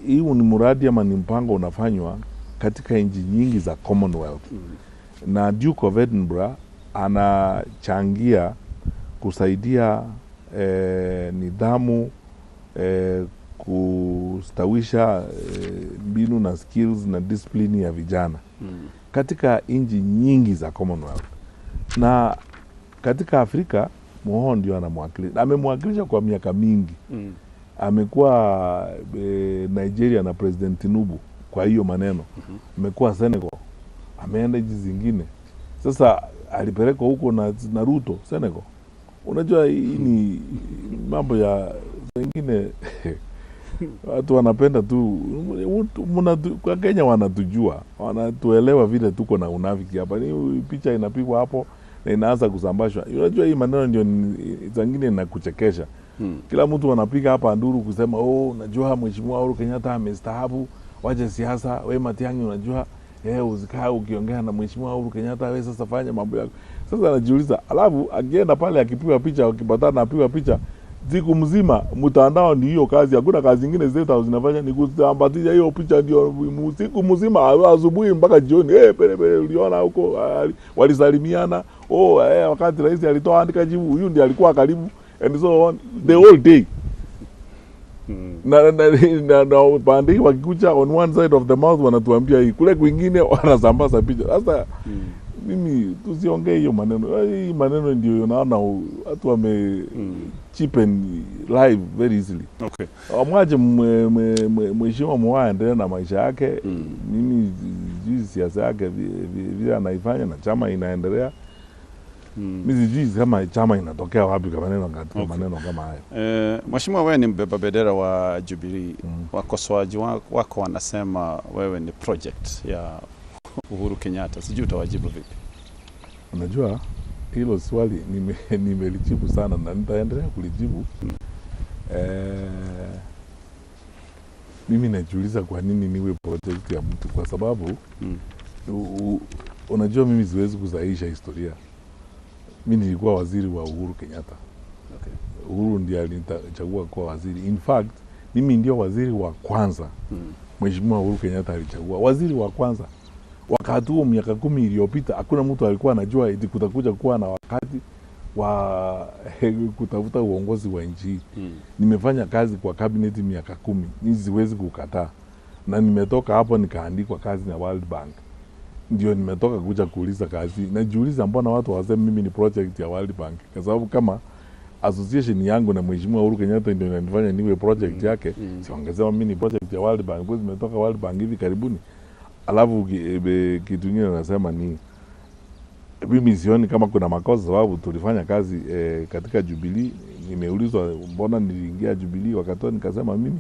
Hii ni mradi ama ni mpango unafanywa katika nchi nyingi za Commonwealth. Na Duke of Edinburgh anachangia kusaidia nidhamu, kustawisha mbinu na skills na discipline ya vijana katika nchi nyingi za Commonwealth. Na katika Afrika Moho ndio anamwakilisha, amemwakilisha kwa miaka mingi. Amekuwa Nigeria na President Tinubu kwa hiyo maneno. Amekuwa Senegal, ameenda nchi zingine. Sasa alipelekwa huko na Ruto Senegal. Unajua hii ni mambo ya wengine watu wanapenda tu, kwa Kenya wanatujua, wanatuelewa vile tuko na unafiki hapa. Ni picha inapigwa hapo na inaanza kusambashwa. Unajua hii maneno ndio zingine inakuchekesha. Kila mtu anapiga hapa nduru kusema unajua Mheshimiwa Uhuru Kenyatta amestaafu, waje siasa, wewe Matiang'i unajua usikaa ukiongea na Mheshimiwa Uhuru Kenyatta, wewe sasa fanya mambo yako. Sasa anajiuliza, alafu akienda pale akipigwa picha, akipatana apigwa picha siku mzima, mtandao ni hiyo kazi, hakuna kazi nyingine State zinafanya ni kusambatisha hiyo picha, ndio siku mzima asubuhi mpaka jioni. Pele uliona huko walisalimiana, wakati rais alitoa andika jibu, huyu ndiye alikuwa karibu, and so on the whole day. Na pande wakikucha on one side of the mouth wanatuambia hii, kule kwingine wanasambaza picha. Sasa mimi tusiongee hiyo maneno. Hii maneno ndio unaona watu wame cheapen live very easily. Okay. Amwaje Mheshimiwa Moi endelee na maisha yake. Mimi sijui siasa yake vile anaifanya na chama inaendelea. Mimi sijui kama chama inatokea wapi kwa maneno katika maneno kama hayo. Mheshimiwa, wewe ni mbeba bendera wa Jubilee. Wakosoaji wako wanasema wewe ni project ya Uhuru Kenyatta. Sijui utawajibu vipi? Unajua hilo swali nimelijibu sana na nitaendelea kulijibu. Mimi najiuliza kwa nini niwe project ya mtu, kwa sababu unajua mimi siwezi kusahihisha historia. Mimi nilikuwa waziri wa Uhuru Kenyatta. Okay. Uhuru ndiye alinichagua kuwa waziri. In fact, mimi ndio waziri wa kwanza Mheshimiwa Uhuru Kenyatta alichagua. Waziri wa kwanza. Wakati huo miaka 10 iliyopita hakuna mtu alikuwa anajua eti kutakuja kuwa na wakati wa kutafuta uongozi wa nchi. Nimefanya kazi kwa cabinet miaka 10. Mimi siwezi kukataa. Na nimetoka hapo nikaandikwa kazi na World Bank. Ndio nimetoka kuja kuuliza kazi. Najiuliza mbona watu waseme mimi ni project ya World Bank? Kwa sababu kama association yangu na Mheshimiwa Uhuru Kenyatta ndio inanifanya niwe project yake, si wangesema mimi ni project ya World Bank, kwa nimetoka World Bank hivi karibuni. Alafu kitu kingine nasema ni mimi sioni kama kuna makosa, sababu tulifanya kazi katika Jubilee. Nimeulizwa mbona niliingia Jubilee, wakati nikasema mimi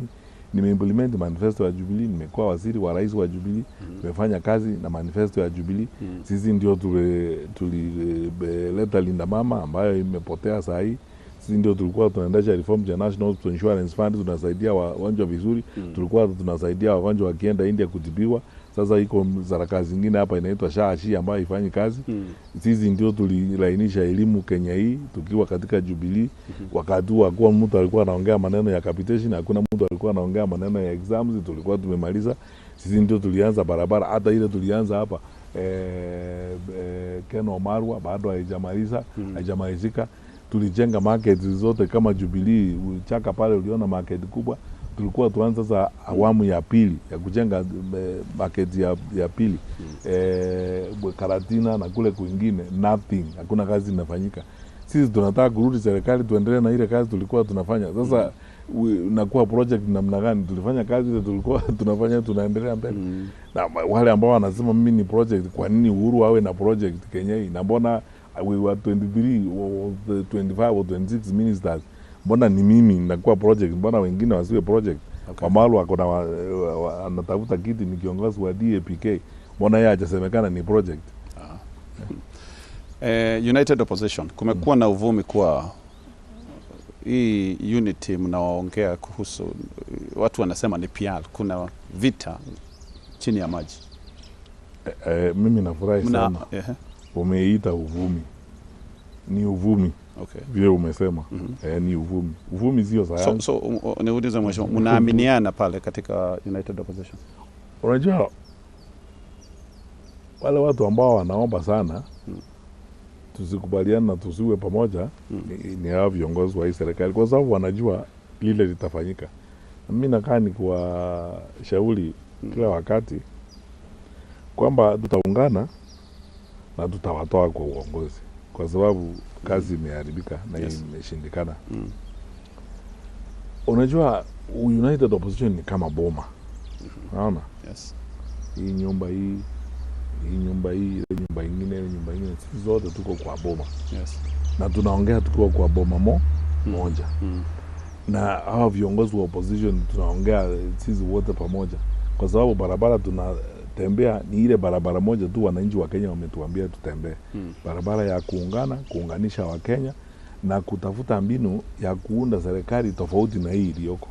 nimeimplement manifesto ya Jubilee, nimekuwa waziri wa rais wa Jubilee, tumefanya kazi na manifesto ya Jubilee. Sisi ndio tulileta Linda Mama ambayo imepotea saa hii. Sisi ndio tulikuwa tunaendesha reform ya National Hospital Insurance Fund, tunasaidia wagonjwa vizuri. Tulikuwa tunasaidia wagonjwa wakienda India kutibiwa. Sasa iko sarakasi zingine hapa inaitwa SHA ambayo haifanyi kazi. Sisi ndio tulilainisha elimu Kenya hii tukiwa katika Jubilee. Wakati huo hakuwa mtu alikuwa anaongea maneno ya capitation, hakuna mtu alikuwa anaongea maneno ya exams, tulikuwa tumemaliza. Sisi ndio tulianza barabara, hata ile tulianza hapa Keno Marwa bado haijamalizika. Tulijenga market zote kama Jubilee, Chaka pale uliona market kubwa. Tulikuwa tuanza sasa awamu ya pili ya kujenga market ya pili. Karatina na kule kwingine nothing, hakuna kazi inafanyika. Sisi tunataka kurudi serikali tuendelee na ile kazi tulikuwa tunafanya. Sasa nakuwa project namna gani? Tulifanya kazi ile tulikuwa tunafanya, tunaendelea mbele. Na wale ambao wanasema mimi ni project, kwa nini Uhuru awe na project Kenya hii? Na mbona we were 23 or 25 or 26 ministers? Mbona ni mimi nakuwa project, mbona wengine wasiwe project? Okay. Wamalu akona anatafuta kiti ni kiongozi wa DAPK, mbona yeye hajasemekana ni project? United Opposition, kumekuwa na uvumi kwa hii unity mnaoongea kuhusu, watu wanasema ni PR, kuna vita chini ya maji. Mimi nafurahi sana. Umeita uvumi. Ni uvumi. Okay. Vile umesema. Ni uvumi. Uvumi sio sayansi. So niulize mheshimiwa, mnaaminiana pale katika United Opposition? Unajua wale watu ambao wanaomba sana tusikubaliana na tusiwe pamoja ni hao viongozi wa hii serikali, kwa sababu wanajua lile litafanyika. Mimi nakaa ni kwa shauri kila wakati kwamba tutaungana na tutawatoa kwa uongozi, kwa sababu kazi imeharibika na imeshindikana. Unajua United Opposition ni kama boma. Unaona? Hii nyumba hii, nyumba ingine, sisi zote tuko kwa boma. Na tunaongea tukiwa kwa boma moja. Na hao viongozi wa opposition tunaongea sisi wote pamoja, kwa sababu barabara tunatembea ni ile barabara moja tu wananchi wa Kenya wametuambia tutembee. Barabara ya kuunganisha wa Kenya na kutafuta mbinu ya kuunda serikali tofauti na hii iliyoko.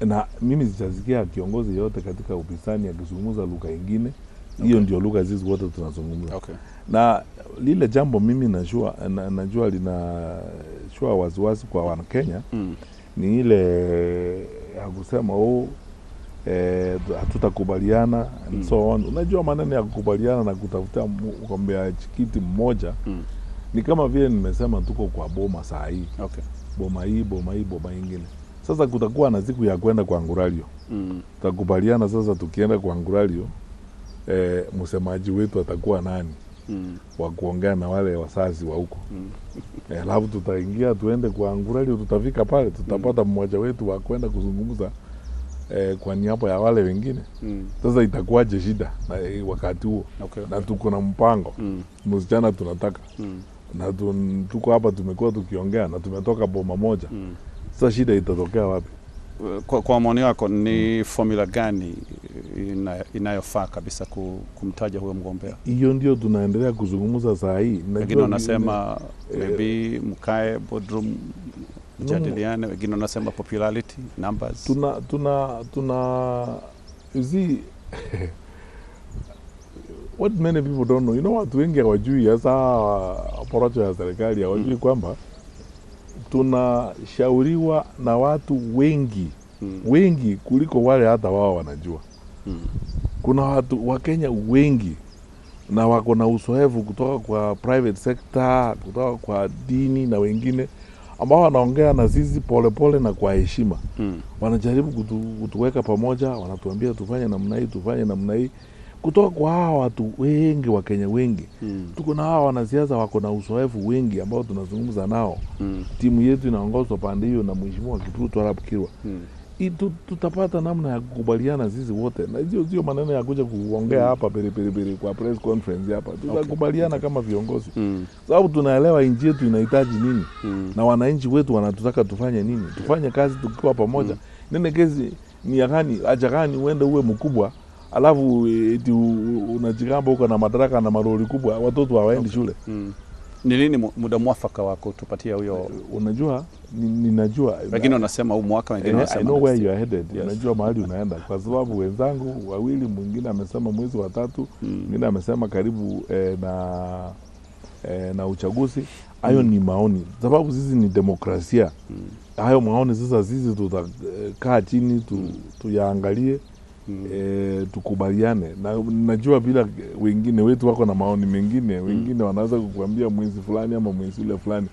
Na mimi sijasikia kiongozi yote katika upinzani akizungumza lugha nyingine. Hiyo ndio lugha sisi wote tunazungumza. Na lile jambo mimi najua linashua wasiwasi kwa wana Kenya ni ile ya kusema hatutakubaliana and so on. Unajua maneno ya kukubaliana na kutafuta mgombea kiti mmoja ni kama vile nimesema tuko kwa boma saa hii. Boma hii, boma ingine. Sasa kutakuwa na siku ya kwenda kwa Ngurario. Tutakubaliana sasa tukienda kwa Ngurario msemaji wetu atakuwa nani? Wa kuongea na wale wasazi wa huko. Alafu tutaingia tuende kwa Ngurario, tutafika pale tutapata mmoja wetu wa kwenda kuzungumza kwa niaba ya wale wengine. Sasa itakuwaje shida na wakati huo? Na tuko na mpango. Msichana tunataka. Na tuko hapa tumekuwa tukiongea na tumetoka boma moja. Sasa shida itatokea wapi? Kwa maoni yako ni formula gani inayofaa kabisa kumtaja huyo mgombea? Hiyo ndio tunaendelea kuzungumza saa hii. Wengine wanasema maybe mkae boardroom jadiliane, wengine wanasema popularity numbers. You see what many people don't know, you know, watu wengi hawajui hasa porojo ya serikali hawajui kwamba tunashauriwa na watu wengi kuliko wale hata wao wanajua. Kuna watu wa Kenya wengi na wako na uzoefu kutoka kwa private sector, kutoka kwa dini na wengine ambao wanaongea na sisi pole na kwa heshima. Wanajaribu kutuweka pamoja, wanatuambia tufanye namna hii. Kutoka kwa hawa watu wengi wa Kenya wengi. Tuko na hawa wanasiasa wako na uzoefu wengi ambao tunazungumza nao. Timu yetu inaongozwa pande hiyo na Mheshimiwa Kipruto Arap Kirwa. Tutapata namna ya kukubaliana sisi wote. Na hiyo sio maneno ya kuja kuongea hapa pere kwa press conference hapa. Tutakubaliana kama viongozi. Sababu tunaelewa nchi yetu inahitaji nini. Na wananchi wetu wanatutaka tufanye nini. Tufanye kazi tukiwa pamoja. Nene kesi ni ya gani, acha gani uende uwe mkubwa alafu eti unajigamba uko na madaraka na maroli kubwa, watoto hawaendi shule. Ni lini muda mwafaka wako tupatia huyo? Unajua ninajua wengine wanasema huu mwaka, wengine wanasema I know where you are headed. Unajua mahali unaenda, kwa sababu wenzangu wawili, mwingine amesema mwezi wa 3, mwingine amesema karibu na uchaguzi. Hayo ni maoni, sababu sisi ni demokrasia. Hayo maoni sasa sisi tutakaa chini tuyaangalie, tukubaliane. Na najua bila wengine wetu wako na maoni mengine, wengine wanaweza kukuambia mwezi fulani ama mwezi ule fulani.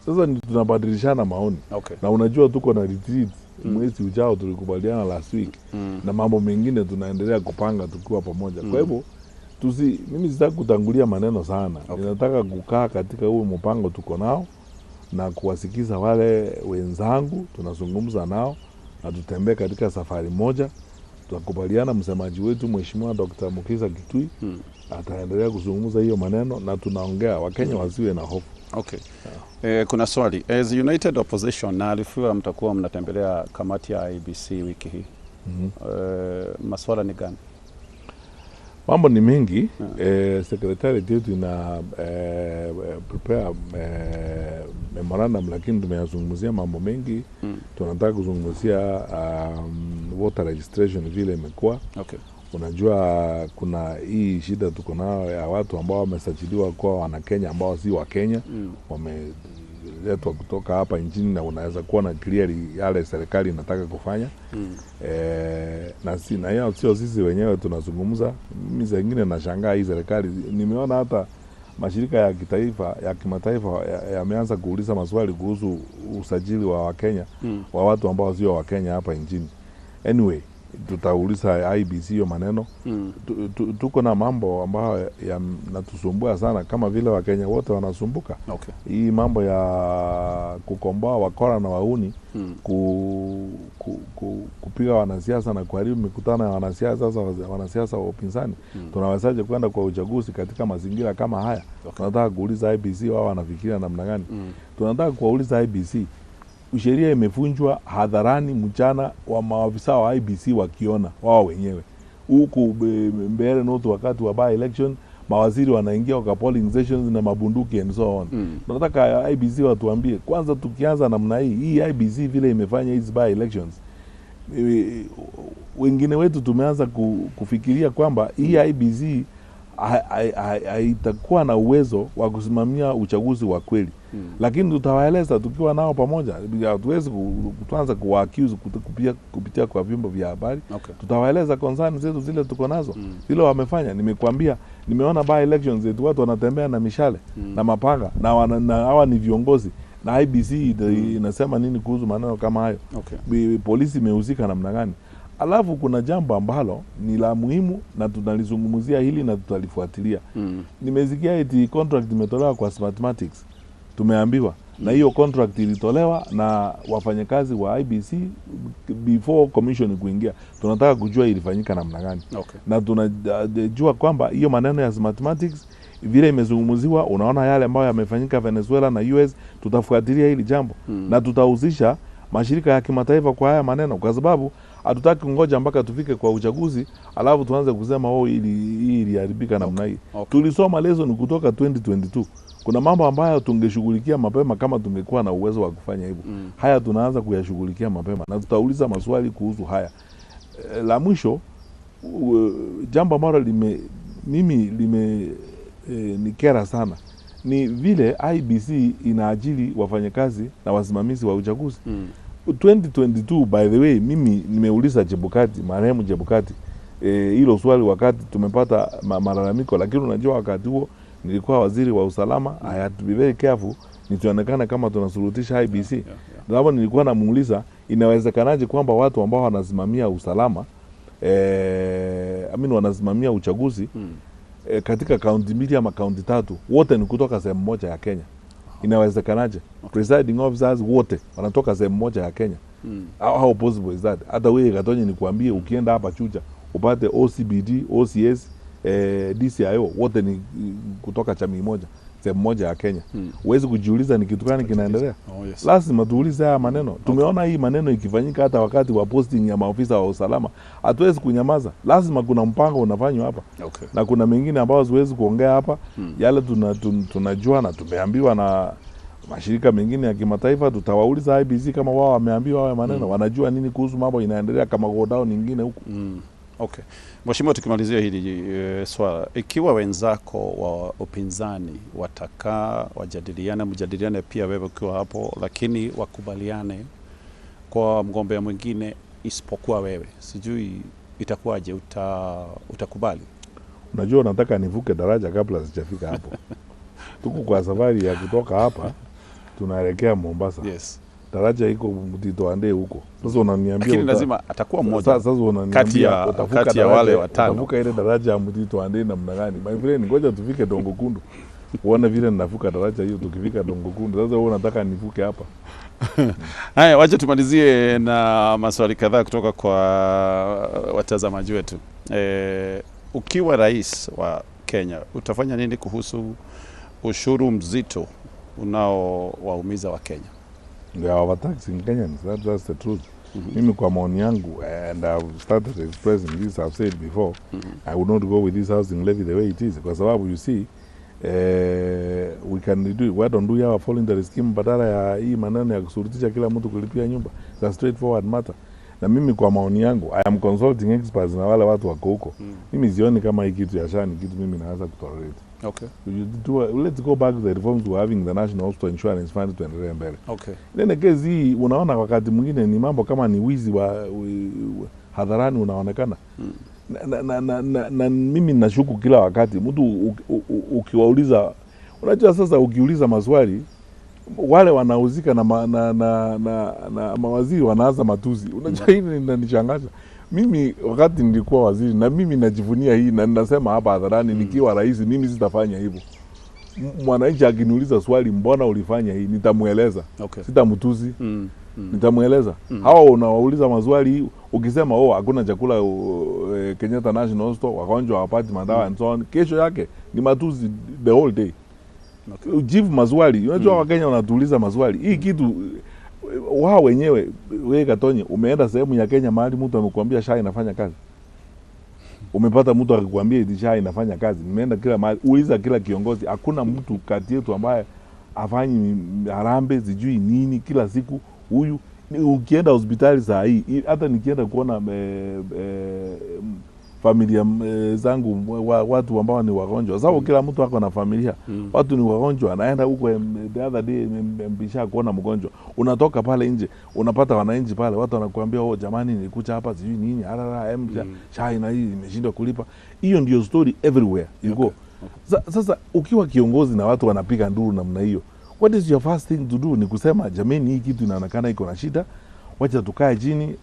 Sasa tunabadilishana maoni. Na unajua tuko na retreat mwezi ujao, tulikubaliana last week. Na mambo mengine tunaendelea kupanga tukiwa pamoja. Kwa hivyo mimi sitaki kutangulia maneno sana. Ninataka kukaa katika huo mpango tuko nao na kuwasikiza wale wenzangu, tunazungumza nao na tutembee katika safari moja. Tutakubaliana, msemaji wetu Mheshimiwa Dr. Mukisa Kitui ataendelea kuzungumza hiyo maneno na tunaongea, Wakenya wasiwe na hofu. Kuna swali. As United Opposition, na alifiwa mtakuwa mnatembelea kamati ya IEBC wiki hii. Maswala ni gani? Mambo ni mengi. Secretariat yetu ina prepare memorandum, lakini tumeyazungumzia mambo mengi. Tunataka kuzungumzia voter registration vile imekuwa. Unajua kuna hii shida tuko nayo ya watu ambao wamesajiliwa kwa wana Kenya ambao si wa Kenya. unaletwa kutoka hapa nchini na unaweza kuona clearly yale serikali inataka kufanya. Na hiyo sio sisi wenyewe tunazungumza. Mimi zingine nashangaa hii serikali, nimeona hata mashirika ya kitaifa ya kimataifa yameanza kuuliza maswali kuhusu usajili wa Wakenya wa watu ambao sio Wakenya hapa nchini. Anyway, tutauliza IBC hiyo maneno. Tuko na mambo ambayo yanatusumbua sana kama vile Wakenya wote wanasumbuka. Hii mambo ya kukomboa wakora na wauni, kupiga wanasiasa na kuharibu mikutano ya wanasiasa wa upinzani. Tunawezaje kwenda kwa uchaguzi katika mazingira kama haya? Tunataka kuuliza IBC wao wanafikiria namna gani. Tunataka kuuliza IBC, sheria imevunjwa hadharani mchana wa maafisa wa IBC wakiona wao wenyewe. Huku mbele noto wakati wa by election mawaziri wanaingia kwa polling stations na mabunduki and so on. Tunataka IBC watuambie kwanza, tukianza namna hii IBC vile imefanya hizi by elections, wengine wetu tumeanza kufikiria kwamba hii IBC haitakuwa na uwezo wa kusimamia uchaguzi wa kweli. Lakini tutawaeleza tukiwa nao pamoja. Hatuwezi kuanza kuaccuse kupitia kwa vyombo vya habari. Tutawaeleza concern zetu zile tuko nazo. Vile wamefanya, nimekuambia, nimeona by elections zetu watu wanatembea na mishale na mapanga na hawa ni viongozi. Na IBC inasema nini kuhusu maneno kama hayo? Polisi imehusika namna gani? Alafu kuna jambo ambalo ni la muhimu na tunalizungumzia hili na tutalifuatilia. Nimesikia eti contract imetolewa kwa Smartmatics. Tumeambiwa na hiyo contract ilitolewa na wafanyakazi wa IBC before commission kuingia. Tunataka kujua ilifanyika namna gani. Na tunajua kwamba hiyo maneno ya Smartmatics vile imezungumziwa, unaona yale ambayo yamefanyika Venezuela na US, tutafuatilia hili jambo na tutahusisha mashirika ya kimataifa kwa haya maneno, kwa sababu hatutaki kungoja mpaka tufike kwa uchaguzi alafu tuanze kusema hii iliharibika namna hii. Tulisoma lesson kutoka 2022. Kuna mambo ambayo tungeshughulikia mapema kama tungekuwa na uwezo wa kufanya hivyo. Haya tunaanza kuyashughulikia mapema na tutauliza maswali kuhusu haya. La mwisho, jambo ambalo nikera sana ni vile IBC inaajili wafanyakazi na wasimamizi wa uchaguzi. 2022 by the way, mimi nimeuliza Chebukati, marehemu Chebukati, hilo swali wakati tumepata malalamiko, lakini unajua wakati huo nilikuwa waziri wa usalama. I had to be very careful nisionekane kama tunasulutisha IBC. Hapo nilikuwa namuuliza inawezekanaje kwamba watu ambao wanasimamia usalama wanasimamia uchaguzi katika kaunti mbili ama kaunti tatu wote ni kutoka sehemu moja ya Kenya. Inawezekanaje? Presiding officers wote wanatoka sehemu moja ya Kenya. How possible is that? Hata wewe Gatonye nikuambie, ukienda hapa Chuja upate OCBD, OCS, DCIO wote ni kutoka jamii moja, sehemu moja ya Kenya. Huwezi kujiuliza ni kitu gani kinaendelea? Lazima tuulize haya maneno. Tumeona hii maneno ikifanyika hata wakati wa posting ya maofisa wa usalama. Hatuwezi kunyamaza. Lazima kuna mpango unafanywa hapa. Na kuna mengine ambao siwezi kuongea hapa. Yale tunajua na tumeambiwa na mashirika mengine ya kimataifa. Tutawauliza IBC kama wao wameambiwa haya maneno, wanajua nini kuhusu mambo inaendelea kama godao nyingine huko. Mheshimiwa, tukimalizia hili swala, ikiwa wenzako wa upinzani watakaa mjadiliane pia wewe ukiwa hapo, lakini wakubaliane kwa mgombea mwingine isipokuwa wewe, sijui itakuwaje? Utakubali? Unajua nataka nivuke daraja kabla sijafika hapo. Tuko kwa safari ya kutoka hapa tunaelekea Mombasa. Daraja iko Mtito Ande huko. Sasa unaniambia lakini lazima atakuwa mmoja. Sasa unaniambia kati ya wale watano. Utavuka ile daraja ya Mtito Ande namna gani? My friend, ngoja tufike Dongo Kundu. Uone vile ninavuka daraja hiyo tukifika Dongo Kundu. Sasa wewe unataka nivuke hapa? Haya, wacha tumalizie na maswali kadhaa kutoka kwa watazamaji wetu. Ukiwa rais wa Kenya, utafanya nini kuhusu ushuru mzito unaowaumiza wa Kenya? They are overtaxing Kenyans. That's the truth. Mimi kwa maoni yangu, and I've started expressing this, I've said before, I would not go with this housing levy the way it is. Kwa sababu you see, we can do, why don't we have a voluntary scheme badala ya hii maneno ya kusurutisha kila mtu kulipia nyumba? It's a straightforward matter. Na mimi kwa maoni yangu, I am consulting experts na wale watu wako huko. Mimi sioni kama hii kitu ya SHA ni kitu mimi naweza kutolerate. Okay. Let's go back to the reforms we're having the National Hospital Insurance Fund tuendelee mbele. Okay. Nene kesi hii unaona wakati mwingine ni mambo kama ni wizi wa hadharani unaonekana. Na mimi nashuku kila wakati mtu ukiwauliza, unajua sasa ukiuliza maswali wale wanauzika na mawaziri wanaanza matuzi. Unajua hili linanishangaza. Mimi wakati nilikuwa waziri na mimi najivunia hii na ninasema hapa hadharani nikiwa rais mimi sitafanya hivyo. Mwananchi akiniuliza swali mbona ulifanya hii nitamueleza. Okay. Sitamtuzi. Nitamueleza. Hao unawauliza maswali ukisema hakuna chakula Kenyatta National Hospital, wagonjwa hawapati madawa and so on, kesho yake ni matuzi the whole day. Okay. Jibu maswali. Unajua Wakenya wanatuuliza maswali. Hii kitu wao wenyewe wewe Gatonye umeenda sehemu ya Kenya mahali mtu amekuambia SHA inafanya kazi. Umepata mtu akikwambia eti SHA inafanya kazi. Nimeenda kila mahali, uliza kila kiongozi, hakuna mtu kati yetu ambaye afanyi harambe sijui nini kila siku huyu. Ukienda hospitali saa hii, hata nikienda kuona familia zangu watu ambao ni wagonjwa. Sababu kila mtu wako na familia. Watu ni wagonjwa, anaenda huko the other day mbisha kuona mgonjwa. Unatoka pale nje, unapata wananchi pale, watu wanakuambia jamani nilikuja hapa sijui nini, SHA ina hii imeshindwa kulipa. Hiyo ndio story everywhere you go. Sasa ukiwa kiongozi na watu wanapiga nduru namna hiyo, what is your first thing to do? Ni kusema jamani hii kitu inaonekana iko na shida. Wacha tukae chini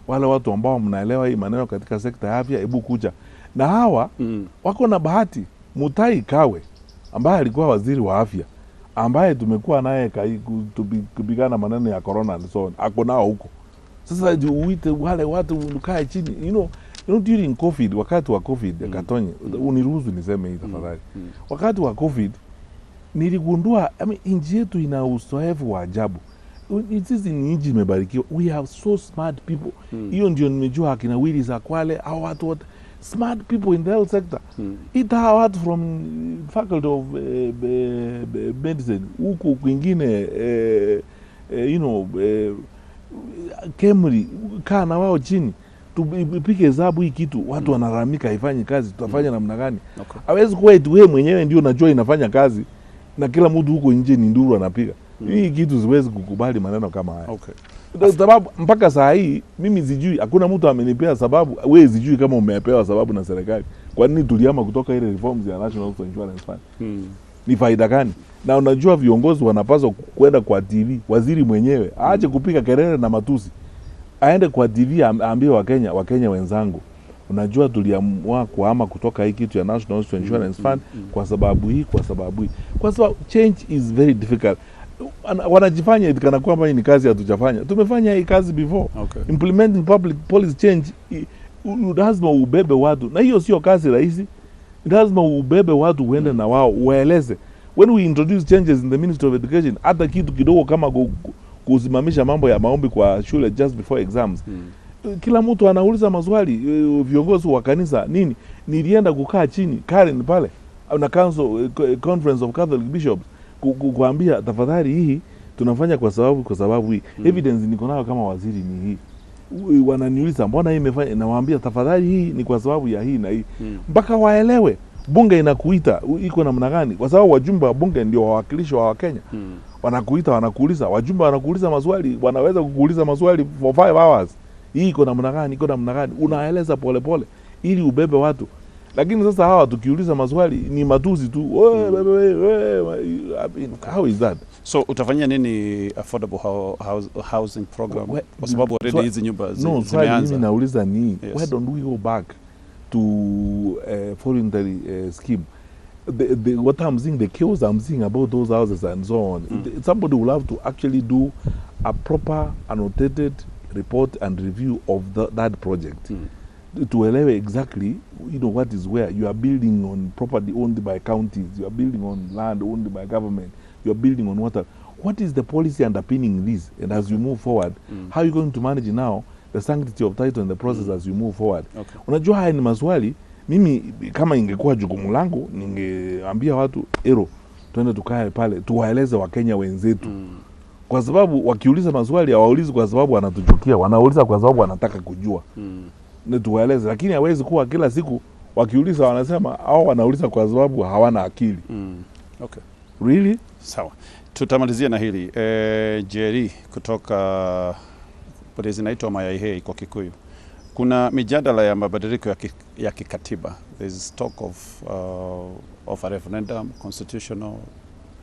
wale watu ambao mnaelewa hii maneno katika sekta ya afya, hebu kuja. Na hawa wako na bahati. Mutahi Kagwe ambaye alikuwa waziri wa afya, ambaye tumekuwa naye kupigana maneno ya corona and so on, ako nao huko. Sasa uite wale watu mkae chini, you know during COVID, wakati wa COVID Gatonye, uniruhusu niseme hii tafadhali. Wakati wa COVID niligundua nchi yetu ina uzoefu wa ajabu. Sisi ni nchi imebarikiwa. We have so smart people. Hiyo ndio nimejua akina Willis Akwale au watu wote smart people in the health sector. Ita watu from faculty of medicine huku kwingine Kemri kana wao chini tupike hesabu hii kitu watu wanaramika haifanyi kazi, tutafanya namna gani? Hawezi kuwa eti wewe mwenyewe ndio unajua inafanya kazi na kila mtu huko nje ni nduru anapiga. Hii kitu siwezi kukubali maneno kama haya. Okay. Sababu mpaka saa hii mimi sijui, hakuna mtu amenipea sababu. Wewe sijui kama umepewa sababu na serikali. Kwa nini tuliama kutoka ile reforms ya National Hospital Insurance Fund? Ni faida gani? Na unajua viongozi wanapaswa kwenda kwa TV, waziri mwenyewe aache kupiga kelele na matusi. Aende kwa TV aambie Wakenya wenzangu, unajua tuliamua kuhama kutoka hii kitu ya National Hospital Insurance Fund kwa sababu hii. Kwa sababu change is very difficult. Wanajifanya eti kana kwamba hii ni kazi hatujafanya. Tumefanya hii kazi before. Okay. Implementing public policy change, lazima ubebe watu. Na hiyo sio kazi rahisi. Lazima ubebe watu uende na wao ueleze. When we introduce changes in the Ministry of Education, hata kitu kidogo kama kusimamisha mambo ya maombi kwa shule just before exams. Kila mtu anauliza maswali, viongozi wa kanisa nini? Nilienda kukaa chini Karen pale na Conference of Catholic Bishops kuambia tafadhali hii tunafanya kwa sababu hii. Evidence niko nayo kama waziri ni hii. Wananiuliza mbona hii imefanya, nawaambia tafadhali hii ni kwa sababu ya hii na hii. Mpaka waelewe bunge inakuita iko namna gani, kwa sababu wajumbe wa bunge ndio wawakilishi wa Wakenya. Wanakuita, wanakuuliza, wajumbe wanakuuliza maswali, wanaweza kukuuliza maswali for 5 hours. Hii iko namna gani, iko namna gani, unaeleza polepole ili ubebe watu. Lakini sasa hawa tukiuliza maswali ni matusi tu. How is that? So utafanya nini affordable housing program? Kwa sababu already hizi nyumba zimeanza. Mimi nauliza ni why don't we go back to voluntary scheme? What I'm seeing, the chaos I'm seeing about those houses and so on. Somebody will have to actually do a proper annotated report and review of that project. To elewe exactly, what is where. You are building on property owned by counties, you are building on land owned by government, you are building on water. What is the policy underpinning this? And as you move forward, how are you going to manage now the sanctity of title and the process as you move forward? Okay. Unajua haya ni maswali, mimi kama ingekuwa jukumu langu, ningeambia watu, twende tukae pale, tuwaeleze Wakenya wenzetu. kwa sababu wakiuliza maswali hawaulizi kwa sababu wanatuchukia, wanauliza kwa sababu wanataka kujua. Ni tuwaeleze, lakini hawezi kuwa kila siku wakiuliza wanasema au wanauliza kwa sababu hawana akili. Okay. Really? Sawa. Tutamalizia na hili. Jerry kutoka pale zinaitwa Mayaihe kwa Kikuyu. Kuna mijadala ya mabadiliko ya kikatiba. There is talk of a referendum, constitutional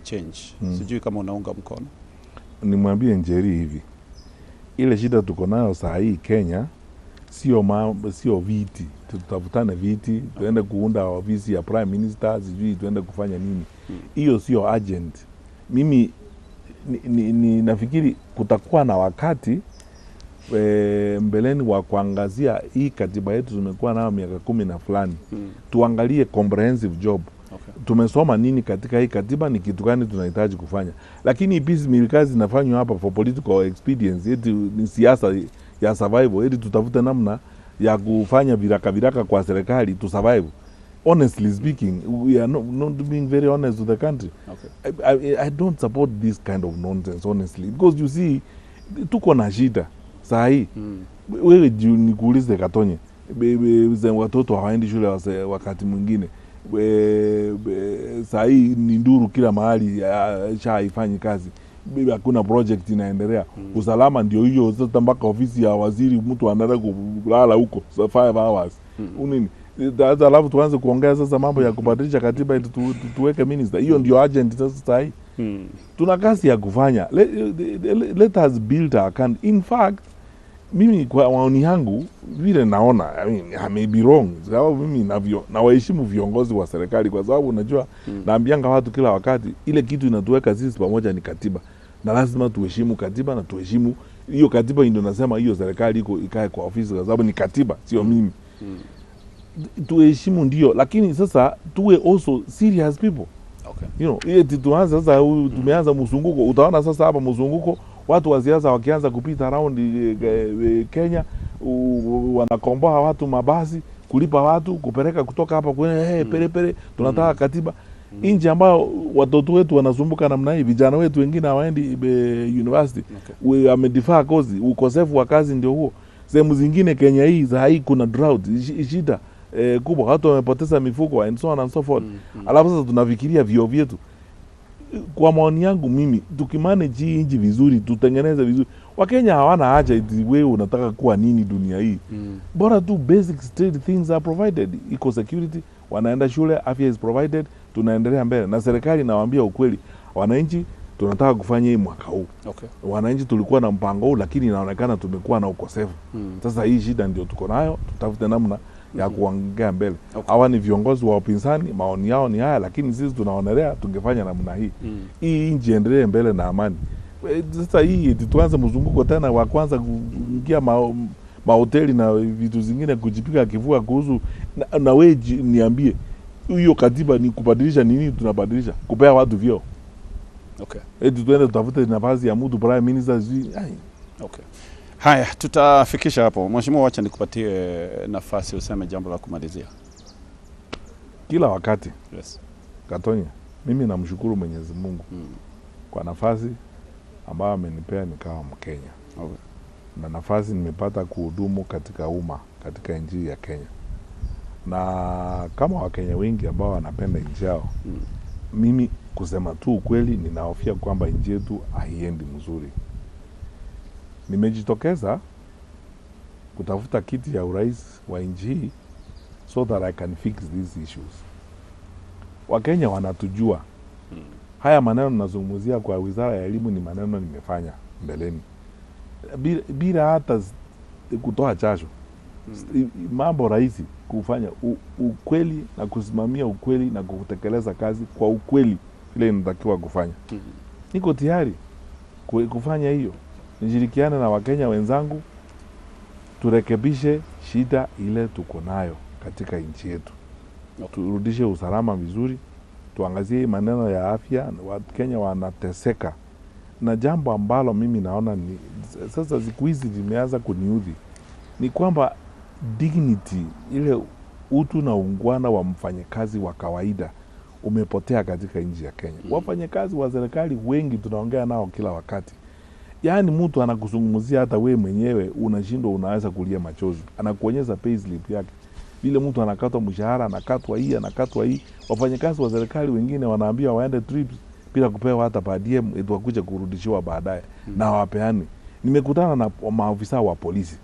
change. Sijui kama unaunga mkono. Nimwambie Njeri hivi. Ile shida tuko nayo saa hii Kenya sio viti. Tutafutane viti, tuende kuunda ofisi ya prime minister, sijui tuende kufanya nini. Hiyo sio urgent. Mimi nafikiri kutakuwa na wakati mbeleni wa kuangazia hii katiba yetu tumekuwa nayo miaka 10 na fulani. Tuangalie comprehensive job. Okay. Tumesoma nini katika hii katiba, ni kitu gani tunahitaji kufanya. Lakini piecemeal kazi zinafanywa hapa for political expedience, eti ni siasa ya survival, eti tutafute namna ya kufanya viraka kwa serikali to survive. Honestly speaking, we are not being very honest with the country. Okay. I don't support this kind of nonsense, honestly, because you see tuko na shida saa hii. Wewe nikuulize Katonye, watoto hawaendi shule wakati mwingine. Saa hii ni nduru kila mahali, haifanyi kazi. Hakuna project inaendelea. Usalama ndio hiyo sasa, mpaka ofisi ya waziri mtu anaenda kulala huko 5 hours. Unini? Alafu tuanze kuongea sasa mambo ya kubadilisha katiba ili tuweke minister. Hiyo ndio agent sasa saa hii. Tuna kazi ya kufanya. Let us build our country. In fact, mimi kwa maoni yangu vile naona, I may be wrong, sababu mimi nawaheshimu viongozi wa serikali, kwa sababu unajua naambianga watu kila wakati ile kitu inatuweka sisi pamoja ni katiba, na lazima tuheshimu katiba na tuheshimu hiyo katiba. Ndio nasema hiyo serikali ikae kwa ofisi kwa sababu ni katiba, sio mimi. Tuheshimu ndio, lakini sasa tuwe also serious people. Okay. You know, tuanze sasa tumeanza mzunguko. Utaona sasa hapa mzunguko watu wa siasa wakianza kupita around Kenya, wanakomboa watu mabasi, kulipa watu, kupeleka kutoka hapa kwenye pere tunataka katiba. Nchi ambao watoto wetu wanasumbuka namna hii, vijana wetu wengine hawaendi university. Okay. Wamedifaa kozi, ukosefu wa kazi ndio huo. Sehemu zingine Kenya hii za hii kuna drought, shida kubwa, watu wamepoteza mifugo and so on and so forth. Alafu sasa tunafikiria vio vyetu. Kwa maoni yangu mimi, tukimanage hii nchi vizuri, tutengeneze vizuri, Wakenya hawana haja eti wewe unataka kuwa nini dunia hii. Bora tu basic state things are provided. Eco security, wanaenda shule, afya is provided, tunaendelea mbele. Na serikali nawaambia ukweli, wananchi tunataka kufanya hii mwaka huu. Okay. Wananchi tulikuwa na mpango huu, lakini inaonekana tumekuwa na ukosefu. Sasa hii shida ndio tuko nayo, tutafute namna ya kuongea mbele. Hawa ni viongozi wa upinzani, maoni yao ni haya, lakini sisi tunaonelea tungefanya namna hii. Hii nchi endelee mbele na amani. Sasa hii tuanze mzunguko tena wa kwanza kuingia mahoteli na vitu zingine kujipiga kifua kuhusu na wewe niambie hiyo katiba ni kubadilisha nini? Tunabadilisha kupea watu vyeo. Okay. Tuende tutafute nafasi ya mtu prime minister. Okay. Haya, tutafikisha hapo. Mheshimiwa, wacha nikupatie nafasi useme jambo la kumalizia. Kila wakati. Yes. Katonya, mimi namshukuru Mwenyezi Mungu kwa nafasi ambayo amenipea nikawa Mkenya. Okay. Na nafasi nimepata kuhudumu katika umma katika nchi ya Kenya. Na kama Wakenya wengi ambao wanapenda nchi yao, mimi kusema tu ukweli ninahofia kwamba nchi yetu haiendi mzuri. Nimejitokeza kutafuta kiti ya urais wa nchi hii so that I can fix these issues. Wakenya wanatujua. Haya maneno nazungumzia kwa Wizara ya Elimu ni maneno nimefanya mbeleni. Bila hata kutoa jasho. Mambo rahisi kufanya ukweli na kusimamia ukweli na kutekeleza kazi kwa ukweli vile inatakiwa kufanya. Niko tayari kufanya hiyo. Nishirikiane na Wakenya wenzangu turekebishe shida ile tuko nayo katika nchi yetu. Turudishe usalama vizuri, tuangazie maneno ya afya, Wakenya wanateseka. Na jambo ambalo mimi naona ni sasa siku hizi limeanza kuniudhi ni kwamba dignity, ile utu na ungwana wa mfanyakazi wa kawaida umepotea katika nchi ya Kenya. Wafanyakazi wa serikali wengi tunaongea nao kila wakati Yaani mtu anakuzungumzia hata we mwenyewe unashindwa, unaweza kulia machozi. Anakuonyesha payslip yake. Vile mtu anakatwa mshahara, anakatwa hii. Wafanyakazi wa serikali wengine wanaambiwa waende trips bila kupewa hata per diem, eti wakuja kurudishiwa baadaye na hawapeani. Nimekutana na maafisa wa polisi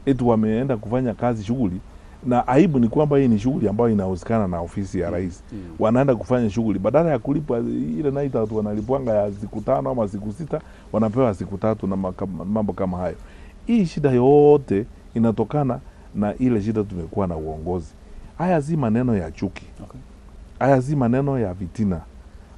eti wameenda kufanya kazi shughuli, na aibu ni kwamba hii ni shughuli ambayo inahusikana na ofisi ya rais. Wanaenda kufanya shughuli, badala ya kulipwa ile night out wanalipwanga ya siku 5 ama siku 6, wanapewa siku 3 na mambo kama hayo. Hii shida yote inatokana na ile shida tumekuwa na uongozi. Haya si maneno ya chuki. Haya si maneno ya vitina.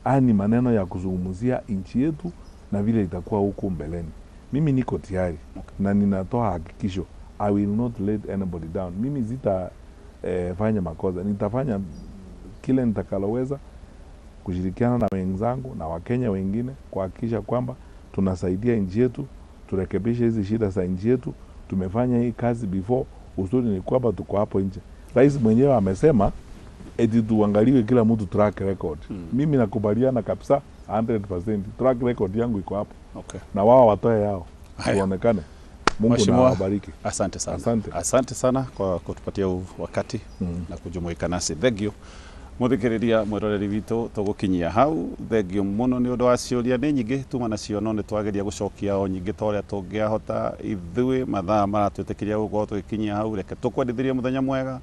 Haya ni maneno ya kuzungumzia nchi yetu na vile itakuwa huko mbeleni. Mimi niko tayari na ninatoa hakikisho, I will not let anybody down. Mimi fanya makosa. Nitafanya kile nitakaloweza kushirikiana na wenzangu na Wakenya wengine kuhakikisha kwamba tunasaidia nchi yetu, turekebishe hizi shida za nchi yetu. Tumefanya hii kazi before. Uzuri ni kwamba tuko hapo nje. Rais mwenyewe amesema eti tuangaliwe kila mtu track record. Mimi nakubaliana kabisa 100%. Track record yangu iko hapo. Na wao watoe yao. Tuonekane. Mungu na awabariki. Asante sana. Asante sana kwa kutupatia wakati na kujumuika nasi. Thegio. Muthikiriria mwiroreri witu tugukinyia hau. Thegio muno ni undu wa ciuria ni nyingi tuma nacio no ni twageria gucokia o nyingi toria tungiahota ithui mathaa maratwitikiria gukorwo tugikinyia hau. Reke tukwendithirie muthenya mwega,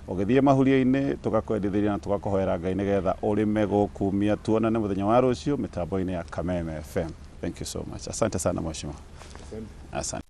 ugithie mahuria-ini tugakwendithiria na tugakuhoera Ngai nigetha urime gukumia. Tuonane muthenya wa rucio mitambo-ini ya Kameme FM. Thank you so much. Asante sana mheshimiwa. Asante.